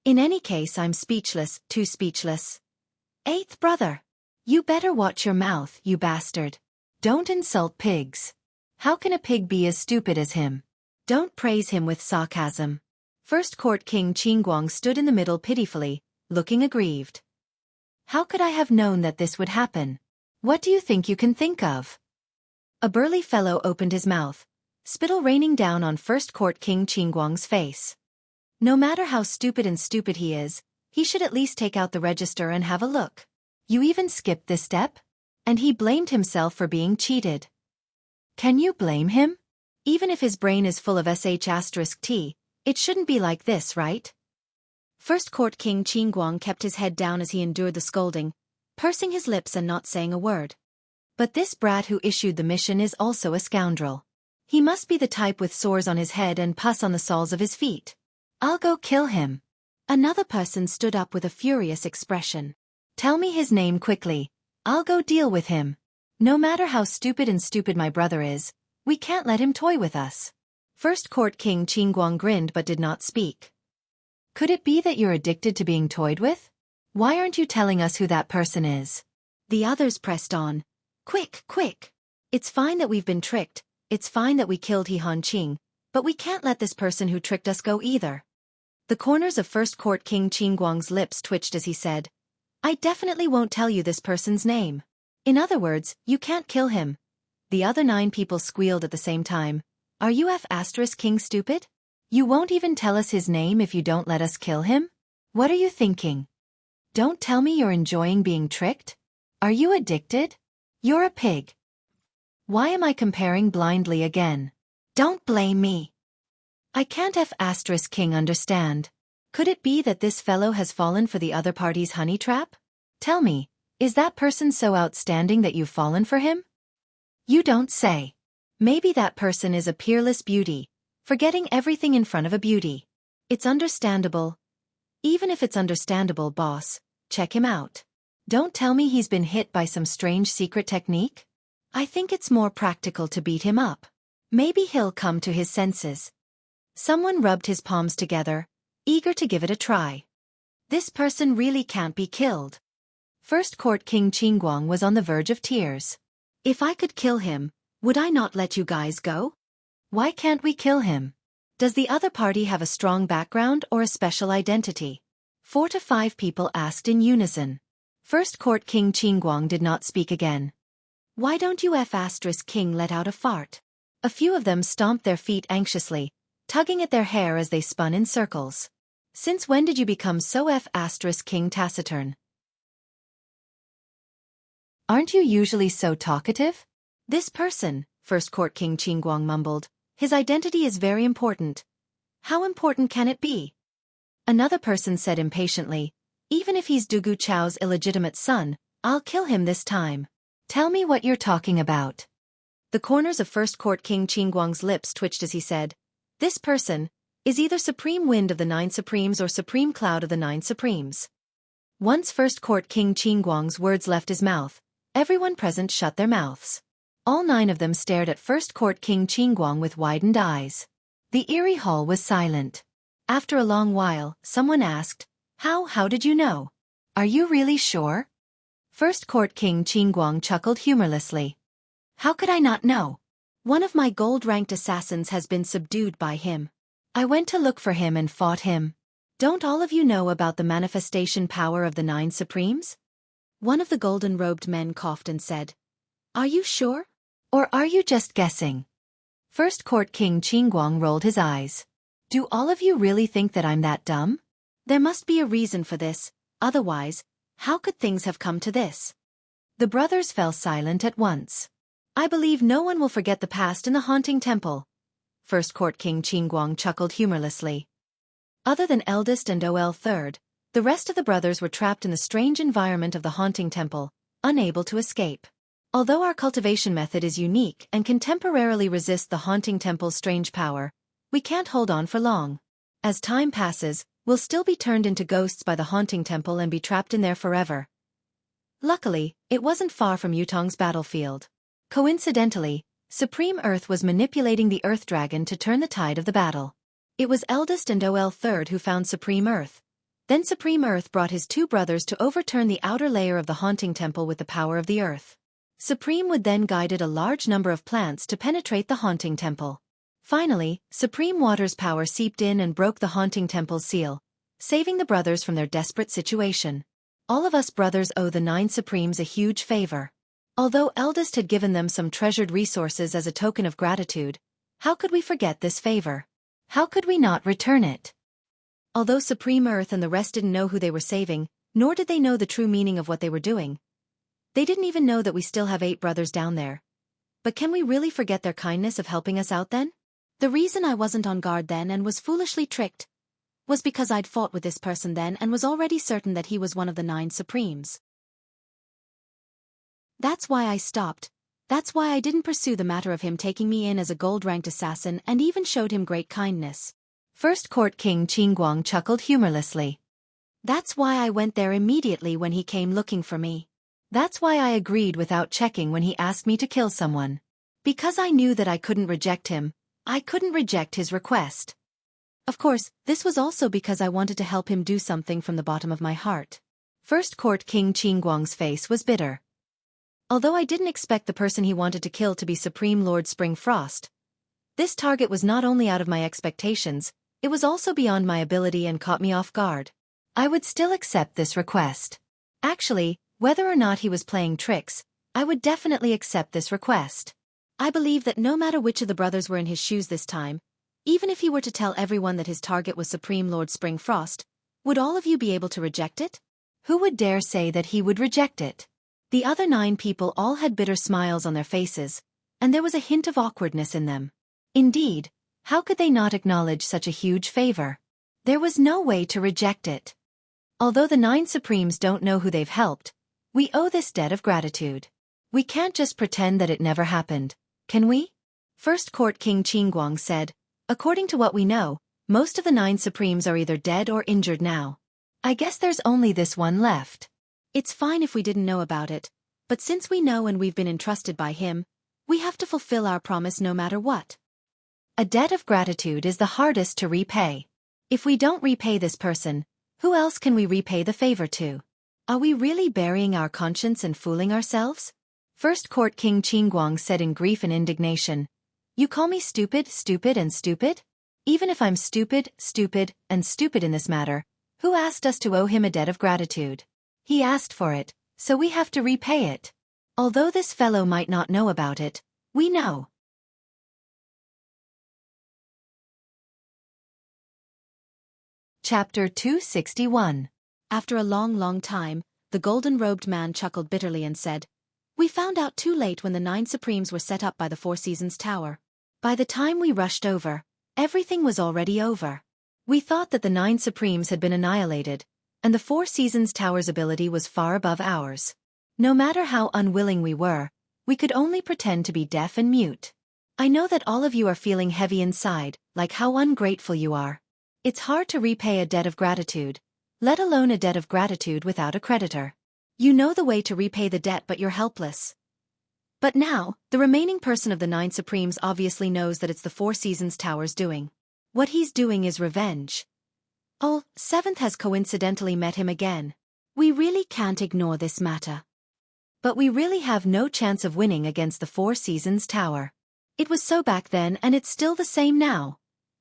In any case, I'm speechless, too speechless. 8th brother. You better watch your mouth, you bastard. Don't insult pigs. How can a pig be as stupid as him? Don't praise him with sarcasm. First Court King Qingguang stood in the middle pitifully, looking aggrieved. How could I have known that this would happen? What do you think you can think of? A burly fellow opened his mouth, spittle raining down on First Court King Qingguang's face. No matter how stupid he is, he should at least take out the register and have a look. You even skipped this step? And he blamed himself for being cheated. Can you blame him? Even if his brain is full of sh*t, it shouldn't be like this, right? First Court King Qingguang kept his head down as he endured the scolding, pursing his lips and not saying a word. But this brat who issued the mission is also a scoundrel. He must be the type with sores on his head and pus on the soles of his feet. I'll go kill him. Another person stood up with a furious expression. Tell me his name quickly. I'll go deal with him. No matter how stupid my brother is, we can't let him toy with us. First Court King Qingguang grinned but did not speak. Could it be that you're addicted to being toyed with? Why aren't you telling us who that person is? The others pressed on. Quick, quick. It's fine that we've been tricked, it's fine that we killed He Hanqing, but we can't let this person who tricked us go either. The corners of First Court King Qingguang's lips twitched as he said, I definitely won't tell you this person's name. In other words, you can't kill him. The other 9 people squealed at the same time. Are you King stupid? You won't even tell us his name if you don't let us kill him? What are you thinking? Don't tell me you're enjoying being tricked? Are you addicted? You're a pig. Why am I comparing blindly again? Don't blame me. I can't King understand. Could it be that this fellow has fallen for the other party's honey trap? Tell me, is that person so outstanding that you've fallen for him? You don't say. Maybe that person is a peerless beauty, forgetting everything in front of a beauty. It's understandable. Even if it's understandable, boss, check him out. Don't tell me he's been hit by some strange secret technique? I think it's more practical to beat him up. Maybe he'll come to his senses. Someone rubbed his palms together, eager to give it a try. This person really can't be killed. First Court King Qingguang was on the verge of tears. If I could kill him, would I not let you guys go? Why can't we kill him? Does the other party have a strong background or a special identity? 4 to 5 people asked in unison. First Court King Qingguang did not speak again. Why don't you King let out a fart? A few of them stomped their feet anxiously, tugging at their hair as they spun in circles. Since when did you become so King taciturn? Aren't you usually so talkative? This person, First Court King Qingguang mumbled, his identity is very important. How important can it be? Another person said impatiently, even if he's Dugu Chao's illegitimate son, I'll kill him this time. Tell me what you're talking about. The corners of First Court King Qingguang's lips twitched as he said, this person is either Supreme Wind of the 9 Supremes or Supreme Cloud of the 9 Supremes. Once First Court King Qingguang's words left his mouth, everyone present shut their mouths. All 9 of them stared at First Court King Qingguang with widened eyes. The eerie hall was silent. After a long while, someone asked, How did you know? Are you really sure? First Court King Qingguang chuckled humorlessly. How could I not know? One of my gold-ranked assassins has been subdued by him. I went to look for him and fought him. Don't all of you know about the manifestation power of the 9 Supremes? One of the golden-robed men coughed and said, Are you sure? Or are you just guessing? First Court King Qingguang rolled his eyes. Do all of you really think that I'm that dumb? There must be a reason for this, otherwise, how could things have come to this? The brothers fell silent at once. I believe no one will forget the past in the haunting temple. First Court King Qingguang chuckled humorlessly. Other than eldest and OL third, the rest of the brothers were trapped in the strange environment of the haunting temple, unable to escape. Although our cultivation method is unique and can temporarily resist the haunting temple's strange power, we can't hold on for long. As time passes, we'll still be turned into ghosts by the haunting temple and be trapped in there forever. Luckily, it wasn't far from Yutong's battlefield. Coincidentally, Supreme Earth was manipulating the Earth Dragon to turn the tide of the battle. It was Eldest and OL Third who found Supreme Earth. Then Supreme Earth brought his two brothers to overturn the outer layer of the haunting temple with the power of the earth. Supreme would then guided a large number of plants to penetrate the haunting temple. Finally, Supreme Water's power seeped in and broke the haunting temple's seal, saving the brothers from their desperate situation. All of us brothers owe the 9 Supremes a huge favor. Although Eldest had given them some treasured resources as a token of gratitude, how could we forget this favor? How could we not return it? Although Supreme Earth and the rest didn't know who they were saving, nor did they know the true meaning of what they were doing. They didn't even know that we still have 8 brothers down there. But can we really forget their kindness of helping us out then? The reason I wasn't on guard then and was foolishly tricked was because I'd fought with this person then and was already certain that he was one of the 9 Supremes. That's why I stopped. That's why I didn't pursue the matter of him taking me in as a gold-ranked assassin and even showed him great kindness. First Court King Qingguang chuckled humorlessly. That's why I went there immediately when he came looking for me. That's why I agreed without checking when he asked me to kill someone. Because I knew that I couldn't reject him, I couldn't reject his request. Of course, this was also because I wanted to help him do something from the bottom of my heart. First Court King Qingguang's face was bitter. Although I didn't expect the person he wanted to kill to be Supreme Lord Spring Frost, this target was not only out of my expectations, it was also beyond my ability and caught me off guard. I would still accept this request. Actually, whether or not he was playing tricks, I would definitely accept this request. I believe that no matter which of the brothers were in his shoes this time, even if he were to tell everyone that his target was Supreme Lord Spring Frost, would all of you be able to reject it? Who would dare say that he would reject it? The other 9 people all had bitter smiles on their faces, and there was a hint of awkwardness in them. Indeed, how could they not acknowledge such a huge favor? There was no way to reject it. Although the 9 Supremes don't know who they've helped, we owe this debt of gratitude. We can't just pretend that it never happened, can we? First Court King Qingguang said, according to what we know, most of the 9 Supremes are either dead or injured now. I guess there's only this one left. It's fine if we didn't know about it, but since we know and we've been entrusted by him, we have to fulfill our promise no matter what. A debt of gratitude is the hardest to repay. If we don't repay this person, who else can we repay the favor to? Are we really burying our conscience and fooling ourselves? First Court King Qingguang said in grief and indignation, you call me stupid, stupid and stupid? Even if I'm stupid, stupid, and stupid in this matter, who asked us to owe him a debt of gratitude? He asked for it, so we have to repay it. Although this fellow might not know about it, we know. Chapter 261. After a long time, the golden-robed man chuckled bitterly and said, we found out too late when the 9 Supremes were set up by the Four Seasons Tower. By the time we rushed over, everything was already over. We thought that the 9 Supremes had been annihilated, and the Four Seasons Tower's ability was far above ours. No matter how unwilling we were, we could only pretend to be deaf and mute. I know that all of you are feeling heavy inside, like how ungrateful you are. It's hard to repay a debt of gratitude, let alone a debt of gratitude without a creditor. You know the way to repay the debt but you're helpless. But now, the remaining person of the 9 Supremes obviously knows that it's the Four Seasons Tower's doing. What he's doing is revenge. Oh, 7th has coincidentally met him again. We really can't ignore this matter. But we really have no chance of winning against the Four Seasons Tower. It was so back then and it's still the same now.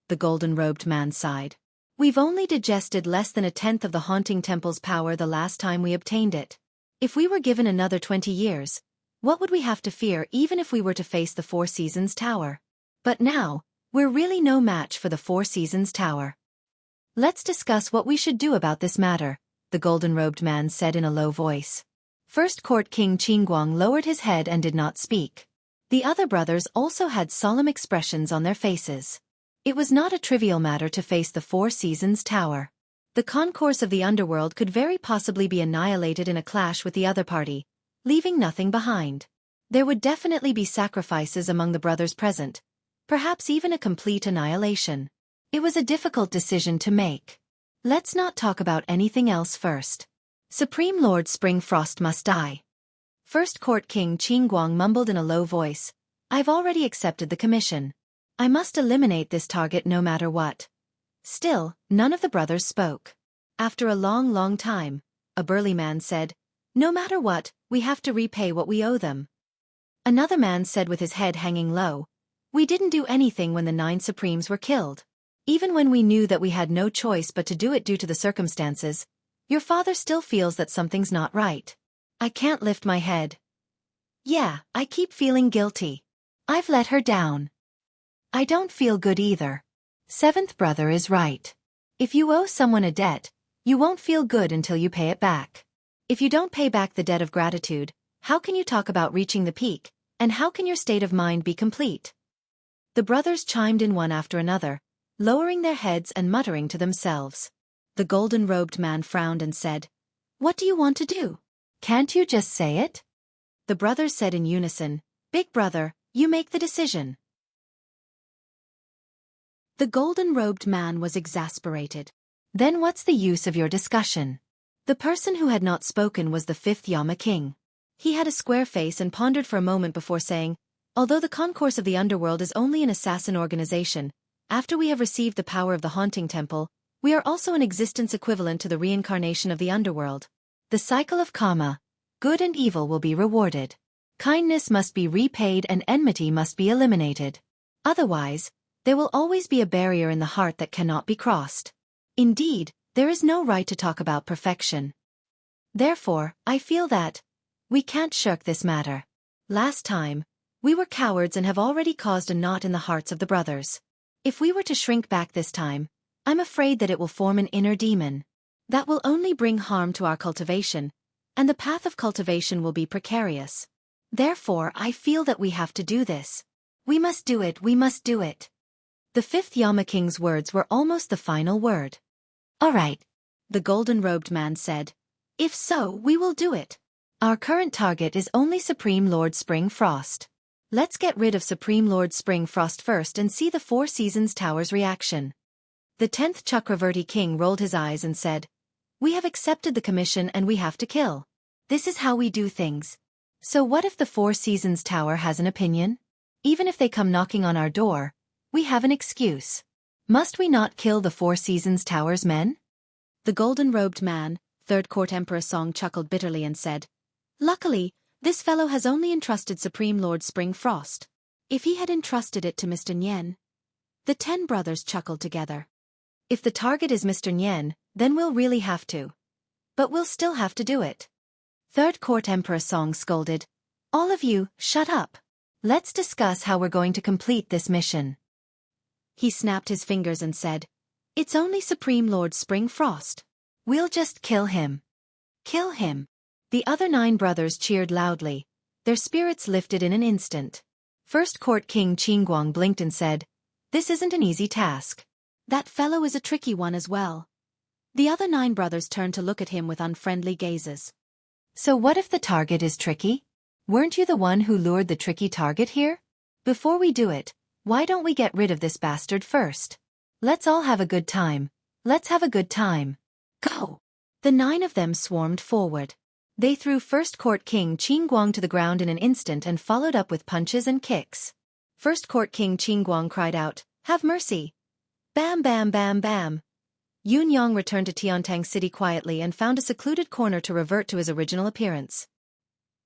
The golden-robed man sighed. We've only digested less than 1/10 of the haunting temple's power the last time we obtained it. If we were given another 20 years, what would we have to fear even if we were to face the Four Seasons Tower? But now, we're really no match for the Four Seasons Tower. Let's discuss what we should do about this matter, the golden-robed man said in a low voice. First Court King Qingguang lowered his head and did not speak. The other brothers also had solemn expressions on their faces. It was not a trivial matter to face the Four Seasons Tower. The concourse of the underworld could very possibly be annihilated in a clash with the other party, leaving nothing behind. There would definitely be sacrifices among the brothers present, perhaps even a complete annihilation. It was a difficult decision to make. Let's not talk about anything else first. Supreme Lord Springfrost must die. First Court King Qingguang mumbled in a low voice, I've already accepted the commission. I must eliminate this target no matter what. Still, none of the brothers spoke. After a long time, a burly man said, no matter what, we have to repay what we owe them. Another man said with his head hanging low, we didn't do anything when the 9 Supremes were killed. Even when we knew that we had no choice but to do it due to the circumstances, your father still feels that something's not right. I can't lift my head. Yeah, I keep feeling guilty. I've let her down. I don't feel good either. 7th brother is right. If you owe someone a debt, you won't feel good until you pay it back. If you don't pay back the debt of gratitude, how can you talk about reaching the peak, and how can your state of mind be complete? The brothers chimed in one after another, lowering their heads and muttering to themselves. The golden-robed man frowned and said, what do you want to do? Can't you just say it? The brothers said in unison, Big brother, you make the decision. The golden-robed man was exasperated. Then what's the use of your discussion? The person who had not spoken was the 5th Yama King. He had a square face and pondered for a moment before saying, although the concourse of the underworld is only an assassin organization, after we have received the power of the haunting temple, we are also an existence equivalent to the reincarnation of the underworld. The cycle of karma, good and evil will be rewarded. Kindness must be repaid and enmity must be eliminated. Otherwise, there will always be a barrier in the heart that cannot be crossed. Indeed, there is no right to talk about perfection. Therefore, I feel that we can't shirk this matter. Last time, we were cowards and have already caused a knot in the hearts of the brothers. If we were to shrink back this time, I'm afraid that it will form an inner demon. That will only bring harm to our cultivation, and the path of cultivation will be precarious. Therefore, I feel that we have to do this. We must do it, we must do it. The 5th Yama King's words were almost the final word. All right, the golden-robed man said. If so, we will do it. Our current target is only Supreme Lord Springfrost. Let's get rid of Supreme Lord Springfrost first and see the 4 Seasons Tower's reaction. The 10th Chakravarti King rolled his eyes and said, we have accepted the commission and we have to kill. This is how we do things. So what if the 4 Seasons Tower has an opinion? Even if they come knocking on our door, we have an excuse. Must we not kill the 4 Seasons Tower's men? The golden-robed man, 3rd Court Emperor Song chuckled bitterly and said, luckily, this fellow has only entrusted Supreme Lord Springfrost. If he had entrusted it to Mr. Nyen. The 10 brothers chuckled together. If the target is Mr. Nyen, then we'll really have to. But we'll still have to do it. 3rd Court Emperor Song scolded, all of you, shut up. Let's discuss how we're going to complete this mission. He snapped his fingers and said, it's only Supreme Lord Springfrost. We'll just kill him. Kill him. The other 9 brothers cheered loudly. Their spirits lifted in an instant. First Court King Qingguang blinked and said, this isn't an easy task. That fellow is a tricky one as well. The other 9 brothers turned to look at him with unfriendly gazes. So what if the target is tricky? Weren't you the one who lured the tricky target here? Before we do it, why don't we get rid of this bastard first? Let's all have a good time. Let's have a good time. Go! The 9 of them swarmed forward. They threw First Court King Qingguang to the ground in an instant and followed up with punches and kicks. First Court King Qingguang cried out, have mercy! Bam bam bam bam! Yun Yang returned to Tiantang City quietly and found a secluded corner to revert to his original appearance.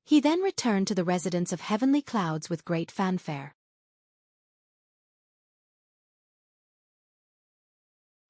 He then returned to the residence of Heavenly Clouds with great fanfare.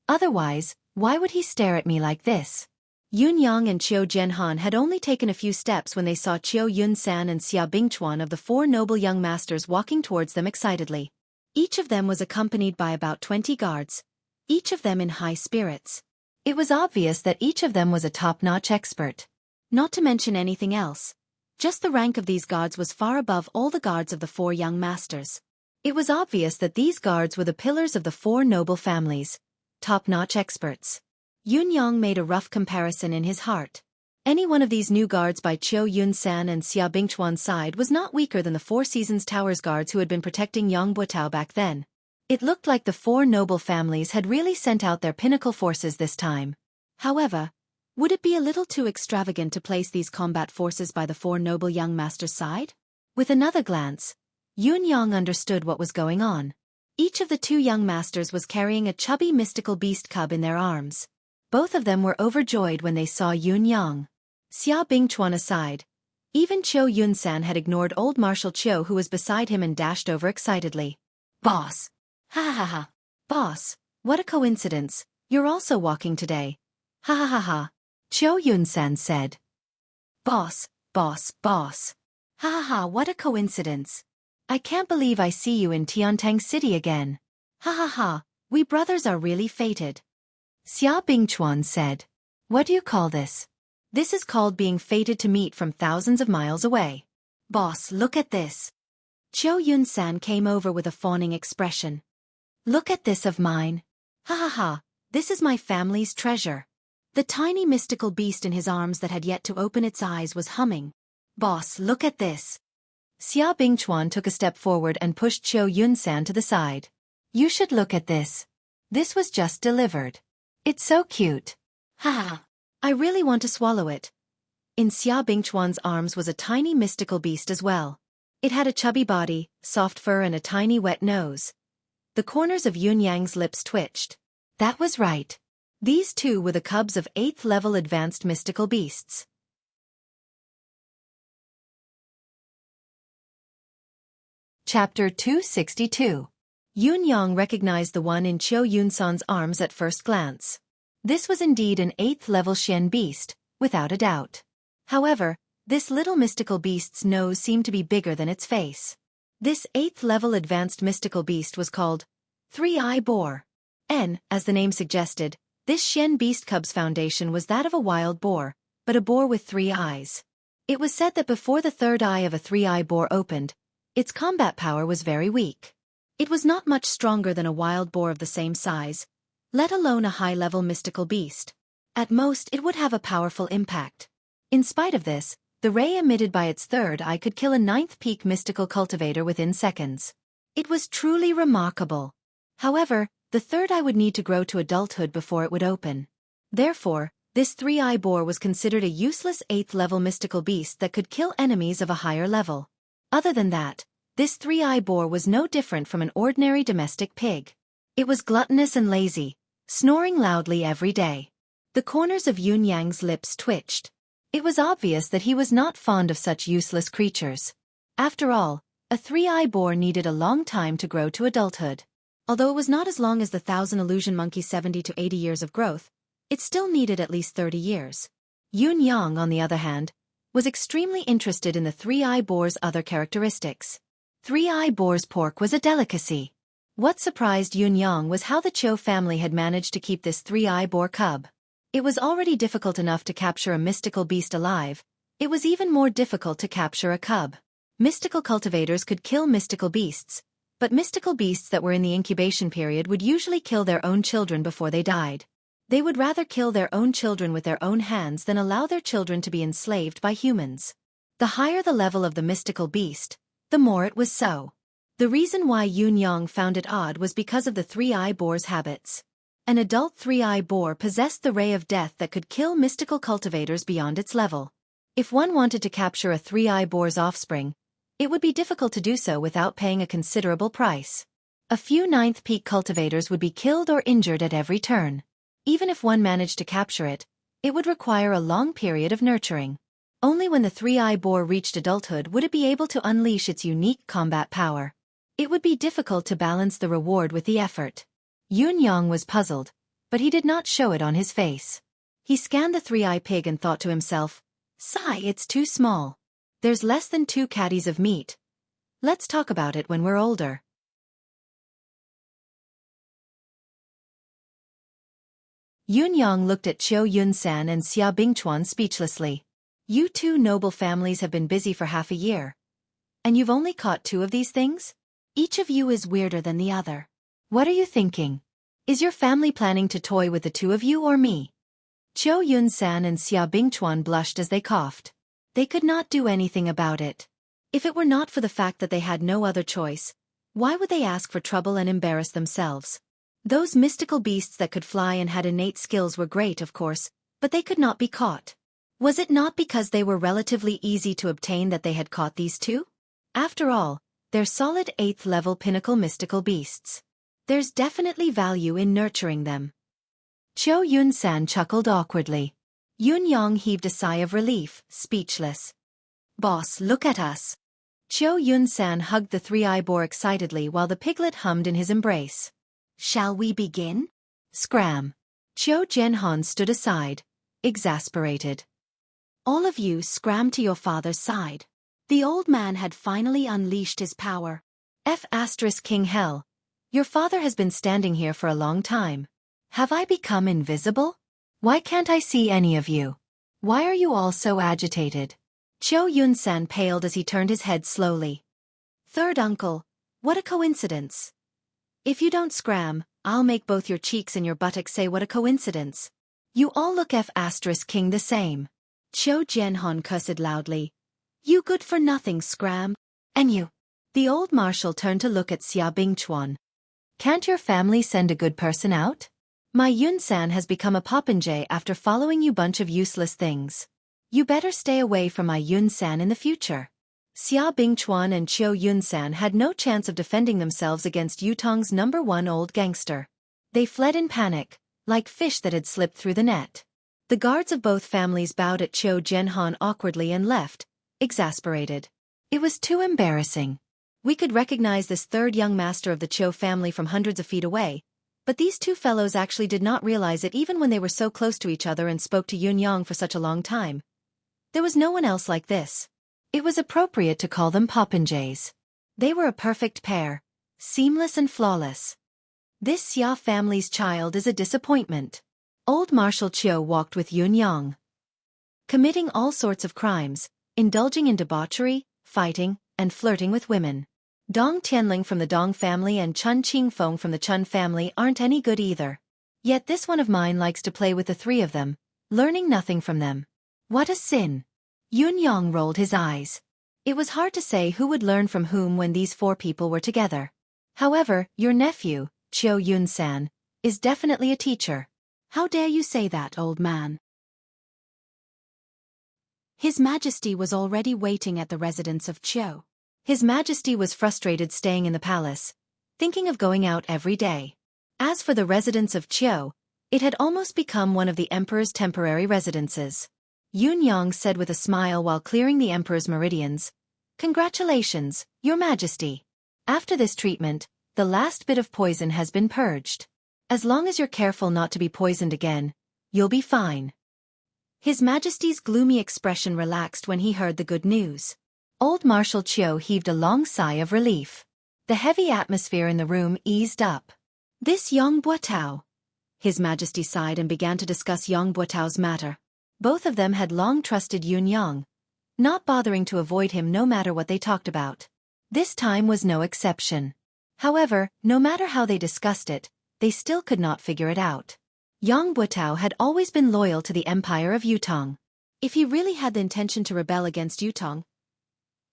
Otherwise, why would he stare at me like this? Yun Yang and Qiu Jianhan had only taken a few steps when they saw Qiu Yun-san and Xia Bingchuan of the 4 noble young masters walking towards them excitedly. Each of them was accompanied by about 20 guards, each of them in high spirits. It was obvious that each of them was a top-notch expert. Not to mention anything else. Just the rank of these guards was far above all the guards of the 4 young masters. It was obvious that these guards were the pillars of the 4 noble families, top-notch experts. Yun Yang made a rough comparison in his heart. Any one of these new guards by Qiu Yunsan and Xia Bingchuan's side was not weaker than the Four Seasons Tower's guards who had been protecting Yang Buotao back then. It looked like the four noble families had really sent out their pinnacle forces this time. However, would it be a little too extravagant to place these combat forces by the four noble young masters' side? With another glance, Yun Yang understood what was going on. Each of the two young masters was carrying a chubby mystical beast cub in their arms. Both of them were overjoyed when they saw Yun Yang. Xia Bingchuan aside, even Qiu Yunsan had ignored old Marshal Qiu who was beside him and dashed over excitedly. "Boss! Ha ha ha ha! Boss, what a coincidence, you're also walking today. Ha ha ha ha!" Qiu Yunsan said. "Boss, boss, boss! Ha ha ha, what a coincidence! I can't believe I see you in Tiantang City again. Ha ha ha, we brothers are really fated." Xia Bingchuan said. "What do you call this?" "This is called being fated to meet from thousands of miles away. Boss, look at this." Qiu Yunsan came over with a fawning expression. "Look at this of mine. Ha ha ha, this is my family's treasure." The tiny mystical beast in his arms that had yet to open its eyes was humming. "Boss, look at this." Xia Bingchuan took a step forward and pushed Qiu Yunsan to the side. "You should look at this. This was just delivered. It's so cute. Ha ha. I really want to swallow it." In Xia Bingchuan's arms was a tiny mystical beast as well. It had a chubby body, soft fur and a tiny wet nose. The corners of Yun Yang's lips twitched. That was right. These two were the cubs of 8th level advanced mystical beasts. Chapter 262. Yun Yang recognized the one in Qiu Yunsan's arms at first glance. This was indeed an 8th level Xian beast, without a doubt. However, this little mystical beast's nose seemed to be bigger than its face. This 8th level advanced mystical beast was called Three-Eye Boar. And, as the name suggested, this Xian beast cub's foundation was that of a wild boar, but a boar with 3 eyes. It was said that before the third eye of a 3-eye boar opened, its combat power was very weak. It was not much stronger than a wild boar of the same size, let alone a high-level mystical beast. At most, it would have a powerful impact. In spite of this, the ray emitted by its third eye could kill a 9th peak mystical cultivator within seconds. It was truly remarkable. However, the third eye would need to grow to adulthood before it would open. Therefore, this 3-eye boar was considered a useless 8th level mystical beast that could kill enemies of a higher level. Other than that, this 3-eye boar was no different from an ordinary domestic pig. It was gluttonous and lazy, snoring loudly every day. The corners of Yun Yang's lips twitched. It was obvious that he was not fond of such useless creatures. After all, a 3-eye boar needed a long time to grow to adulthood. Although it was not as long as the 1,000 illusion monkey's 70 to 80 years of growth, it still needed at least 30 years. Yun Yang, on the other hand, was extremely interested in the 3-eye boar's other characteristics. 3-eye boar's pork was a delicacy. What surprised Yun Yang was how the Qiu family had managed to keep this 3-eye boar cub. It was already difficult enough to capture a mystical beast alive. It was even more difficult to capture a cub. Mystical cultivators could kill mystical beasts, but mystical beasts that were in the incubation period would usually kill their own children before they died. They would rather kill their own children with their own hands than allow their children to be enslaved by humans. The higher the level of the mystical beast, the more it was so. The reason why Yun Yang found it odd was because of the 3-eye boar's habits. An adult 3-eye boar possessed the ray of death that could kill mystical cultivators beyond its level. If one wanted to capture a 3-eye boar's offspring, it would be difficult to do so without paying a considerable price. A few 9th peak cultivators would be killed or injured at every turn. Even if one managed to capture it, it would require a long period of nurturing. Only when the 3-eye boar reached adulthood would it be able to unleash its unique combat power. It would be difficult to balance the reward with the effort. Yun Yang was puzzled, but he did not show it on his face. He scanned the 3-eye pig and thought to himself, "Sigh, it's too small. There's less than 2 caddies of meat. Let's talk about it when we're older." Yun Yang looked at Qiu Yunsan and Xia Bingchuan speechlessly. "You two noble families have been busy for half a year. And you've only caught 2 of these things? Each of you is weirder than the other. What are you thinking? Is your family planning to toy with the 2 of you or me?" Qiu Yunsan and Xia Bingchuan blushed as they coughed. They could not do anything about it. If it were not for the fact that they had no other choice, why would they ask for trouble and embarrass themselves? Those mystical beasts that could fly and had innate skills were great, of course, but they could not be caught. Was it not because they were relatively easy to obtain that they had caught these two? After all, they're solid 8th-level pinnacle mystical beasts. There's definitely value in nurturing them. Qiu Yunsan chuckled awkwardly. Yun Yang heaved a sigh of relief, speechless. Boss, look at us. Qiu Yunsan hugged the three-eye boar excitedly while the piglet hummed in his embrace. Shall we begin? Scram. Qiu Zhenhan stood aside, exasperated. All of you scram to your father's side. The old man had finally unleashed his power. King Hell. Your father has been standing here for a long time. Have I become invisible? Why can't I see any of you? Why are you all so agitated? Qiu Yunsan paled as he turned his head slowly. Third uncle, what a coincidence. If you don't scram, I'll make both your cheeks and your buttocks say what a coincidence. You all look King the same. Qiu Zhenhan cursed loudly. You good for nothing, scram. And you. The old marshal turned to look at Xia Bingchuan. Can't your family send a good person out? My Yunsan has become a popinjay after following you bunch of useless things. You better stay away from my Yunsan in the future. Xia Bingchuan and Qiu Yunsan had no chance of defending themselves against Yutong's #1 old gangster. They fled in panic, like fish that had slipped through the net. The guards of both families bowed at Qiu Zhenhan awkwardly and left, exasperated. It was too embarrassing. We could recognize this third young master of the Qiu family from hundreds of feet away, but these two fellows actually did not realize it even when they were so close to each other and spoke to Yun Yang for such a long time. There was no one else like this. It was appropriate to call them popinjays. They were a perfect pair, seamless and flawless. This Xia family's child is a disappointment. Old Marshal Qiu walked with Yun Yang, committing all sorts of crimes, indulging in debauchery, fighting, and flirting with women. Dong Tianling from the Dong family and Chun Qingfeng from the Chun family aren't any good either. Yet this one of mine likes to play with the three of them, learning nothing from them. What a sin! Yun Yang rolled his eyes. It was hard to say who would learn from whom when these four people were together. However, your nephew, Qiu Yunsan, is definitely a teacher. How dare you say that, old man? His Majesty was already waiting at the residence of Qiu. His Majesty was frustrated staying in the palace, thinking of going out every day. As for the residence of Qiu, it had almost become one of the emperor's temporary residences. Yun Yang said with a smile while clearing the emperor's meridians, "Congratulations, your Majesty. After this treatment, the last bit of poison has been purged. As long as you're careful not to be poisoned again, you'll be fine." His Majesty's gloomy expression relaxed when he heard the good news. Old Marshal Qiu heaved a long sigh of relief. The heavy atmosphere in the room eased up. This Yang Buotao. His Majesty sighed and began to discuss Yang Buotao's matter. Both of them had long trusted Yun Yang, not bothering to avoid him no matter what they talked about. This time was no exception. However, no matter how they discussed it, they still could not figure it out. Yang Buotao had always been loyal to the Empire of Yutong. If he really had the intention to rebel against Yutong,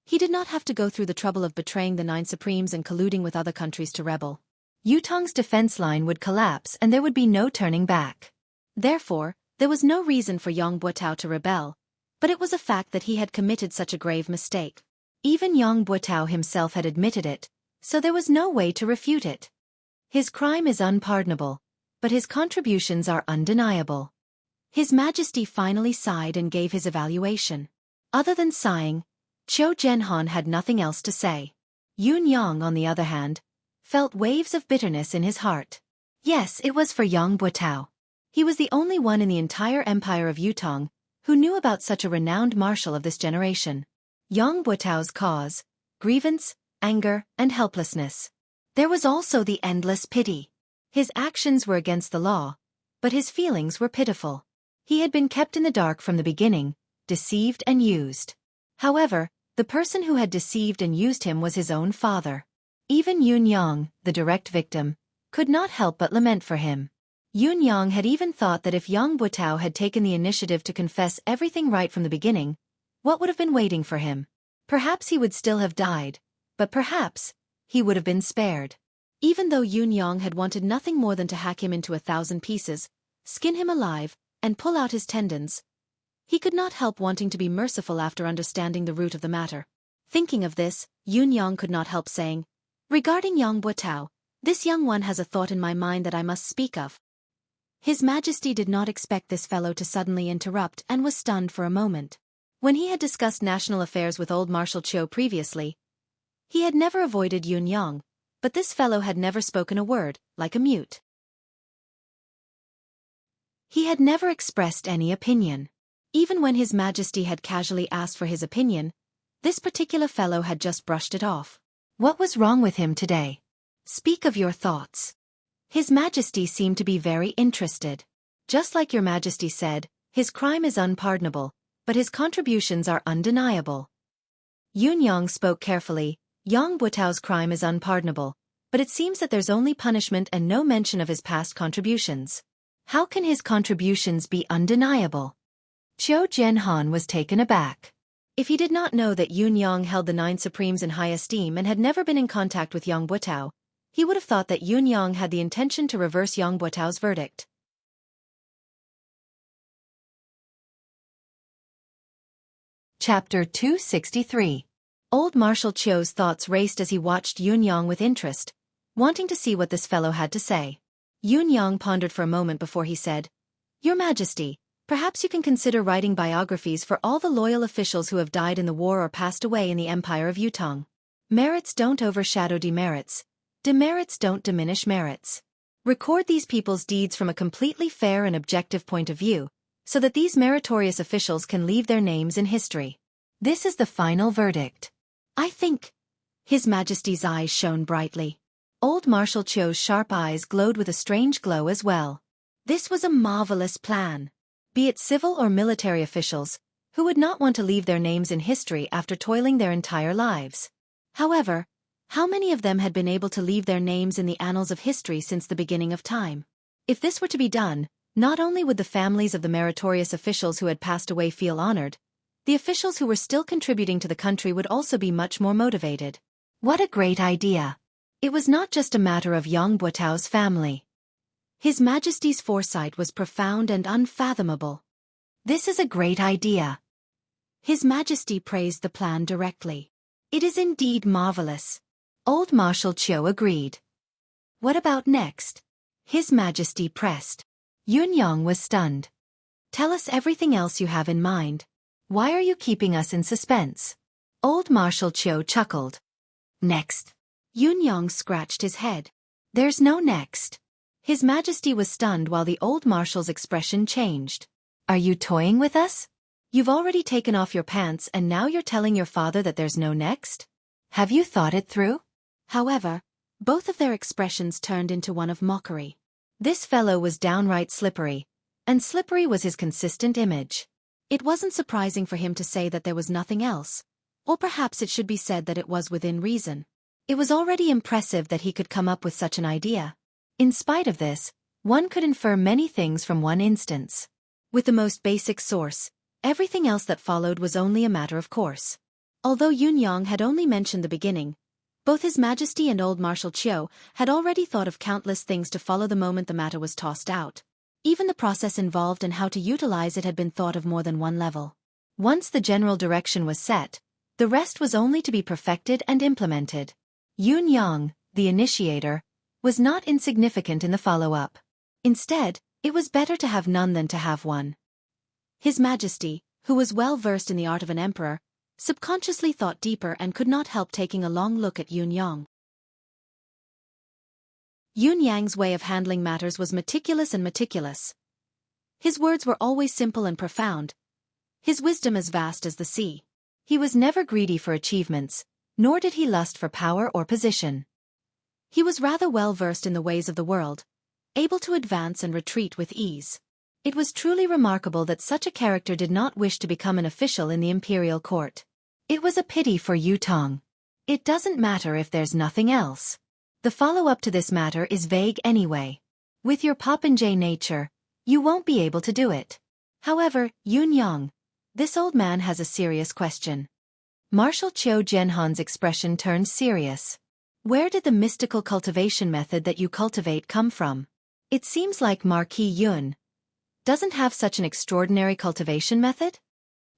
he did not have to go through the trouble of betraying the 9 Supremes and colluding with other countries to rebel. Yutong's defense line would collapse and there would be no turning back. Therefore, there was no reason for Yang Buotao to rebel, but it was a fact that he had committed such a grave mistake. Even Yang Buotao himself had admitted it, so there was no way to refute it. His crime is unpardonable, but his contributions are undeniable. His Majesty finally sighed and gave his evaluation. Other than sighing, Qiu Zhenhan had nothing else to say. Yun Yang, on the other hand, felt waves of bitterness in his heart. Yes, it was for Yang Buotao. He was the only one in the entire Empire of Yutong who knew about such a renowned marshal of this generation. Yang Buotao's cause, grievance, anger, and helplessness. There was also the endless pity. His actions were against the law, but his feelings were pitiful. He had been kept in the dark from the beginning, deceived and used. However, the person who had deceived and used him was his own father. Even Yun Yang, the direct victim, could not help but lament for him. Yun Yang had even thought that if Yang Buitao had taken the initiative to confess everything right from the beginning, what would have been waiting for him? Perhaps he would still have died, but perhaps he would have been spared. Even though Yun Yang had wanted nothing more than to hack him into 1,000 pieces, skin him alive, and pull out his tendons, he could not help wanting to be merciful after understanding the root of the matter. Thinking of this, Yun Yang could not help saying, "Regarding Yang Buitao, this young one has a thought in my mind that I must speak of." His Majesty did not expect this fellow to suddenly interrupt and was stunned for a moment. When he had discussed national affairs with old Marshal Qiu previously, he had never avoided Yun Yang, but this fellow had never spoken a word, like a mute. He had never expressed any opinion. Even when His Majesty had casually asked for his opinion, this particular fellow had just brushed it off. What was wrong with him today? Speak of your thoughts. His Majesty seemed to be very interested. Just like your Majesty said, his crime is unpardonable, but his contributions are undeniable. Yun Yang spoke carefully. Yang Buitao's crime is unpardonable, but it seems that there's only punishment and no mention of his past contributions. How can his contributions be undeniable? Qiu Jianhan was taken aback. If he did not know that Yun Yang held the 9 Supremes in high esteem and had never been in contact with Yang Buitao, he would have thought that Yun Yang had the intention to reverse Yang Buitao's verdict. Chapter 263. Old Marshal Qiu's thoughts raced as he watched Yun Yang with interest, wanting to see what this fellow had to say. Yun Yang pondered for a moment before he said, "Your Majesty, perhaps you can consider writing biographies for all the loyal officials who have died in the war or passed away in the Empire of Yutong. Merits don't overshadow demerits. Demerits don't diminish merits. Record these people's deeds from a completely fair and objective point of view, so that these meritorious officials can leave their names in history. This is the final verdict. I think." His Majesty's eyes shone brightly. Old Marshal Qiu's sharp eyes glowed with a strange glow as well. This was a marvelous plan. Be it civil or military officials, who would not want to leave their names in history after toiling their entire lives? However, how many of them had been able to leave their names in the annals of history since the beginning of time? If this were to be done, not only would the families of the meritorious officials who had passed away feel honored, the officials who were still contributing to the country would also be much more motivated. What a great idea! It was not just a matter of Yang Buitao's family. His Majesty's foresight was profound and unfathomable. This is a great idea. His Majesty praised the plan directly. It is indeed marvelous. Old Marshal Qiu agreed. What about next? His Majesty pressed. Yun Yang was stunned. Tell us everything else you have in mind. Why are you keeping us in suspense? Old Marshal Qiu chuckled. Next. Yun Yang scratched his head. There's no next. His Majesty was stunned while the old Marshal's expression changed. Are you toying with us? You've already taken off your pants and now you're telling your father that there's no next? Have you thought it through? However, both of their expressions turned into one of mockery. This fellow was downright slippery, and slippery was his consistent image. It wasn't surprising for him to say that there was nothing else, or perhaps it should be said that it was within reason. It was already impressive that he could come up with such an idea. In spite of this, one could infer many things from one instance. With the most basic source, everything else that followed was only a matter of course. Although Yun Yang had only mentioned the beginning, both His Majesty and old Marshal Qiu had already thought of countless things to follow the moment the matter was tossed out. Even the process involved and how to utilize it had been thought of more than one level. Once the general direction was set, the rest was only to be perfected and implemented. Yun Yang, the initiator, was not insignificant in the follow-up. Instead, it was better to have none than to have one. His Majesty, who was well versed in the art of an emperor, subconsciously thought deeper and could not help taking a long look at Yun Yang. Yun Yang's way of handling matters was meticulous and meticulous. His words were always simple and profound, his wisdom as vast as the sea. He was never greedy for achievements, nor did he lust for power or position. He was rather well versed in the ways of the world, able to advance and retreat with ease. It was truly remarkable that such a character did not wish to become an official in the imperial court. It was a pity for Yutong. It doesn't matter if there's nothing else. The follow-up to this matter is vague anyway. With your popinjay nature, you won't be able to do it. However, Yun-yang, this old man has a serious question. Marshal Qiu Jianhan's expression turned serious. Where did the mystical cultivation method that you cultivate come from? It seems like Marquis Yun doesn't have such an extraordinary cultivation method?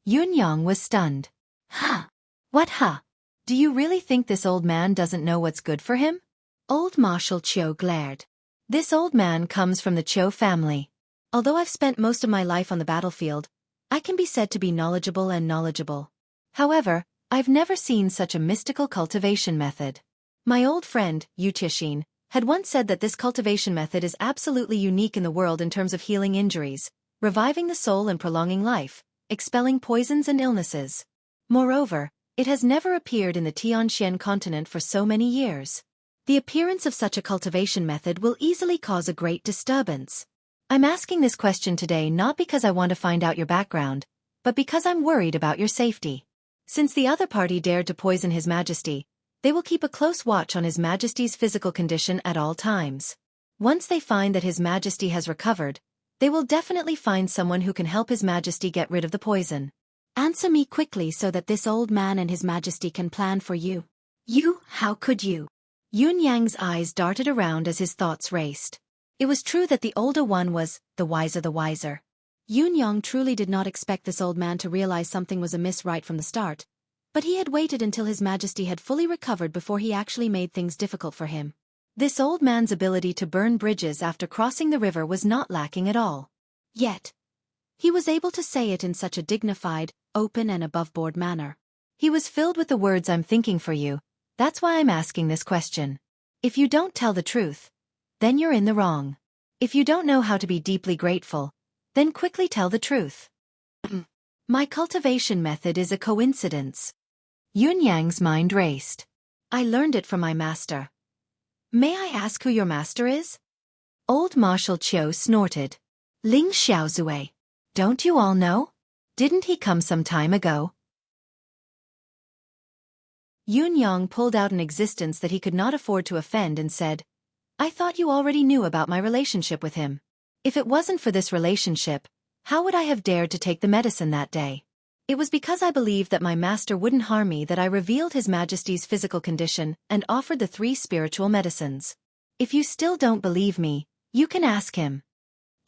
Yun-yang was stunned. Huh? What huh? Do you really think this old man doesn't know what's good for him? Old Marshal Qiu glared. This old man comes from the Qiu family. Although I've spent most of my life on the battlefield, I can be said to be knowledgeable. However, I've never seen such a mystical cultivation method. My old friend, Yu Tixin, had once said that this cultivation method is absolutely unique in the world in terms of healing injuries, reviving the soul and prolonging life, expelling poisons and illnesses. Moreover, it has never appeared in the Tianxian continent for so many years. The appearance of such a cultivation method will easily cause a great disturbance. I'm asking this question today not because I want to find out your background, but because I'm worried about your safety. Since the other party dared to poison His Majesty, they will keep a close watch on His Majesty's physical condition at all times. Once they find that His Majesty has recovered, they will definitely find someone who can help His Majesty get rid of the poison. Answer me quickly so that this old man and His Majesty can plan for you. You, how could you? Yun-yang's eyes darted around as his thoughts raced. It was true that the older one was the wiser. Yun-yang truly did not expect this old man to realize something was amiss right from the start, but he had waited until His Majesty had fully recovered before he actually made things difficult for him. This old man's ability to burn bridges after crossing the river was not lacking at all. Yet, he was able to say it in such a dignified, open and above-board manner. He was filled with the words, "I'm thinking for you, that's why I'm asking this question. If you don't tell the truth, then you're in the wrong. If you don't know how to be deeply grateful, then quickly tell the truth." My cultivation method is a coincidence. Yun-yang's mind raced. I learned it from my master. May I ask who your master is? Old Marshal Qiu snorted. Ling Xiaozue. Don't you all know? Didn't he come some time ago? Yun-yang pulled out an existence that he could not afford to offend and said, I thought you already knew about my relationship with him. If it wasn't for this relationship, how would I have dared to take the medicine that day? It was because I believed that my master wouldn't harm me that I revealed His Majesty's physical condition and offered the 3 spiritual medicines. If you still don't believe me, you can ask him.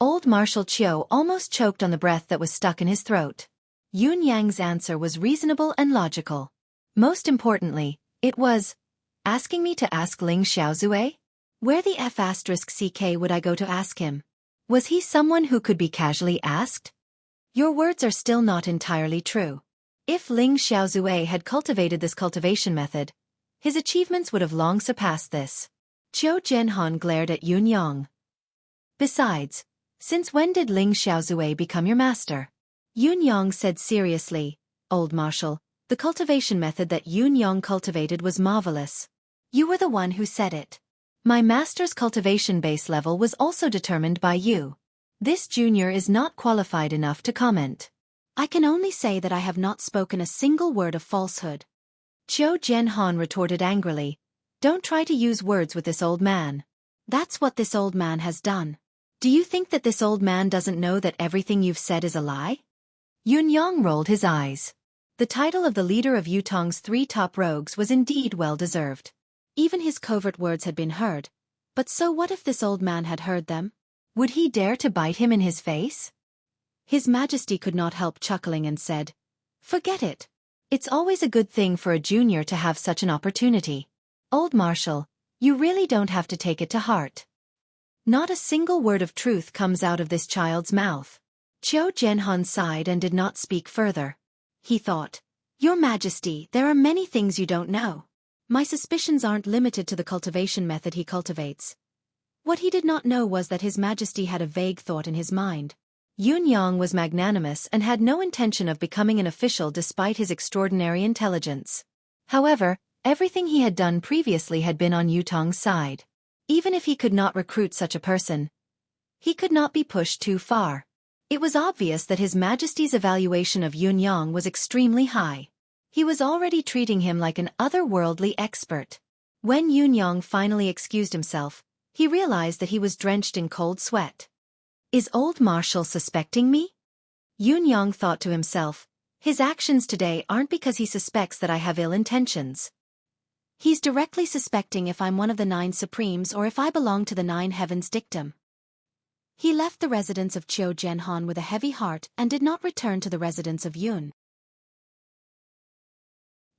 Old Marshal Qiu almost choked on the breath that was stuck in his throat. Yun-yang's answer was reasonable and logical. Most importantly, it was, asking me to ask Ling Xiaozue? Where the F***ck would I go to ask him? Was he someone who could be casually asked? Your words are still not entirely true. If Ling Xiaozue had cultivated this cultivation method, his achievements would have long surpassed this. Qiu Jianhan glared at Yun-yang. Besides, since when did Ling Xiaozue become your master? Yun-yang said seriously, Old Marshal, the cultivation method that Yun-yang cultivated was marvelous. You were the one who said it. My master's cultivation base level was also determined by you. This junior is not qualified enough to comment. I can only say that I have not spoken a single word of falsehood. Qiu Jianhan retorted angrily, Don't try to use words with this old man. That's what this old man has done. Do you think that this old man doesn't know that everything you've said is a lie? Yun-yang rolled his eyes. The title of the leader of Yutong's 3 top rogues was indeed well-deserved. Even his covert words had been heard. But so what if this old man had heard them? Would he dare to bite him in his face? His Majesty could not help chuckling and said, Forget it. It's always a good thing for a junior to have such an opportunity. Old Marshal, you really don't have to take it to heart. Not a single word of truth comes out of this child's mouth. Qiu Jianhan sighed and did not speak further. He thought, Your Majesty, there are many things you don't know. My suspicions aren't limited to the cultivation method he cultivates. What he did not know was that His Majesty had a vague thought in his mind. Yun-yang was magnanimous and had no intention of becoming an official despite his extraordinary intelligence. However, everything he had done previously had been on Yutong's side. Even if he could not recruit such a person, he could not be pushed too far. It was obvious that His Majesty's evaluation of Yun-yang was extremely high. He was already treating him like an otherworldly expert. When Yun-yang finally excused himself, He realized that he was drenched in cold sweat. Is old Marshall suspecting me? Yun Yang thought to himself, his actions today aren't because he suspects that I have ill intentions. He's directly suspecting if I'm one of the 9 Supremes or if I belong to the 9 Heavens dictum. He left the residence of Qiu Jianhan with a heavy heart and did not return to the residence of Yun.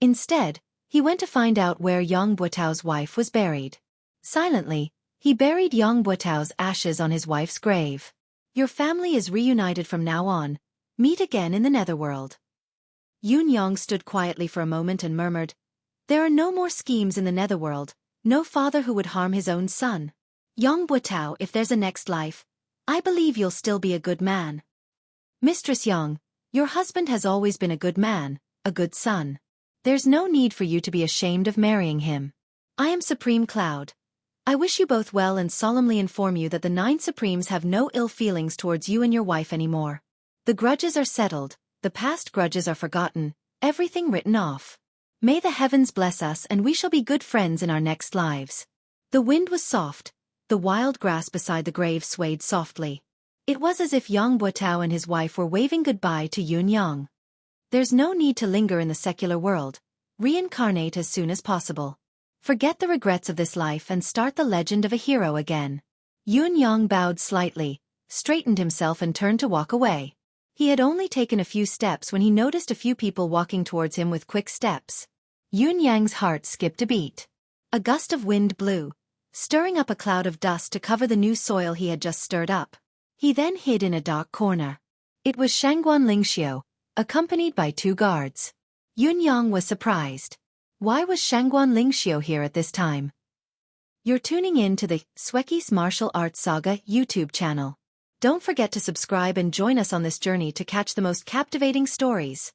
Instead, he went to find out where Yang Buotao's wife was buried. Silently, he buried Yang Buotao's ashes on his wife's grave. Your family is reunited from now on. Meet again in the netherworld. Yun Yang stood quietly for a moment and murmured, there are no more schemes in the netherworld, no father who would harm his own son. Yang Buotao, if there's a next life, I believe you'll still be a good man. Mistress Yang, your husband has always been a good man, a good son. There's no need for you to be ashamed of marrying him. I am Supreme Cloud. I wish you both well and solemnly inform you that the 9 Supremes have no ill feelings towards you and your wife anymore. The grudges are settled, the past grudges are forgotten, everything written off. May the heavens bless us and we shall be good friends in our next lives. The wind was soft, the wild grass beside the grave swayed softly. It was as if Yang Buotao and his wife were waving goodbye to Yun Yang. There's no need to linger in the secular world. Reincarnate as soon as possible. Forget the regrets of this life and start the legend of a hero again. Yun Yang bowed slightly, straightened himself and turned to walk away. He had only taken a few steps when he noticed a few people walking towards him with quick steps. Yun Yang's heart skipped a beat. A gust of wind blew, stirring up a cloud of dust to cover the new soil he had just stirred up. He then hid in a dark corner. It was Shangguan Lingxiu, accompanied by 2 guards. Yun Yang was surprised. Why was Shangguan Lingxiu here at this time? You're tuning in to the Xueqi's Martial Arts Saga YouTube channel. Don't forget to subscribe and join us on this journey to catch the most captivating stories.